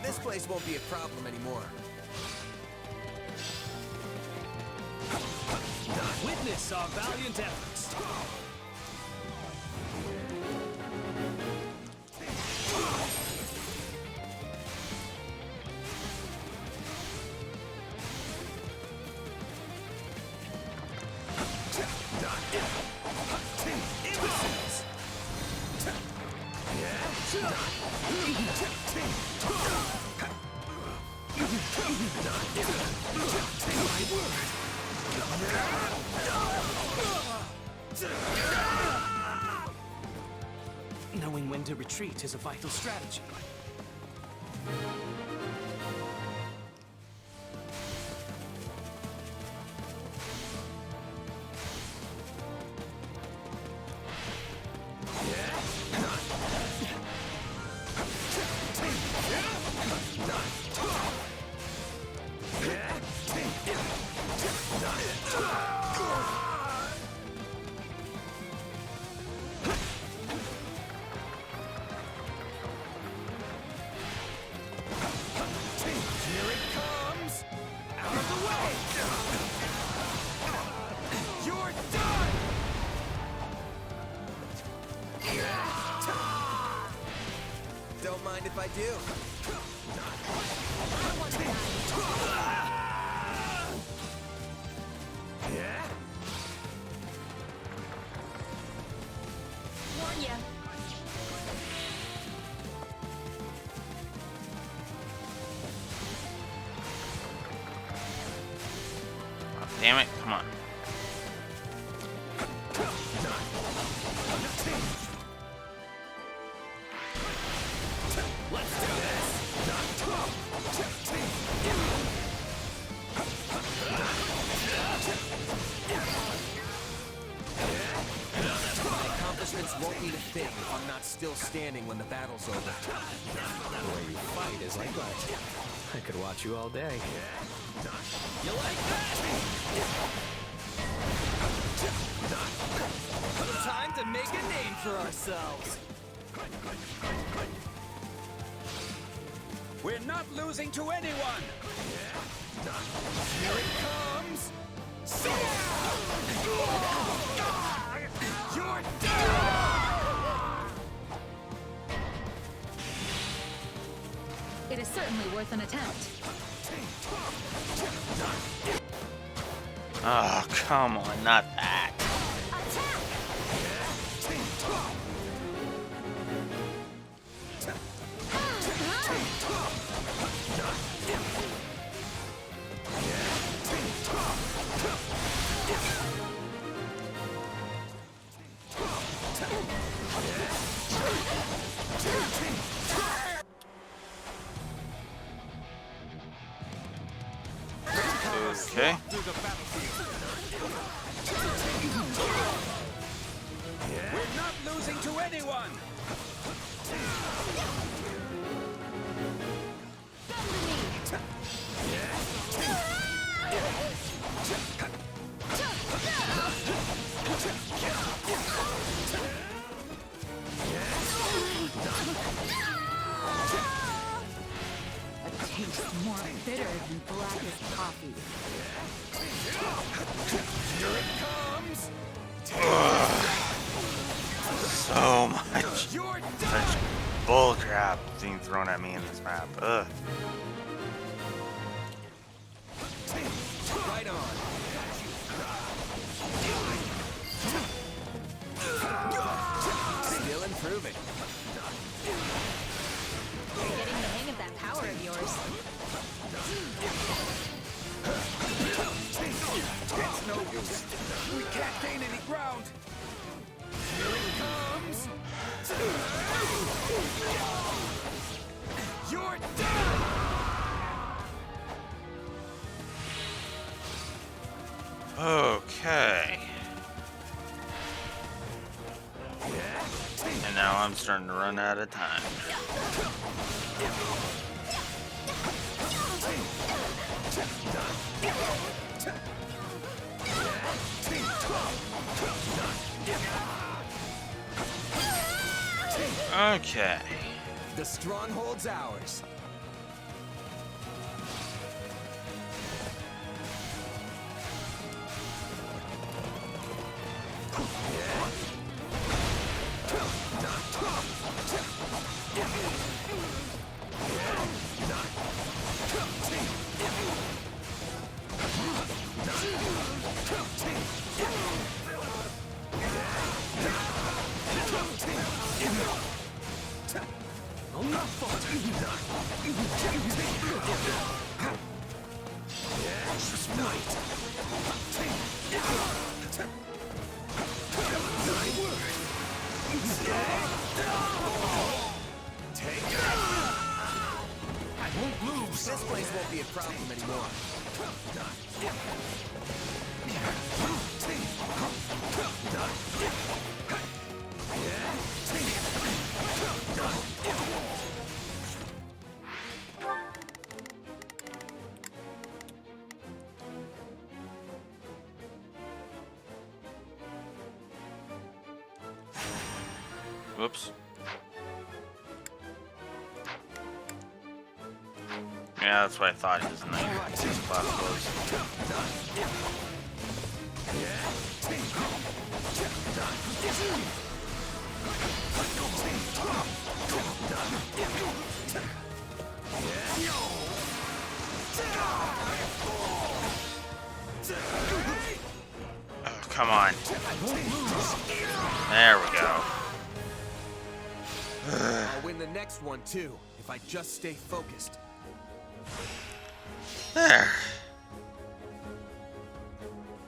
This place won't be a problem anymore. Witness our valiant efforts. Knowing when to retreat is a vital strategy. Don't mind if I do. Warn ya. Oh, damn it, come on. My accomplishments won't mean a thing if I'm not still standing when the battle's over. The way you fight is like that. I could watch you all day. You like that? Time to make a name for ourselves. We're not losing to anyone. Here it comes. You're It is certainly worth an attempt. Oh, come on, not that. Okay. We're not losing to anyone. A taste more bitter than blackest coffee. Here it comes. So much. You're Such bullcrap being thrown at me in this map. Ugh. Right on. Still improving. You're getting the hang of that power of yours. It's no use. We can't gain any ground. Here it comes. You're done. Okay. And now I'm starting to run out of time. Okay. The stronghold's ours. This place won't be a problem anymore. Whoops. Yeah, that's what I thought his class was. Oh, come on. There we go. I'll win the next one too, if I just stay focused. There.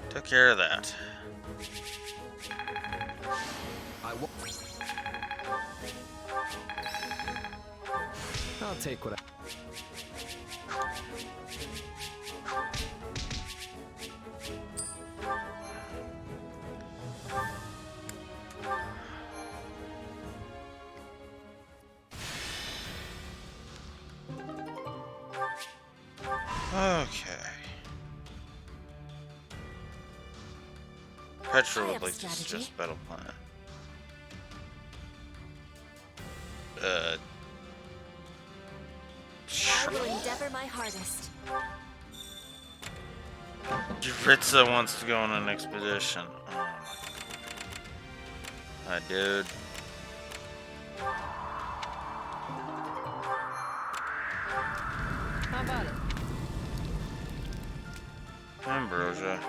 Took care of that. I'll take what I... Okay. Petra would like to suggest battle plan. I will endeavor my hardest. Yuritsa wants to go on an expedition. Oh my dude. How about it? Ambrosia.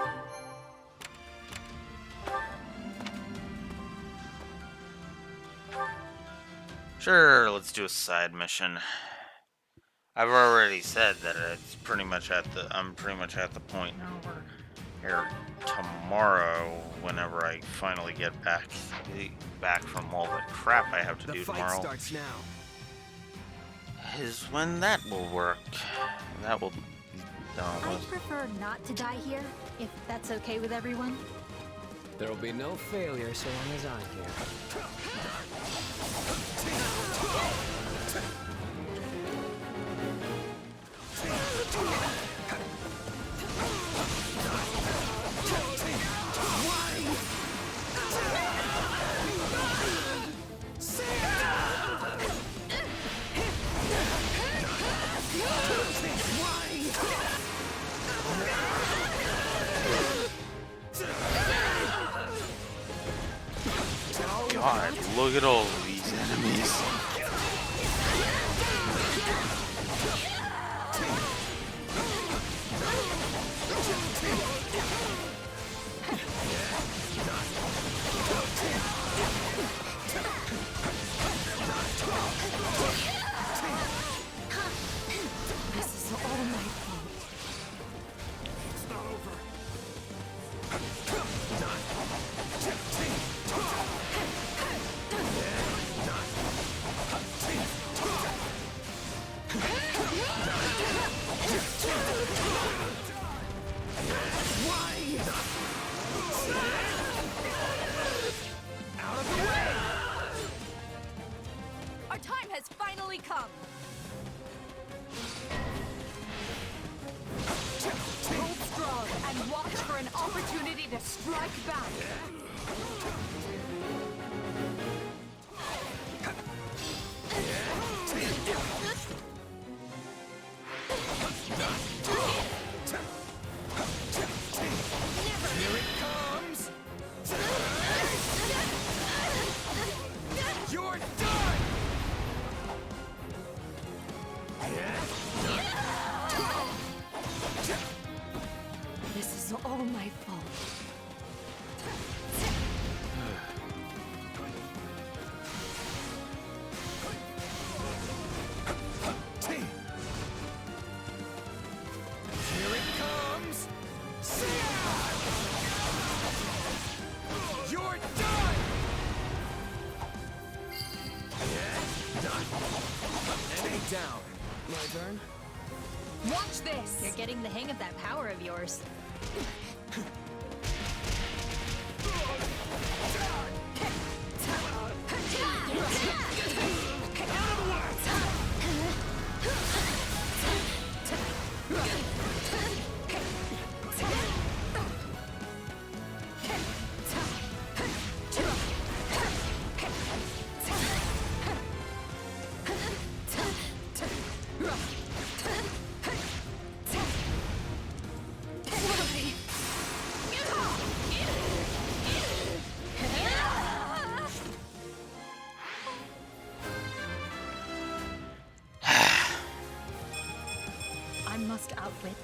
Sure, let's do a side mission. I've already said that it's pretty much I'm pretty much at the point now where here tomorrow, whenever I finally get back from all the crap I have to do tomorrow. The fight starts now. Is when that will work. That will I'd prefer not to die here, if that's okay with everyone. There'll be no failure so long as I'm here. God, look at all these These enemies. This is all my fault. It's not over. Out of the way! Our time has finally come. Hold strong and watch for an opportunity to strike back. Here it comes! You're done! This is all my fault. Here it comes! You're done! Enemy down. My turn? Watch this! You're getting the hang of that power of yours. I must outwit.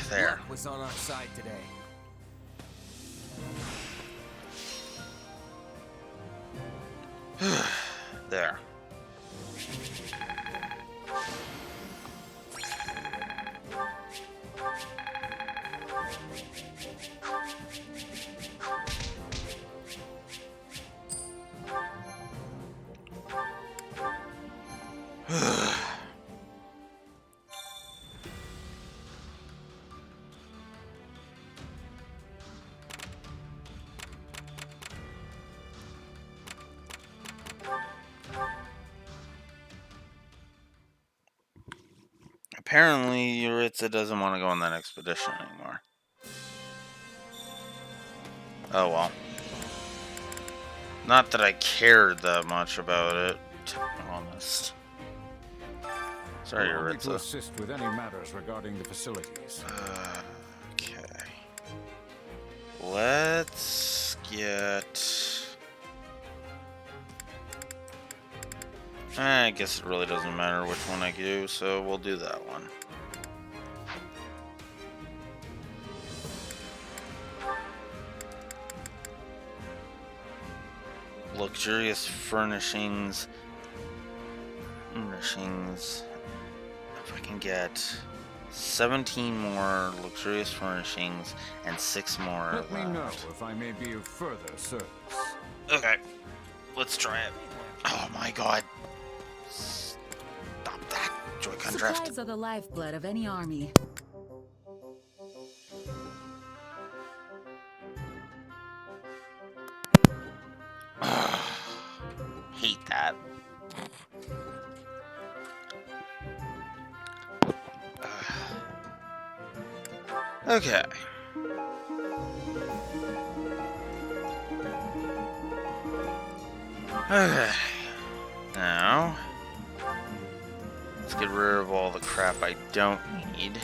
There. Luck was on our side today. There. Apparently, Yuritsa doesn't want to go on that expedition anymore. Oh well. Not that I cared that much about it, to be honest. Sorry, Allow me to Yuritsa. assist with any matters regarding the facilities. Okay. Let's get guess it really doesn't matter which one I do, so we'll do that one. Luxurious furnishings. If I can get 17 more luxurious furnishings and 6 more Let me know left. if I may be of further service. Okay, let's try it. Oh my god. Stop that, Joy-Con drift. Supplies are the lifeblood of any army. Hate that. Okay. Okay. Now, let's get rid of all the crap I don't need.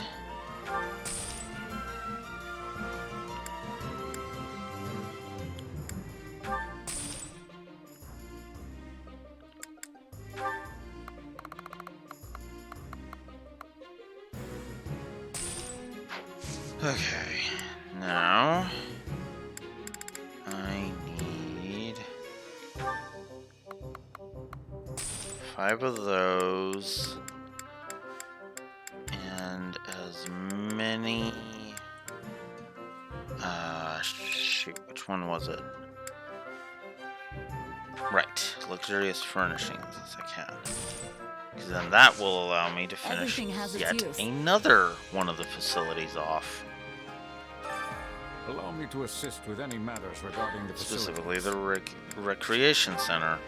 Okay, now I need 5 of those and as many. Shoot, which one was it? Right, luxurious furnishings as I can. Because then that will allow me to finish Everything has its yet use. another one of the facilities off. Allow me to assist with any matters regarding the Specifically facilities. the recreation center.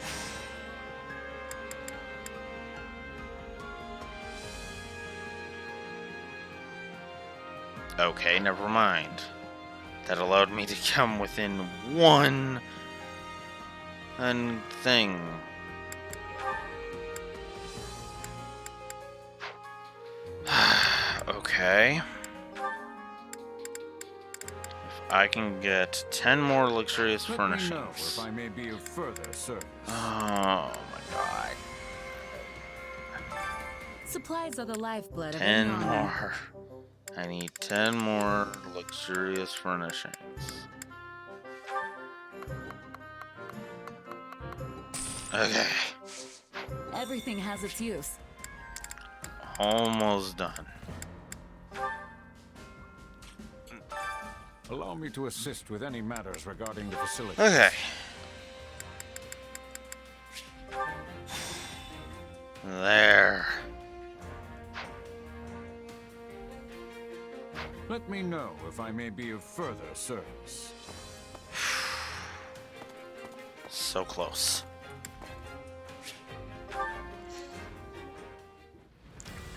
Okay, never mind. That allowed me to come within one thing. Okay. If I can get 10 more luxurious Let furnishings. me know if I may be of further service. Oh my god. Supplies are the lifeblood of 10 any army. more. I need 10 more luxurious furnishings. Okay. Everything has its use. Almost done. Allow me to assist with any matters regarding the facilities. Okay. There. Let me know if I may be of further service. So close.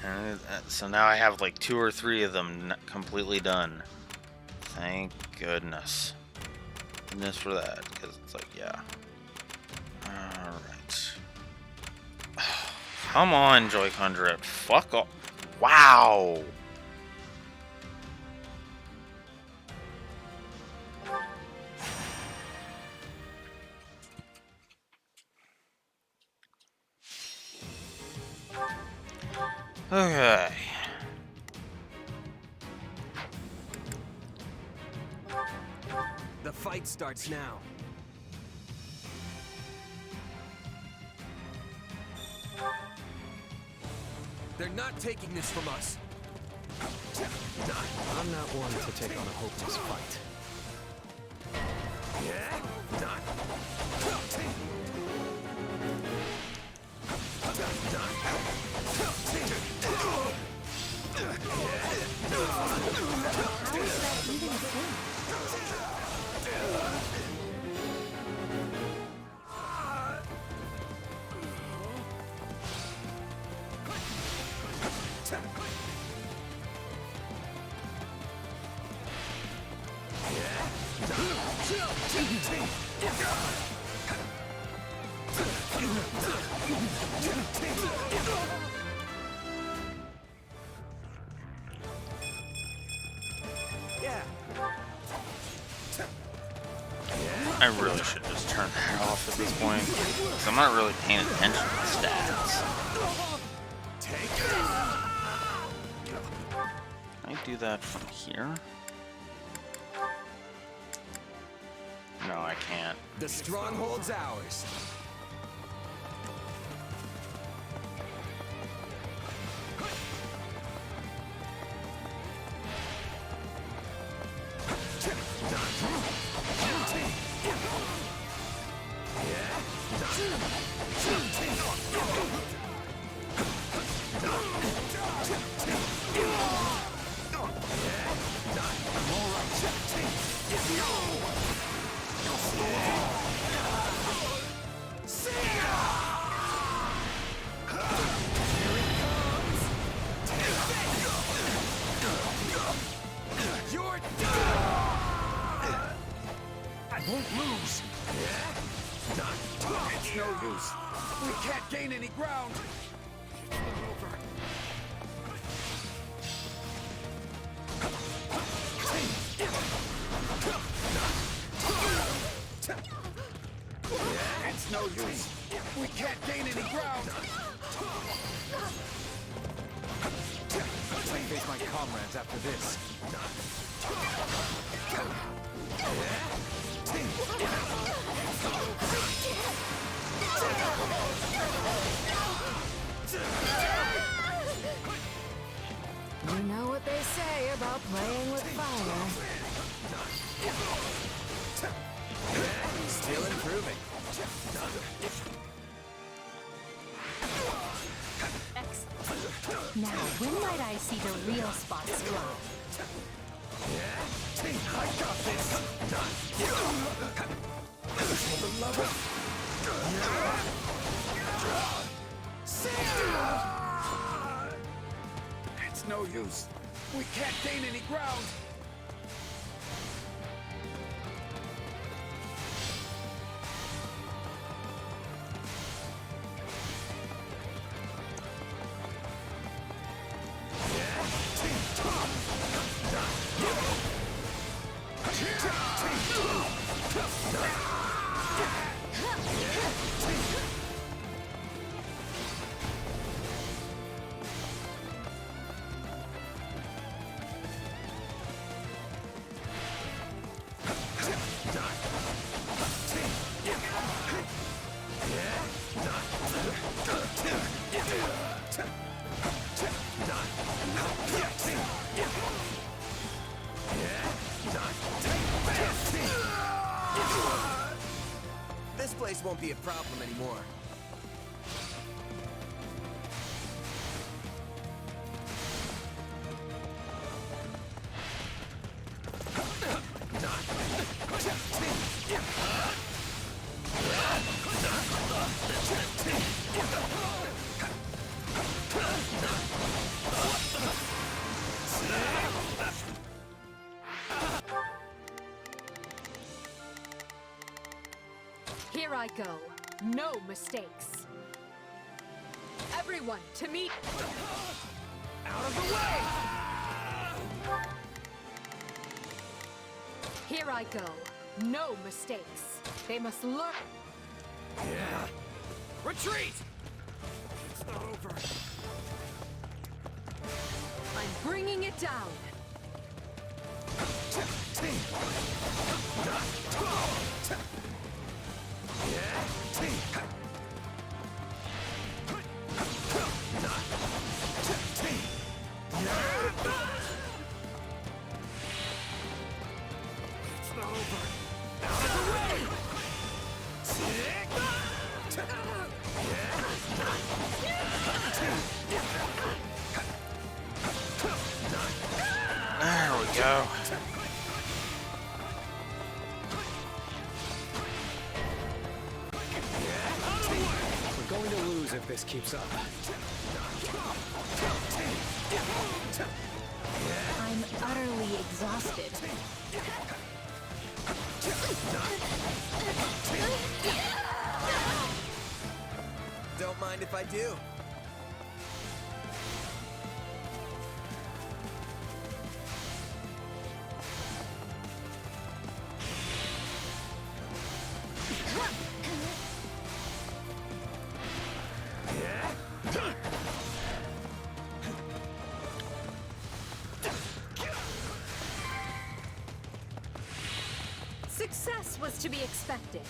And so now I have like 2 or 3 of them completely done. Thank goodness. Goodness for that, because it's like, yeah. Alright. Come on, Joy-Con drift. Fuck off. Wow. Okay. The fight starts now. They're not taking this from us. I'm not one to take on a hopeless fight. I really should just turn that off at this point, because I'm not really paying attention to my stats. Can I do that from here? No, I can't. The stronghold's ours. I won't lose. It's no use. We can't gain any ground. It's no use. We can't gain any ground. I face my comrades after this. You know what they say about playing with fire. Still improving. Excellent. Now, when might I see the real spots fly? I got this. For the love of... It's no use. We can't gain any ground. This place won't be a problem anymore. Here I go. No mistakes. Everyone to meet. Out of the way! Here I go. No mistakes. They must learn. Yeah. Retreat! It's not over. I'm bringing it down. It's not over. Out of the way! There we go. We're going to lose if this keeps up. I'm utterly exhausted. Don't mind if I do. Success was to be expected.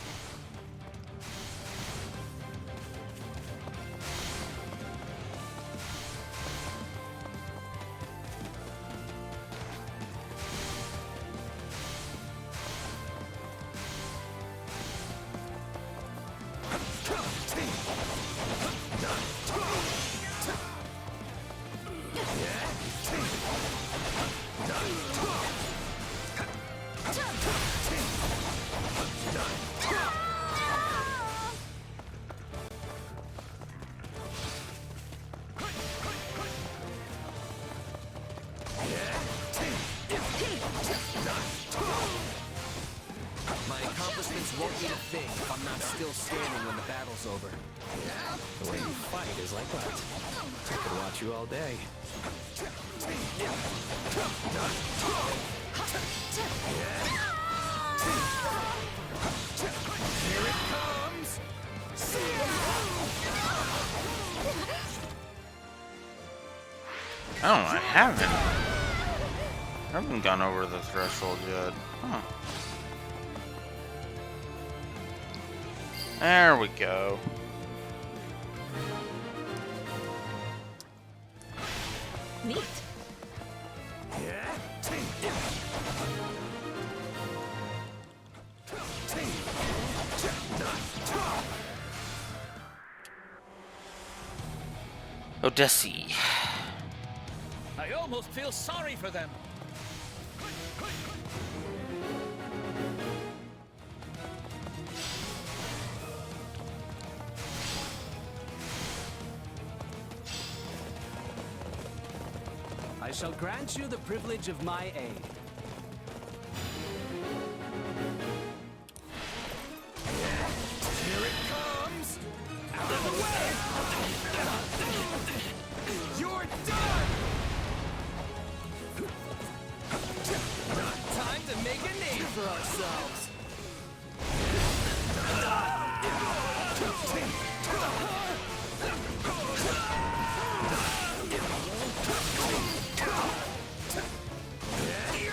My accomplishments won't mean a thing if I'm not still standing when the battle's over. The way you fight is like that. I could watch you all day. Here it comes! Oh, I haven't gone over the threshold yet. Huh. There we go. Neat. Odessi. I almost feel sorry for them. I shall grant you the privilege of my aid. Here it comes! Out of the way! You're done! Time to make a name for ourselves.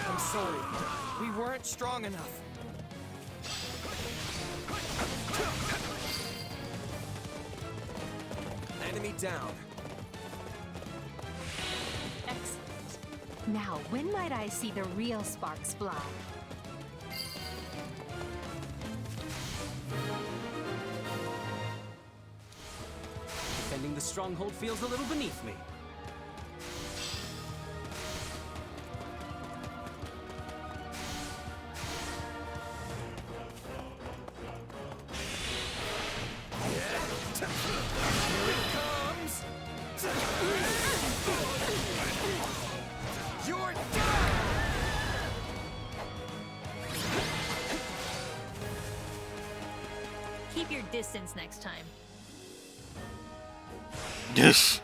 I'm sorry. We weren't strong enough. Enemy down. Excellent. Now, when might I see the real sparks fly? Defending the stronghold feels a little beneath me. Here it comes! You're done! Keep your distance next time. Yes.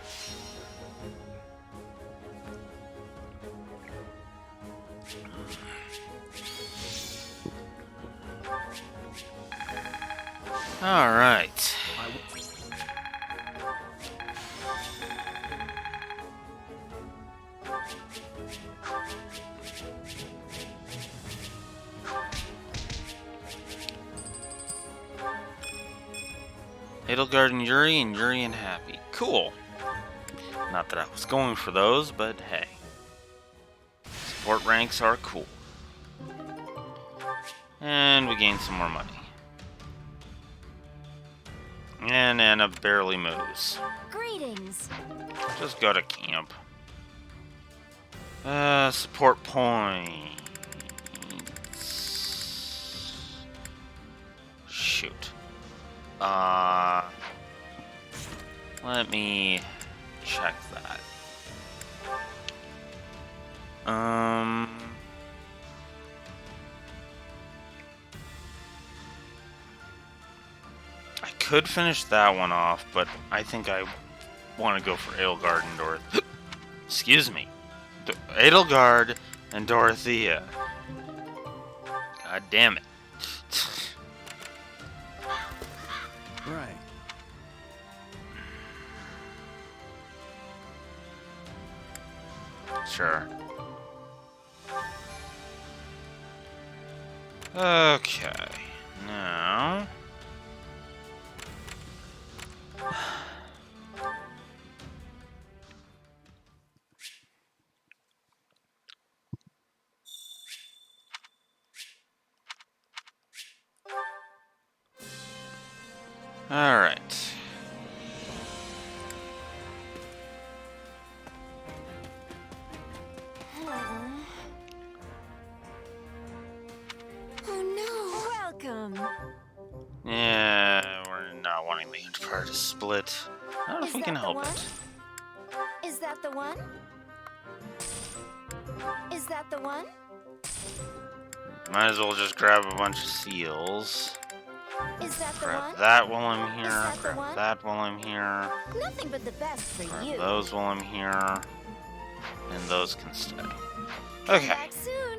All right. Edelgard and Yuri and Happy. Cool. Not that I was going for those, but hey. Support ranks are cool. And we gain some more money. And Anna barely moves. Greetings. Just go to camp. Support points. Shoot. Let me check that. I could finish that one off, but I think I want to go for Edelgard and Dorothea. Excuse me. Edelgard and Dorothea. God damn it. Right. Sure. Okay, now. All right. Oh no! Welcome! Yeah, we're not wanting the Empire to split. I don't know if we can help it. Is that the one? Is that the one? Might as well just grab a bunch of seals. Is that the Grab one? that while I'm here. Is that the Grab one? that while I'm here. Nothing but the best for Grab you. those while I'm here. And those can stay. Come Okay. back soon.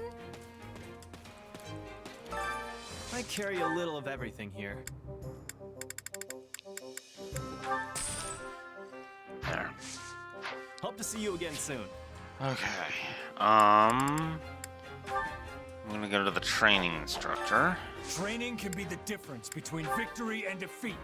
I carry a little of everything here. There. Hope to see you again soon. Okay. I'm gonna go to the training instructor. Training can be the difference between victory and defeat.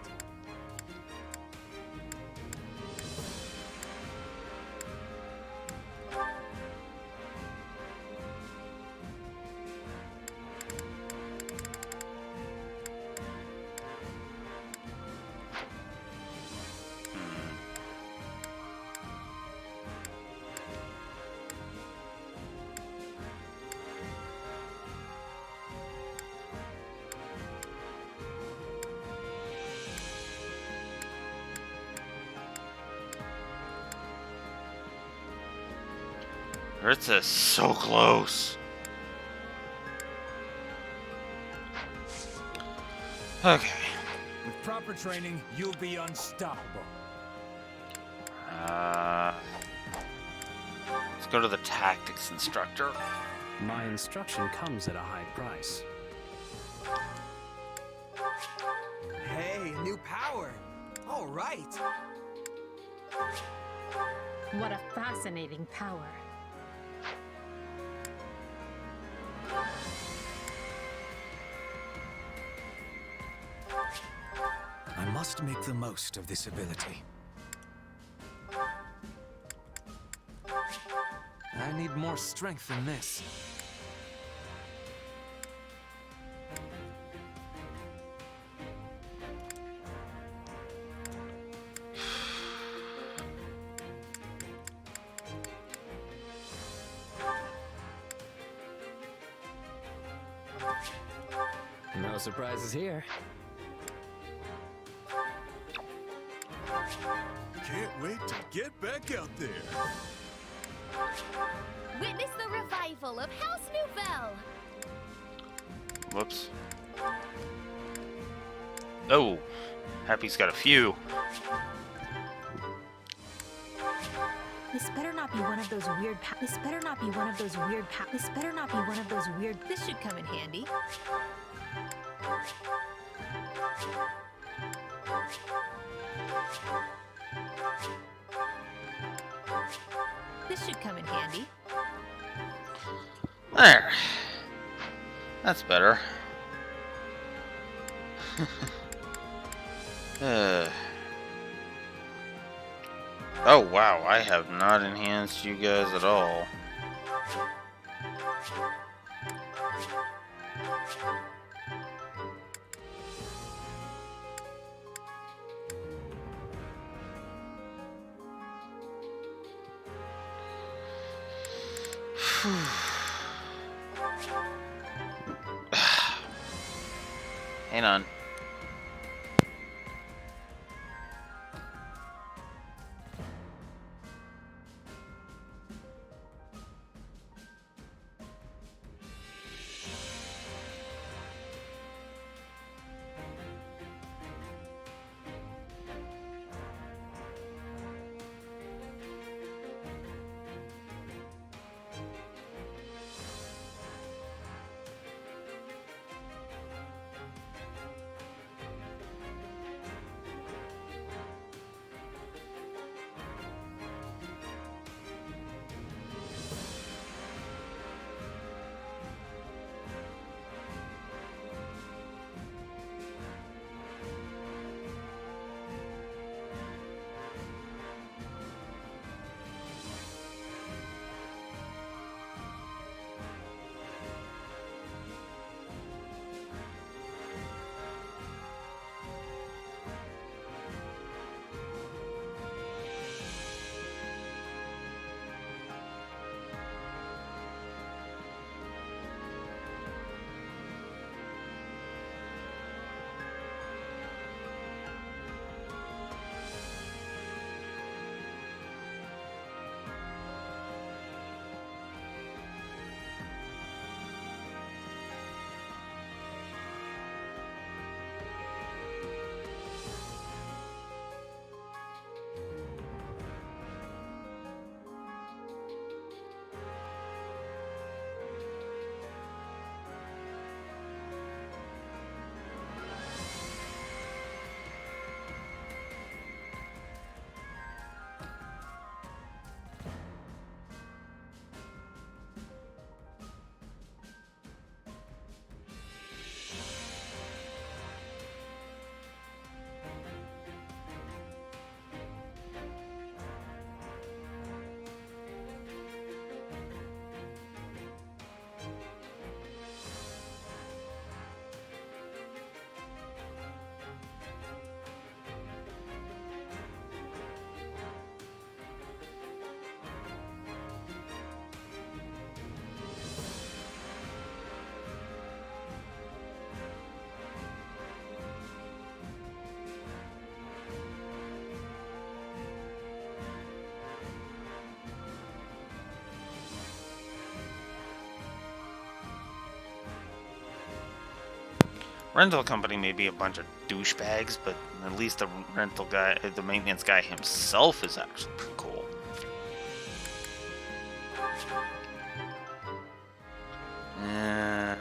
Ritz so close. Okay. With proper training, you'll be unstoppable. Let's go to the tactics instructor. My instruction comes at a high price. Hey, new power! All right! What a fascinating power. I must make the most of this ability. I need more strength than this. No surprises here. Can't wait to get back out there. Witness the revival of House Nouvelle. Whoops. Oh, Happy's got a few. This better not be one of those weird This better not be one of those weird This better not be one of those weird This should come in handy. This should come in handy. There. That's better. Oh wow, I have not enhanced you guys at all. Hang on. Rental company may be a bunch of douchebags, but at least the rental guy, the maintenance guy himself is actually pretty cool. And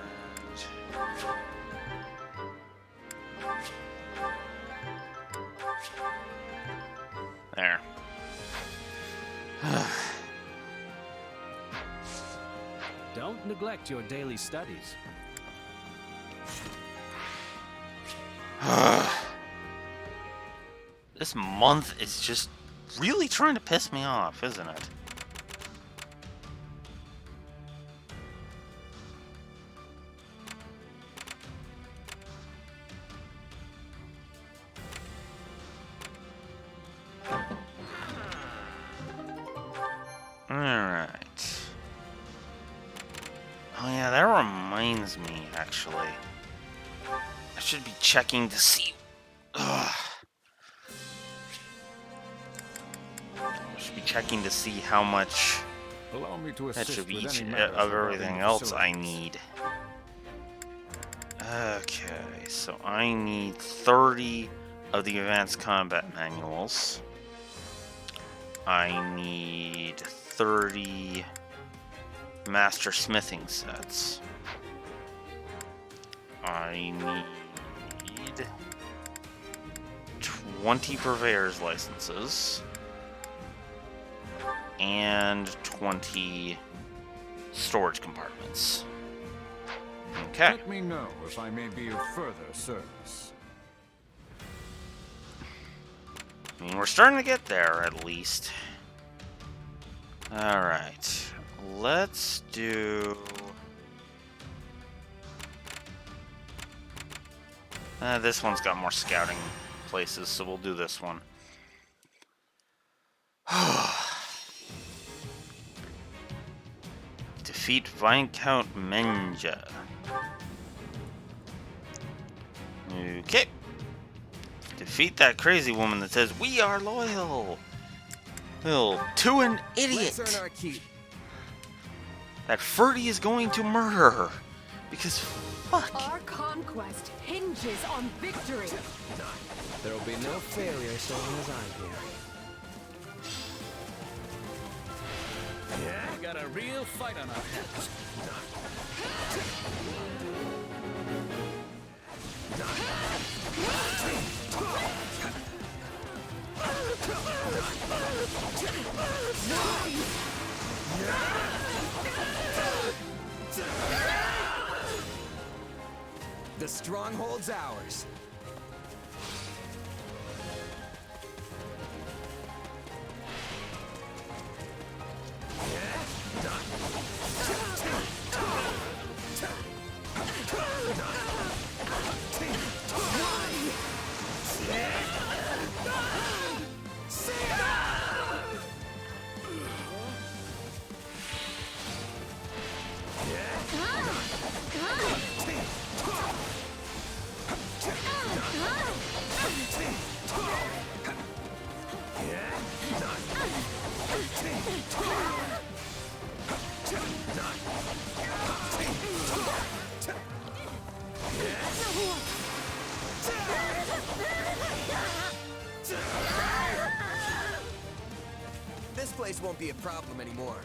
there. Don't neglect your daily studies. This month is just really trying to piss me off, isn't it? Alright. Oh yeah, that reminds me, actually. I should be checking to see... Ugh. I should be checking to see how much Allow me to assist of with each any matters of regarding everything the else I facilities. need. Okay, so I need 30 of the advanced combat manuals. I need 30 master smithing sets. I need 20 purveyor's licenses. And 20 storage compartments. Okay. Let me know if I may be of further service. I mean, we're starting to get there, at least. Alright. Let's do... this one's got more scouting places, so we'll do this one. Defeat Viscount Menja. Okay. Defeat that crazy woman that says, "We are loyal." Well, to an idiot. Let's earn our keep. That Ferdy is going to murder her. Because fuck. Our conquest hinges on victory. There will be no failure so long as I'm here. Yeah, we got a real fight on our hands. The stronghold's ours. This place won't be a problem anymore.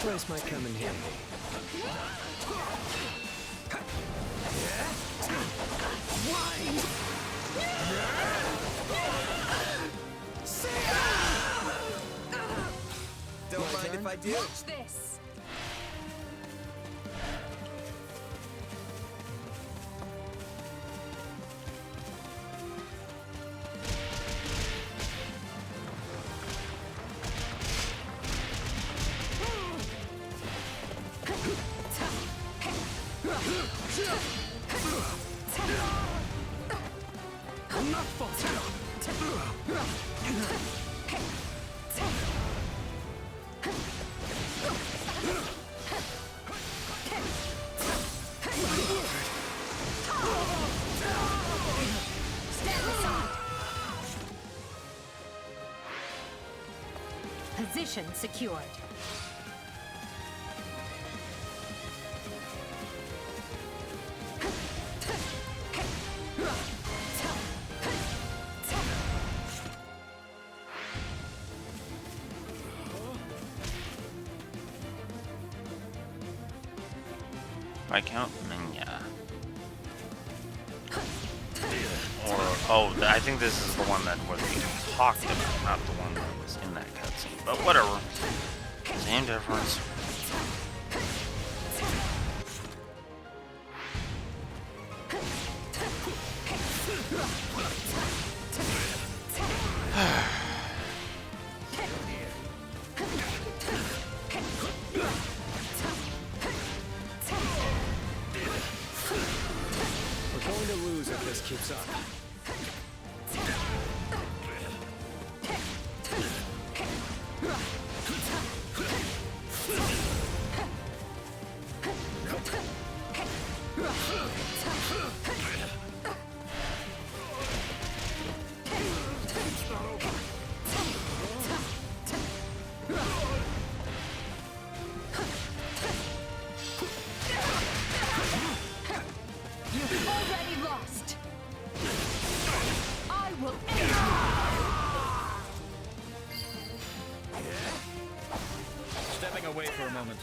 place might come in handy. Don't mind if I do. Watch this. Position secured. Viscount Menya. Or, oh, I think this is the one that was being talked about, not the one that was in that cutscene. But whatever. Same difference. We're going to lose if this keeps up. You've already lost. I will end you. Stepping away for a moment.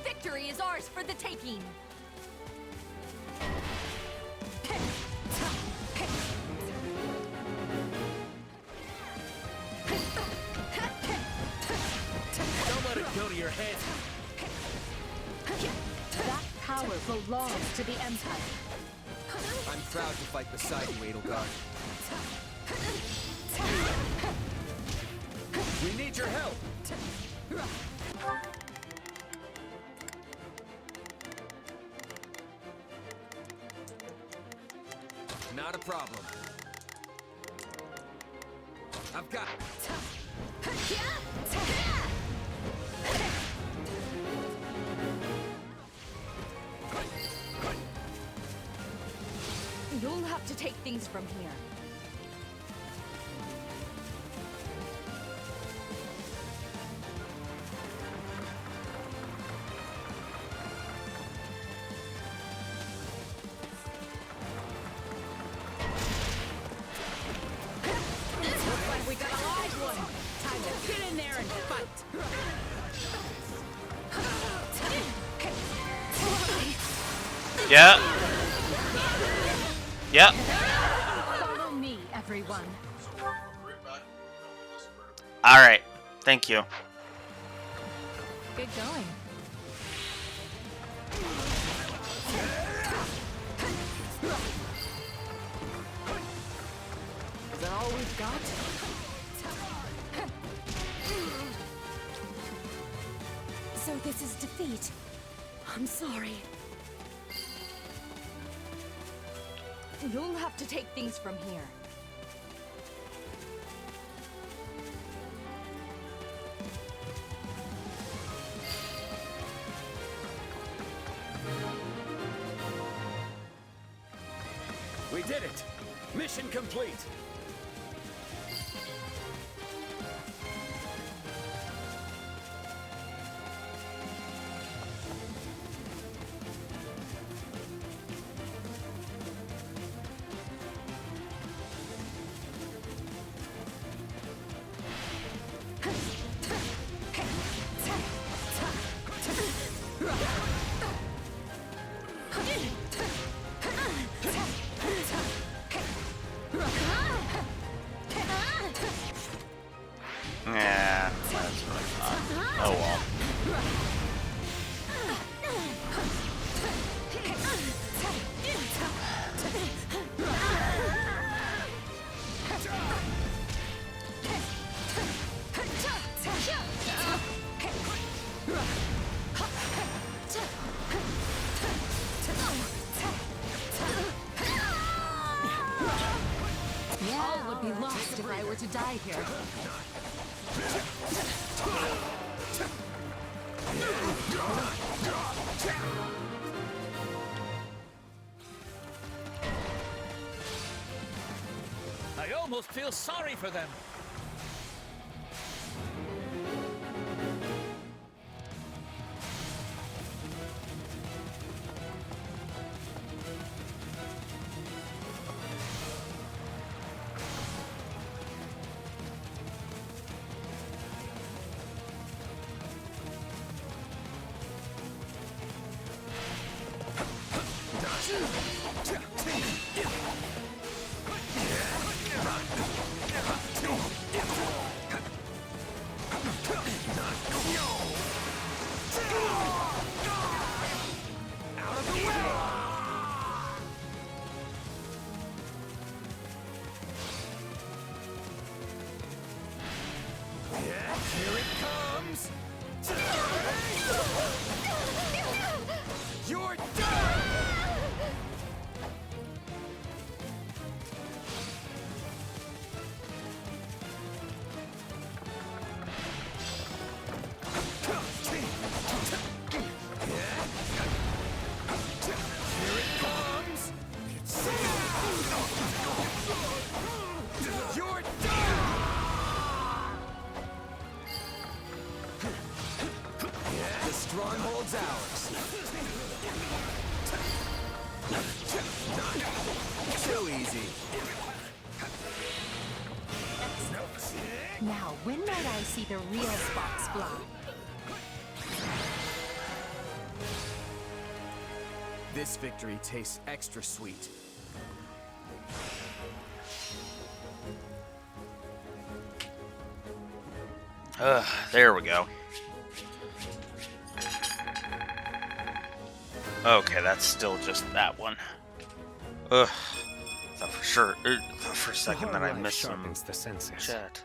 Victory is ours for the taking. Don't let it go to your head. That power belongs to the Empire. I'm proud to fight beside you, Edelgard. We need your help. Not a problem. I've got. You'll have to take things from here. Looks like we got a live one. Time to get in there and fight. Yeah. Yeah. Follow me, everyone. Alright. Thank you. Good going. Is that all we've got? So this is defeat. I'm sorry. You'll have to take things from here. We did it! Mission complete! were to die here. I almost feel sorry for them. Here it comes! You're done! Here it comes! You're done! The stronghold's ours. Too easy. Now, when might I see the real sparks fly? This victory tastes extra sweet. There we go. Okay, that's still just that one. Ugh. Thought for sure, thought for a second that I missed some the senses. chat.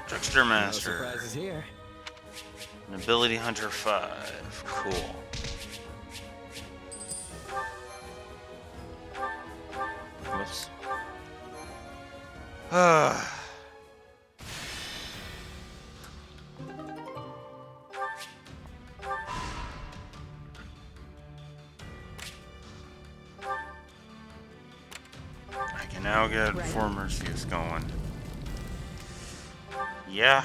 Trickster Master. No surprises here. An Ability Hunter 5. Cool. Whoops. I can now get Four Mercies going. Yeah.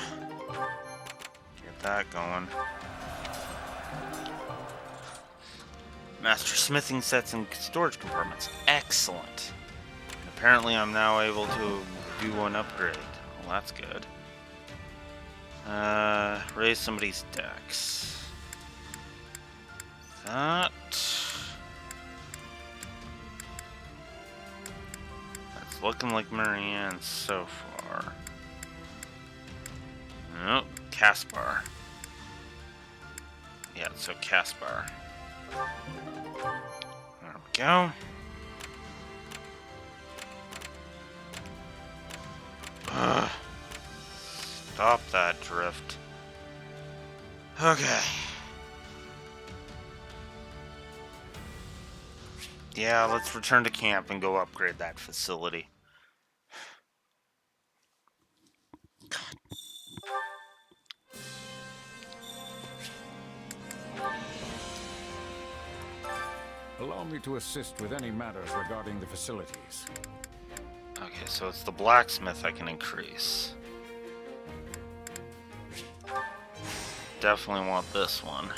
Get that going. Master smithing sets and storage compartments. Excellent. And apparently I'm now able to do an upgrade. Well, that's good. Raise somebody's dex. That. That's looking like Marianne so far. Nope, Caspar. Yeah, so Caspar. There we go. Stop that drift. Okay. Yeah, let's return to camp and go upgrade that facility. Allow me to assist with any matters regarding the facilities. Okay, so it's the blacksmith I can increase. Definitely want this one.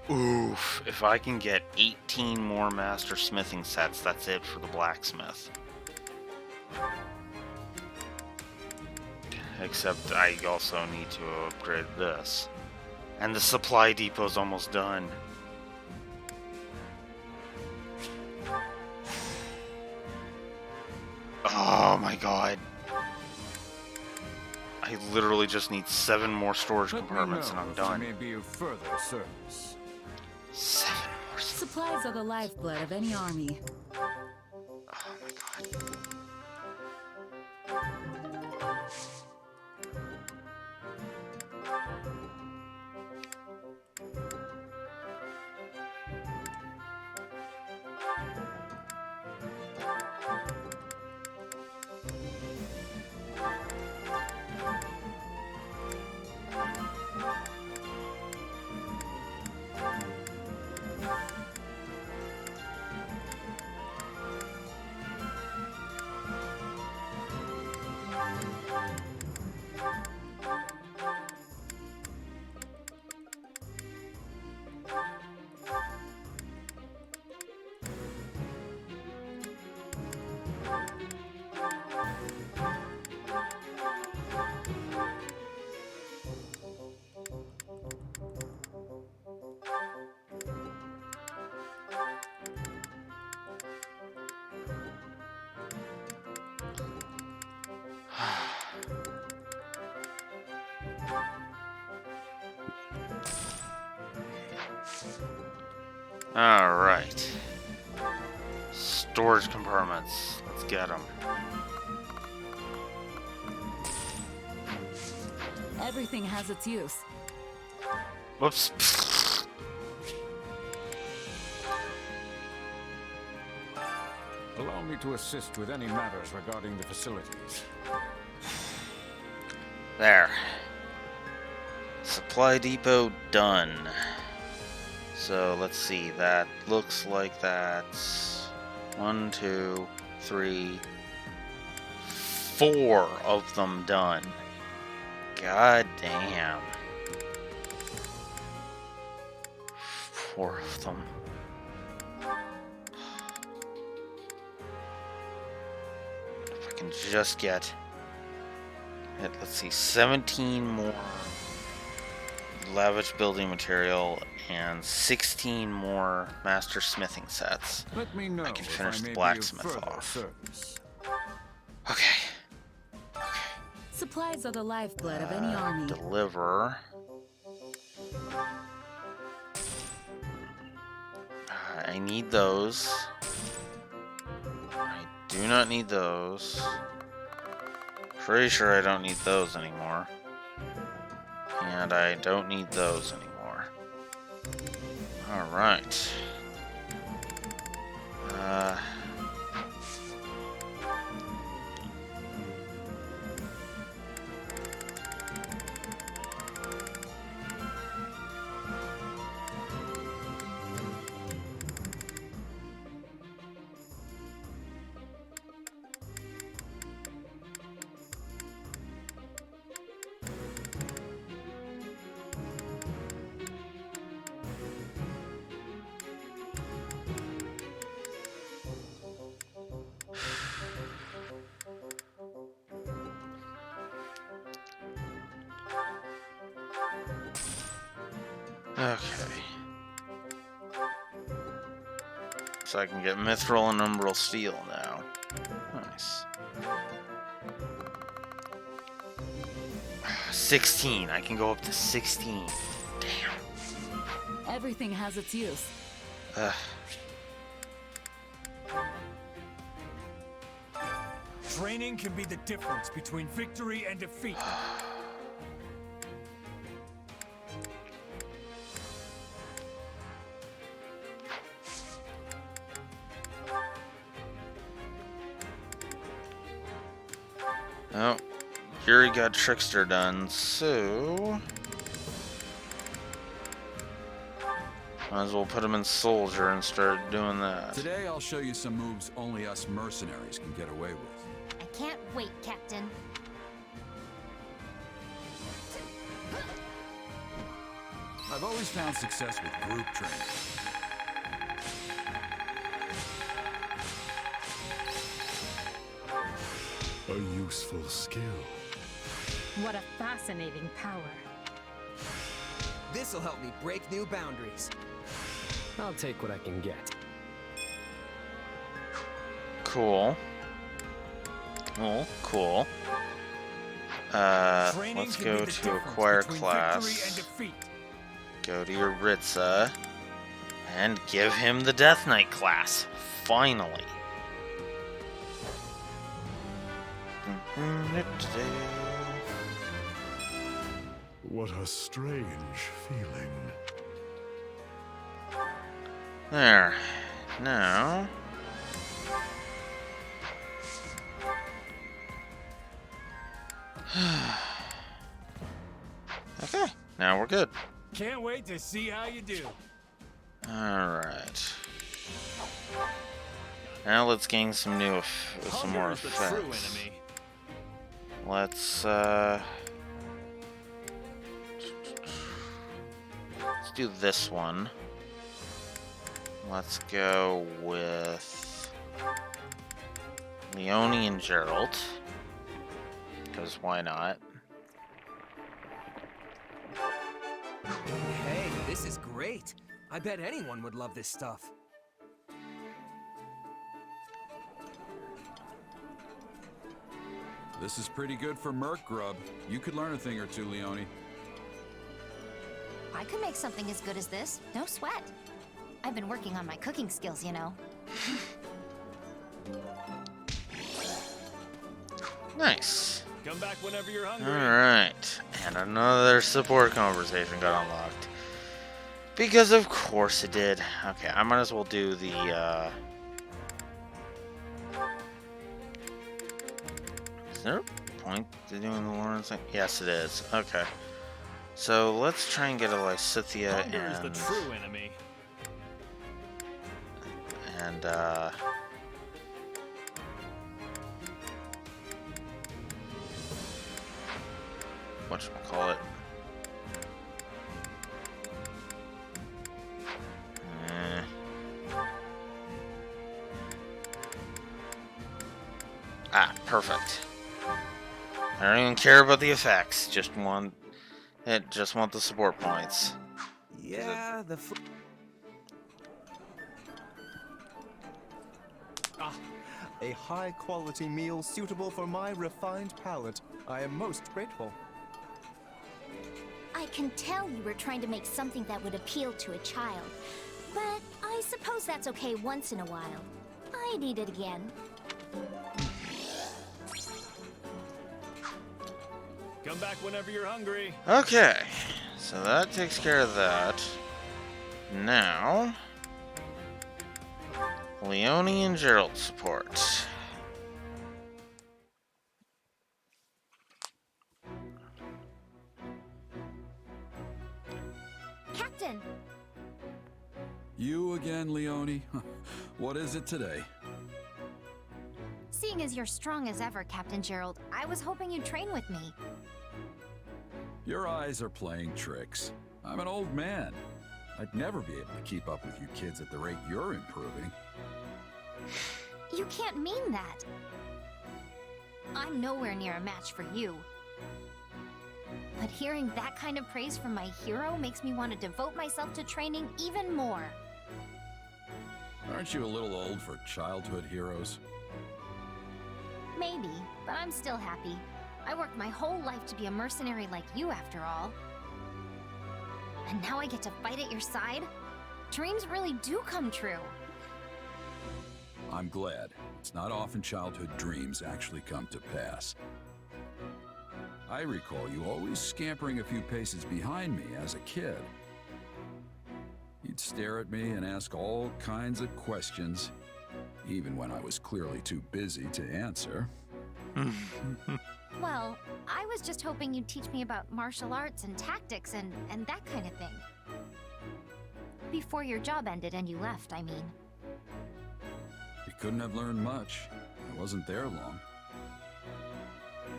Oof, if I can get 18 more master smithing sets, that's it for the blacksmith. Except I also need to upgrade this. And the supply depot's almost done. Oh my god. I literally just need 7 more storage compartments and I'm done. May be of further service. 7 more. Supplies are the lifeblood of any army. Oh my god. Alright. Storage compartments. Let's get them. Everything has its use. Whoops. Allow me to assist with any matters regarding the facilities. There. Supply depot done. So let's see, that looks like that's 1, 2, 3, 4 of them done. God damn. 4 of them. If I can just get it, let's see, 17 more lavish building material and 16 more master smithing sets. Let me know I can if finish I may the be blacksmith of further off. service. Okay. Supplies are the lifeblood of any army. Deliver. I need those. I do not need those. Pretty sure I don't need those anymore. And I don't need those anymore. Alright. Okay. So I can get mithril and umbral steel now. Nice. 16. I can go up to 16. Damn. Everything has its use. Training can be the difference between victory and defeat. Oh, Yuri got Trickster done, so might as well put him in Soldier and start doing that. Today I'll show you some moves only us mercenaries can get away with. I can't wait, Captain. I've always found success with group training. A useful skill. What a fascinating power. This'll help me break new boundaries. I'll take what I can get. Cool. Cool. Let's go to acquire class. Go to your Ritza. And give him the Death Knight class. Finally. What a strange feeling. There. Now. Okay. Now we're good. Can't wait to see how you do. Alright. Now let's gain some new some more effects. Let's do this one. Let's go with Leone and Gerald. Because why not? Hey, this is great. I bet anyone would love this stuff. This is pretty good for merc grub. You could learn a thing or two, Leone. I could make something as good as this, no sweat. I've been working on my cooking skills, you know. Nice. Come back whenever you're hungry. Alright. And another support conversation got unlocked. Because of course it did. Okay, I might as well do the, Is there a point to doing the Lawrence thing? Yes, it is. Okay. So let's try and get a Lysithia Hunger is the true enemy. and whatchamacallit? Perfect. I don't even care about the effects. Just want the support points. Yeah, a high-quality meal suitable for my refined palate. I am most grateful. I can tell you were trying to make something that would appeal to a child. But I suppose that's okay once in a while. I'd eat it again. Come back whenever you're hungry. Okay, so that takes care of that. Now, Leone and Gerald support. Captain! You again, Leone? What is it today? Seeing as you're strong as ever, Captain Gerald, I was hoping you'd train with me. Your eyes are playing tricks. I'm an old man. I'd never be able to keep up with you kids at the rate you're improving. You can't mean that. I'm nowhere near a match for you. But hearing that kind of praise from my hero makes me want to devote myself to training even more. Aren't you a little old for childhood heroes? Maybe, but I'm still happy. I worked my whole life to be a mercenary like you, after all. And now I get to fight at your side? Dreams really do come true. I'm glad. It's not often childhood dreams actually come to pass. I recall you always scampering a few paces behind me as a kid. You'd stare at me and ask all kinds of questions, even when I was clearly too busy to answer. Well, I was just hoping you'd teach me about martial arts and tactics and that kind of thing. Before your job ended and you left, I mean. You couldn't have learned much. I wasn't there long.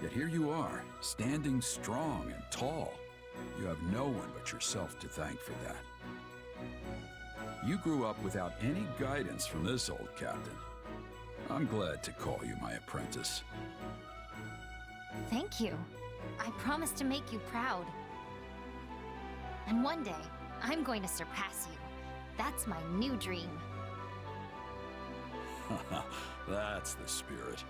Yet here you are, standing strong and tall. You have no one but yourself to thank for that. You grew up without any guidance from this old captain. I'm glad to call you my apprentice. Thank you. I promise to make you proud. And one day, I'm going to surpass you. That's my new dream. That's the spirit.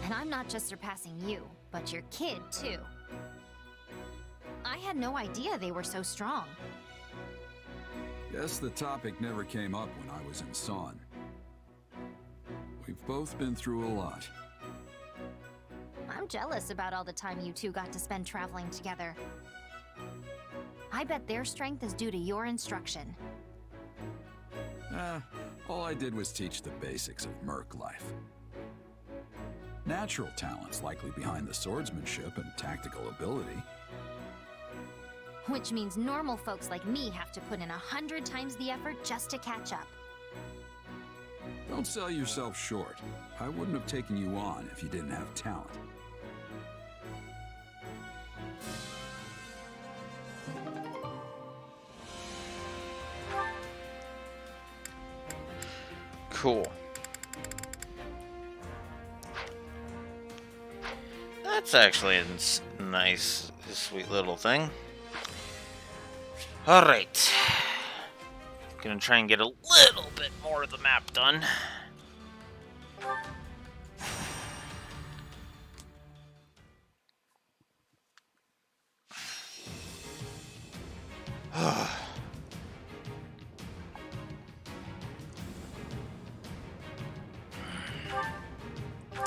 And I'm not just surpassing you, but your kid, too. I had no idea they were so strong. Guess the topic never came up when I was in Son. We've both been through a lot. I'm jealous about all the time you two got to spend traveling together. I bet their strength is due to your instruction. All I did was teach the basics of merc life. Natural talent's likely behind the swordsmanship and tactical ability. Which means normal folks like me have to put in 100 times the effort just to catch up. Don't sell yourself short. I wouldn't have taken you on if you didn't have talent. Cool. That's actually a nice, sweet little thing. Alright. Gonna try and get a little bit more of the map done.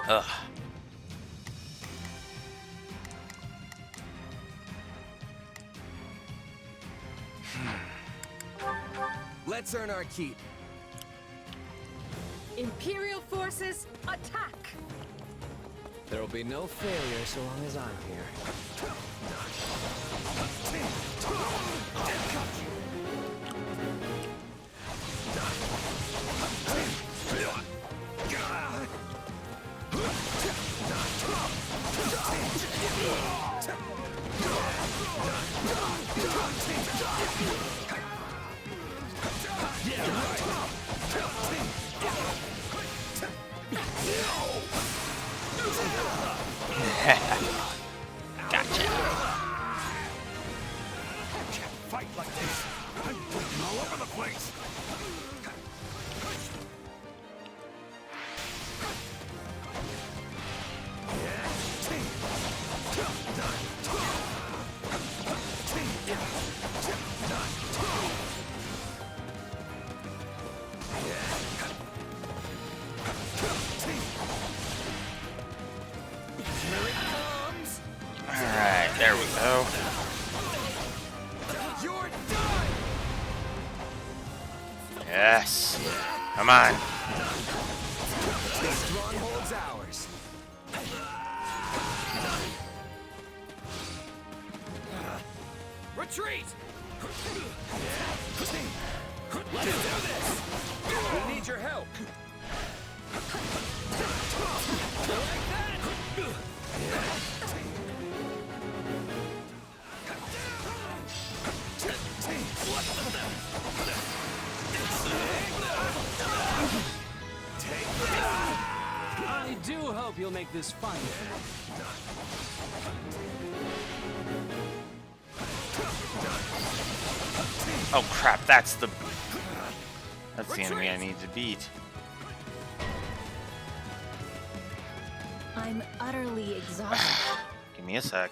Ugh. Let's earn our keep. Imperial forces, attack! There will be no failure so long as I'm here. Gotcha. Can't fight like this. I'm bleeding all over the place. Alright, there we go. You're done. Yes. Come on. The stronghold's ours. Retreat! Let's do this! We need your help. Like that! I do hope you'll make this fun. Oh crap, that's the enemy I need to beat. I'm utterly exhausted. Give me a sec.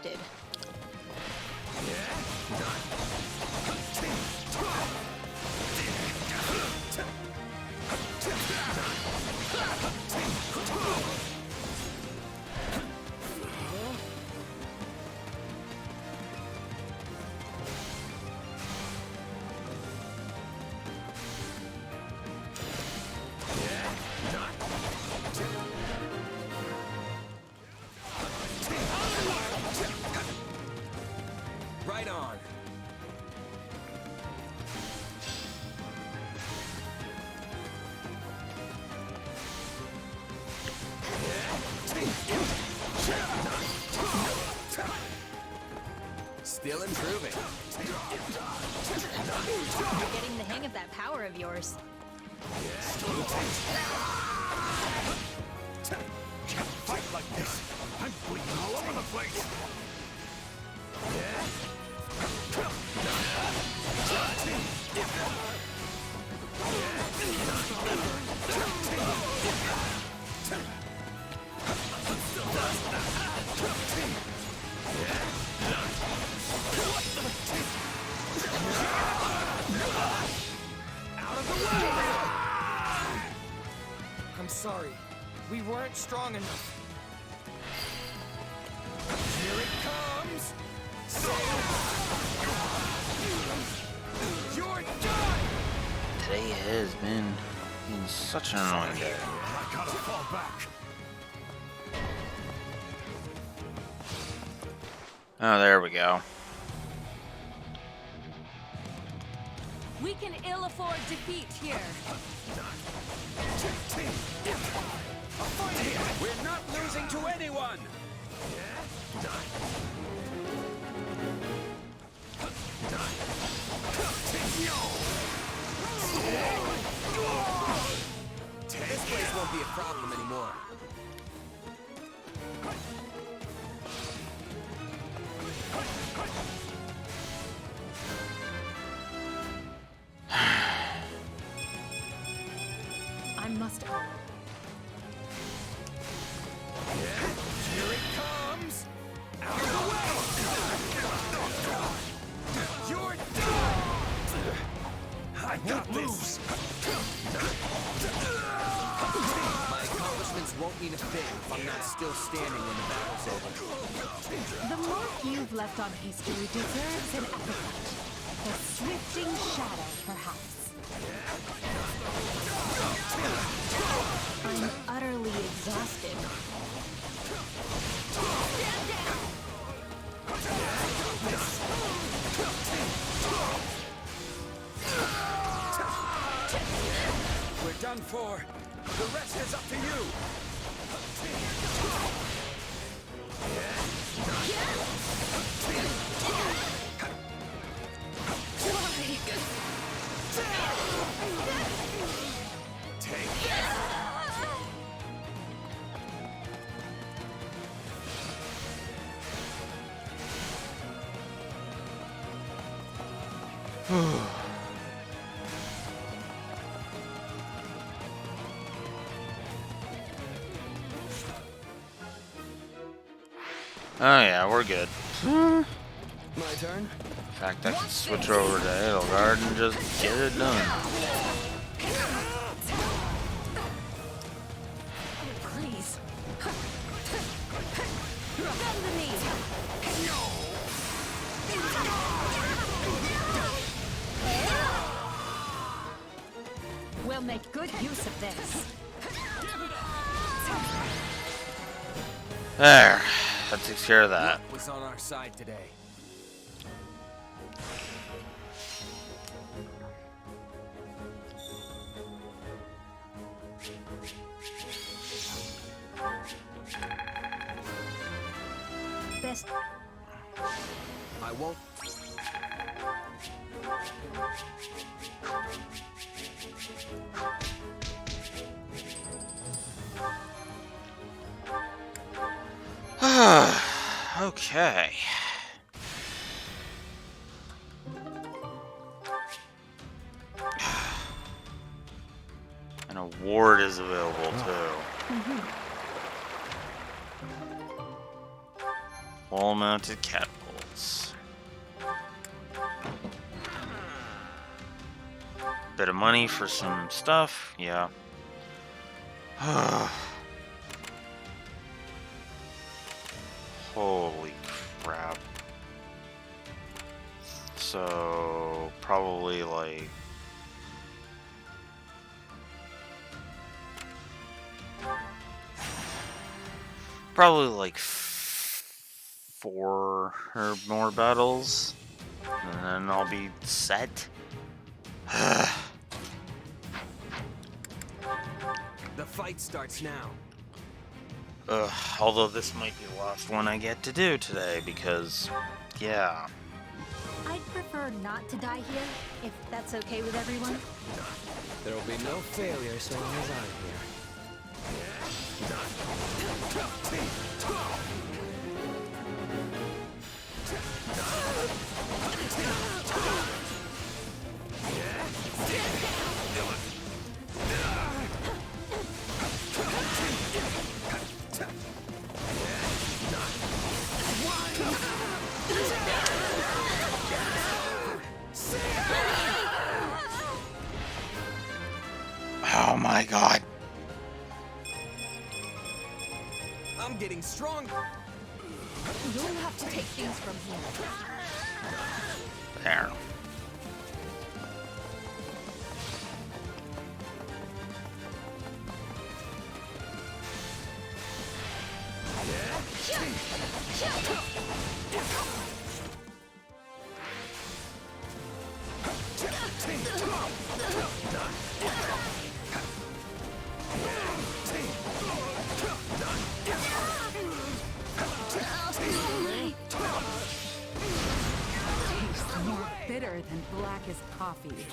Dude. Right on. Still improving. You're getting the hang of that power of yours. Can't fight like this. I'm bleeding all over the place. I'm sorry. We weren't strong enough. Here it comes. You're done. Today has been such an annoying day. I gotta fall back. Oh, there we go. We can ill afford defeat here. We're not losing to anyone! must. Here it comes! Out of the way! You're done! I got this! My accomplishments won't mean a thing if I'm not still standing when the battle's over. The mark you've left on history deserves an epithet. A swifting shadow, perhaps. I'm utterly exhausted. We're done for. The rest is up to you. Take this. Oh yeah, we're good. My turn? In fact, I can switch over to Edelgard and just get it done. Please. Bend the knee. We'll make good use of this. There. That takes care of that. Luck was on our side today. Best. I won't. Okay. An award is available too. Wall-mounted catapults. Bit of money for some stuff, yeah. Holy crap. So, probably like... Probably like 4 or more battles, and then I'll be set. The fight starts now. Although this might be the last one I get to do today, because, yeah. I'd prefer not to die here, if that's okay with everyone. There will be no failure so long as I'm here. Oh my god. I'm getting stronger. You'll have to take things from here. There. Tastes more bitter than black as coffee.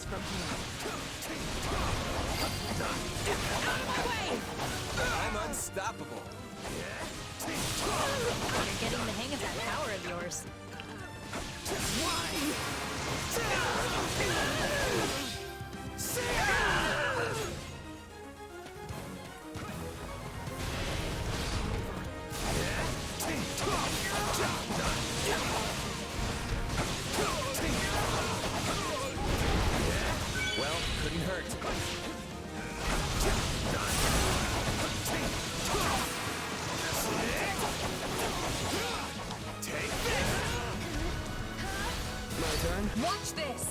us from here. I'm unstoppable. You're getting the hang of that power of yours. Well, couldn't hurt. Take this! My turn? Watch this!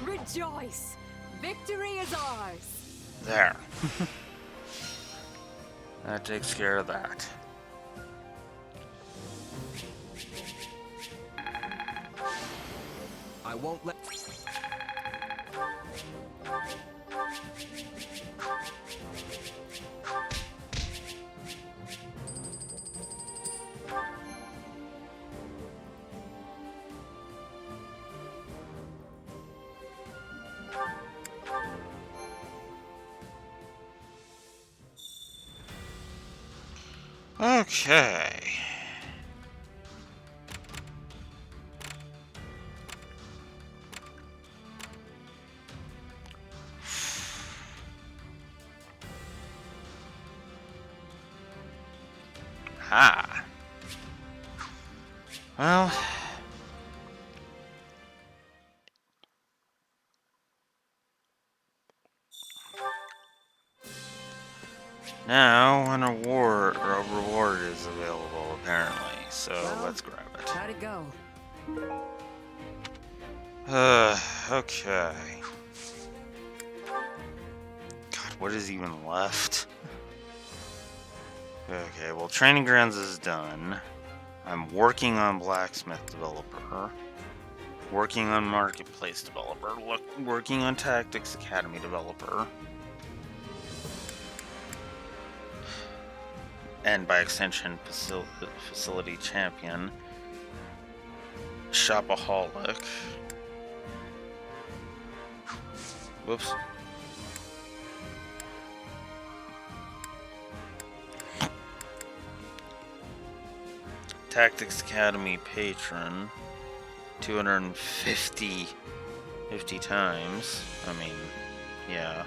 Rejoice! Victory is ours! There. That takes care of that. I won't let... Okay. Ah. Well. Now an reward is available apparently, so let's grab it. How'd it go? Okay. God, what is even left? Okay, well, Training Grounds is done. I'm working on Blacksmith Developer. Working on Marketplace Developer. Working on Tactics Academy Developer. And by extension, Facility Champion. Shopaholic. Whoops. Tactics Academy Patron. 250 times. I mean, yeah.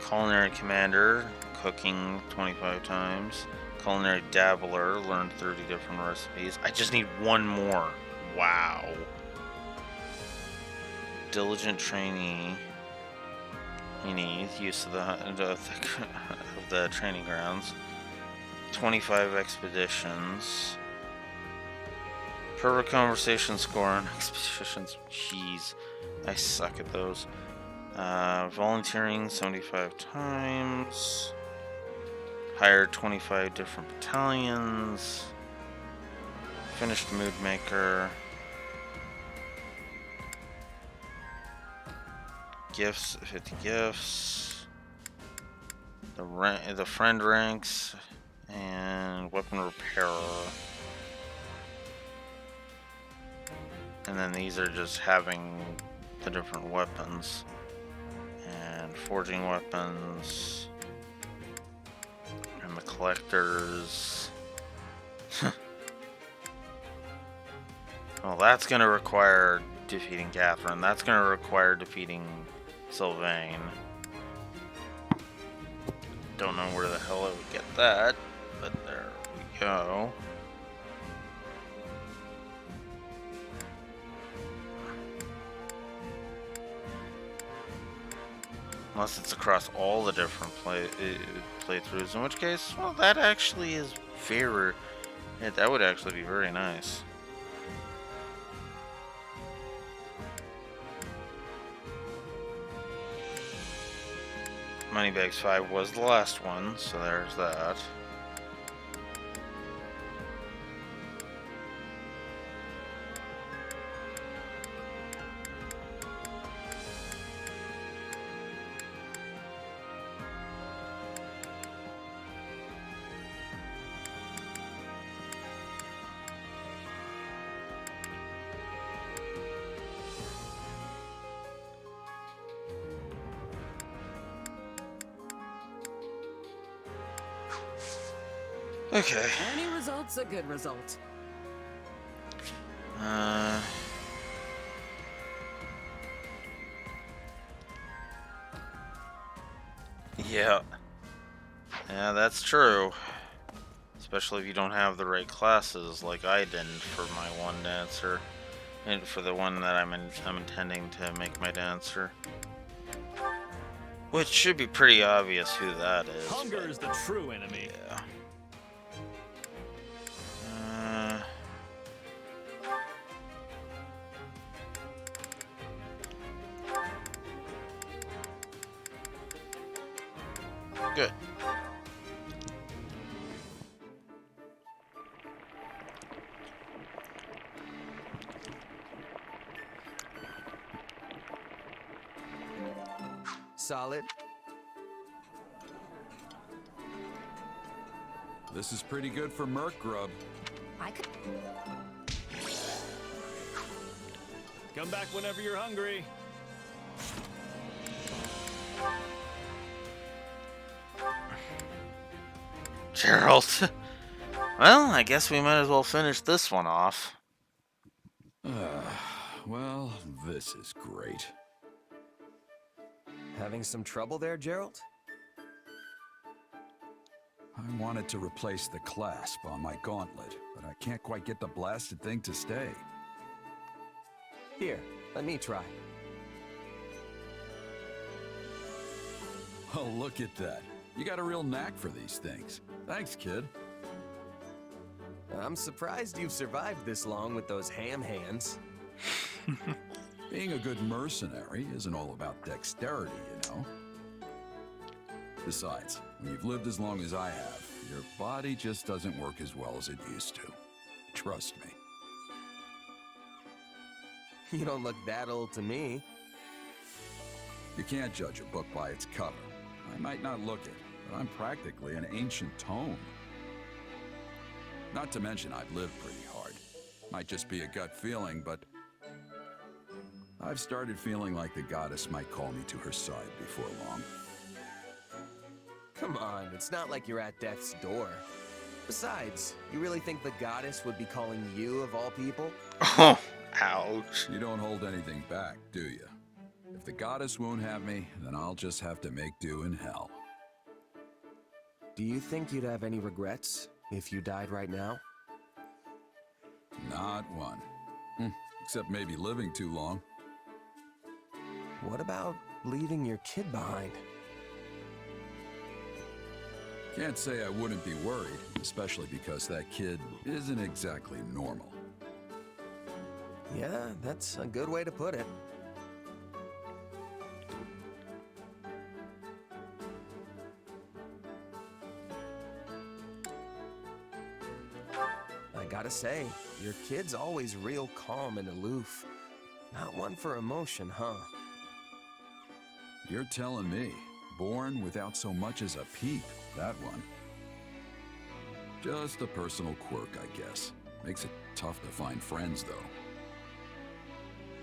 Culinary Commander, cooking 25 times. Culinary Dabbler, learned 30 different recipes. I just need one more. Wow. Diligent Trainee. Use of the training grounds. 25 expeditions. Perfect conversation score on expeditions. Jeez, I suck at those. Volunteering 75 times. Hired 25 different battalions. Finished Mood Maker. Gifts, 50 gifts. The friend ranks. And weapon repairer. And then these are just having the different weapons. And forging weapons. And the collectors. Well, that's going to require defeating Catherine. That's going to require defeating Sylvain. Don't know where the hell I would get that, but there we go. Unless it's across all the different playthroughs, in which case, well, that actually is very... Yeah, that would actually be very nice. Moneybags 5 was the last one, so there's that. Okay. Any result's a good result. Yeah. Yeah, that's true. Especially if you don't have the right classes like I didn't for my one dancer. And for the one that I'm intending to make my dancer. Which should be pretty obvious who that is. Hunger is the true enemy. Yeah. Good. Solid. This is pretty good for Merc Grub. I could... Come back whenever you're hungry. Gerald. Well, I guess we might as well finish this one off. Well, this is great. Having some trouble there, Gerald? I wanted to replace the clasp on my gauntlet, but I can't quite get the blasted thing to stay. Here, let me try. Oh, look at that. You got a real knack for these things. Thanks, kid. I'm surprised you've survived this long with those ham hands. Being a good mercenary isn't all about dexterity, you know. Besides, when you've lived as long as I have, your body just doesn't work as well as it used to. Trust me. You don't look that old to me. You can't judge a book by its cover. I might not look it, but I'm practically an ancient tome. Not to mention I've lived pretty hard. Might just be a gut feeling, but I've started feeling like the goddess might call me to her side before long. Come on, it's not like you're at death's door. Besides, you really think the goddess would be calling you of all people? Oh, ouch. You don't hold anything back, do you? If the goddess won't have me, then I'll just have to make do in hell. Do you think you'd have any regrets if you died right now? Not one. Except maybe living too long. What about leaving your kid behind? Can't say I wouldn't be worried, especially because that kid isn't exactly normal. Yeah, that's a good way to put it. I gotta say, your kid's always real calm and aloof. Not one for emotion, huh? You're telling me. Born without so much as a peep, that one. Just a personal quirk, I guess. Makes it tough to find friends, though.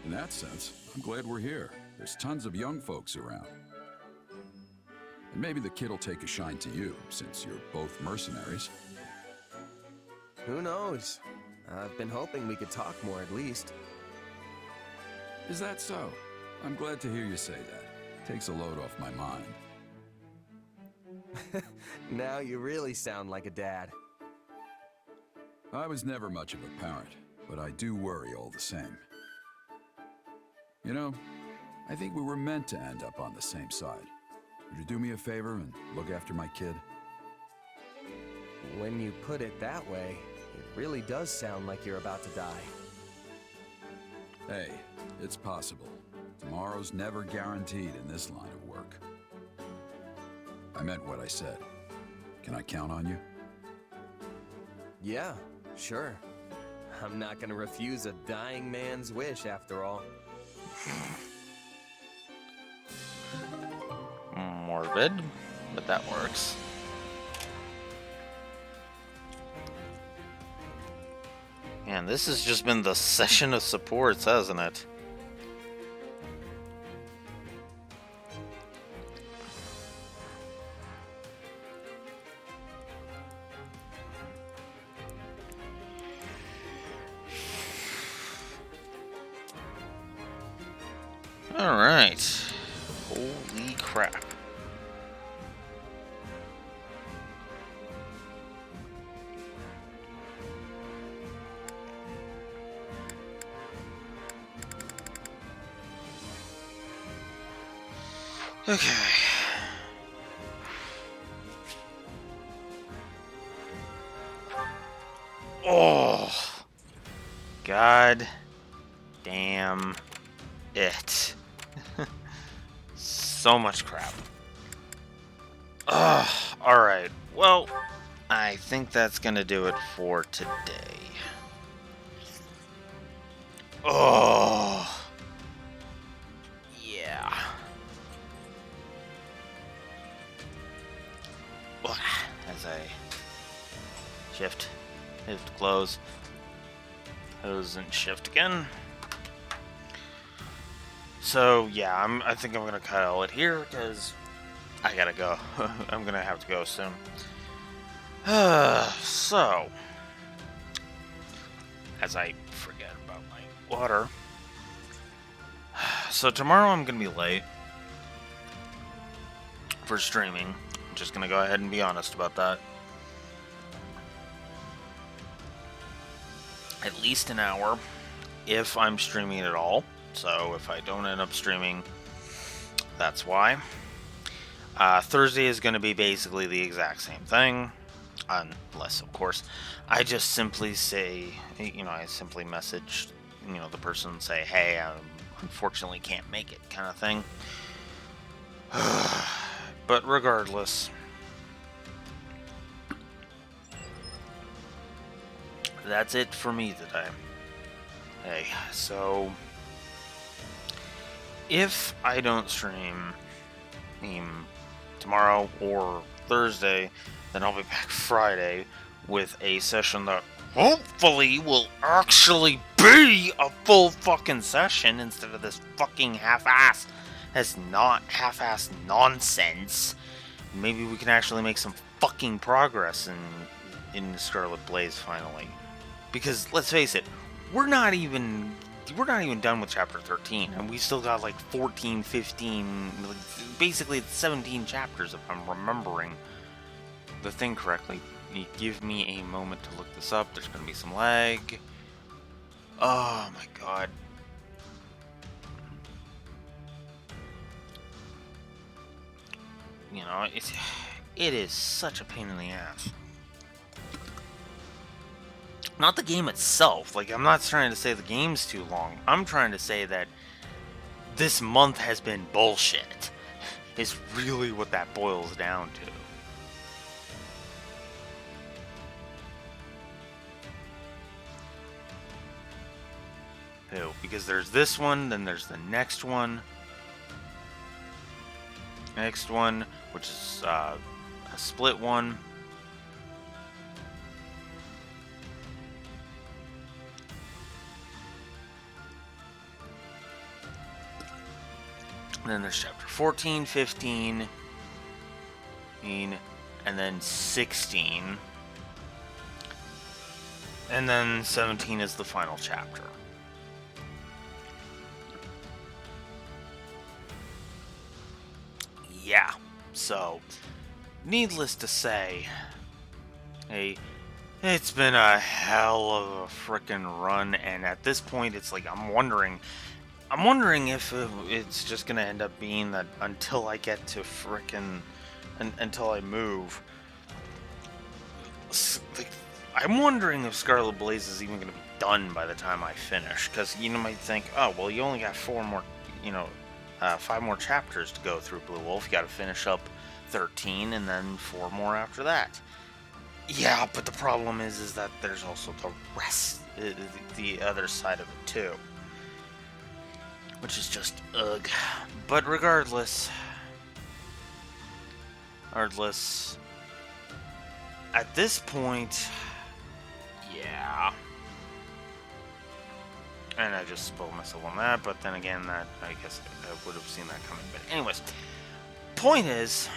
In that sense, I'm glad we're here. There's tons of young folks around. And maybe the kid'll take a shine to you, since you're both mercenaries. Who knows? I've been hoping we could talk more at least. Is that so? I'm glad to hear you say that. Takes a load off my mind. Now you really sound like a dad. I was never much of a parent, but I do worry all the same. You know, I think we were meant to end up on the same side. Would you do me a favor and look after my kid? When you put it that way, it really does sound like you're about to die. Hey, it's possible. Tomorrow's never guaranteed in this line of work. I meant what I said. Can I count on you? Yeah, sure. I'm not gonna refuse a dying man's wish, after all. Morbid, but that works. Man, this has just been the session of supports, hasn't it? Alright. Holy crap. Okay. Oh. God damn it. So much crap. Ugh. Alright. Well, I think that's gonna do it for today. Oh. Yeah. As I shift, close, close and shift again. So yeah, I think I'm gonna call it here because I gotta go. I'm gonna have to go soon. So, as I forget about my water. So tomorrow I'm gonna be late for streaming. I'm just gonna go ahead and be honest about that. At least an hour, if I'm streaming at all. So if I don't end up streaming, that's why. Thursday is going to be basically the exact same thing, unless, of course, I just simply say, I simply message, the person and say, hey, I unfortunately can't make it, kind of thing. But regardless, that's it for me today. Hey, so if I don't stream tomorrow or Thursday, then I'll be back Friday with a session that hopefully will actually be a full fucking session instead of this fucking half-assed nonsense. Maybe we can actually make some fucking progress in Scarlet Blaze finally. Because let's face it, we're not even done with chapter 13, and we still got like 14, 15, basically 17 chapters if I'm remembering the thing correctly. You give me a moment to look this up. There's going to be some lag. Oh my god. It is such a pain in the ass. Not the game itself. Like, I'm not trying to say the game's too long. I'm trying to say that this month has been bullshit. Is really what that boils down to. Because there's this one, then there's the next one. Next one, which is a split one. And then there's chapter 14, 15, and then 16. And then 17 is the final chapter. yeah, so needless to say, it's been a hell of a frickin' run, and at this point, it's like I'm wondering if it's just gonna end up being that until I get to frickin' until I move. Like, I'm wondering if Scarlet Blaze is even gonna be done by the time I finish, because you might think, oh well, you only got 5 more chapters to go through Blue Wolf. You got to finish up 13 and then 4 more after that. Yeah, but the problem is that there's also the rest, the other side of it too, which is just ugh. But regardless, at this point, yeah. And I just spoiled myself on that, but then again, that I guess I would have seen that coming. But anyways, point is,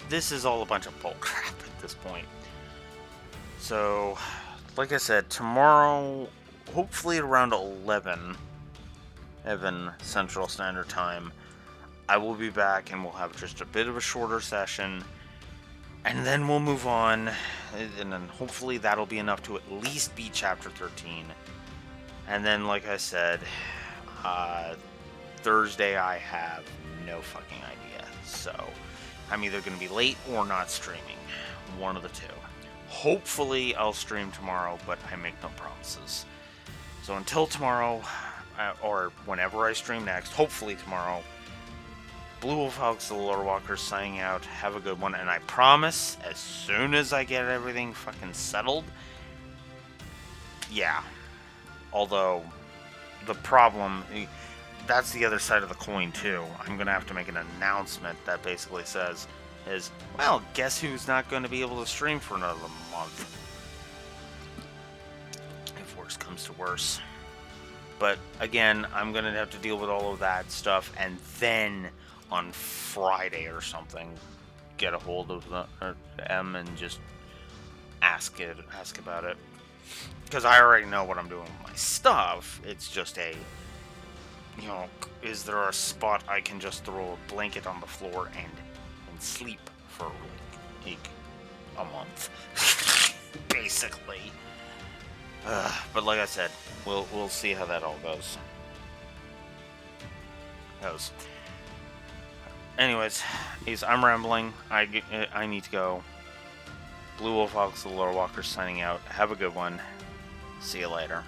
this is all a bunch of bullcrap at this point. So, like I said, tomorrow, hopefully around 11 Central Standard Time, I will be back and we'll have just a bit of a shorter session. And then we'll move on, and then hopefully that'll be enough to at least beat Chapter 13. And then, like I said, Thursday I have no fucking idea. So, I'm either going to be late or not streaming. One of the two. Hopefully I'll stream tomorrow, but I make no promises. So until tomorrow, or whenever I stream next, hopefully tomorrow, Blue Wolf Alex the Lore Walker signing out. Have a good one, and I promise, as soon as I get everything fucking settled, yeah. Although, the problem, that's the other side of the coin too. I'm going to have to make an announcement that basically says, well, guess who's not going to be able to stream for another month? If worse comes to worse. But again, I'm going to have to deal with all of that stuff, and then on Friday or something, get a hold of M and just ask about it. Because I already know what I'm doing with my stuff. It's just is there a spot I can just throw a blanket on the floor and sleep for like a month, basically. But like I said, we'll see how that all goes. Anyways, I'm rambling. I need to go. Blue Wolf Alex the Lore Walker signing out. Have a good one. See you later.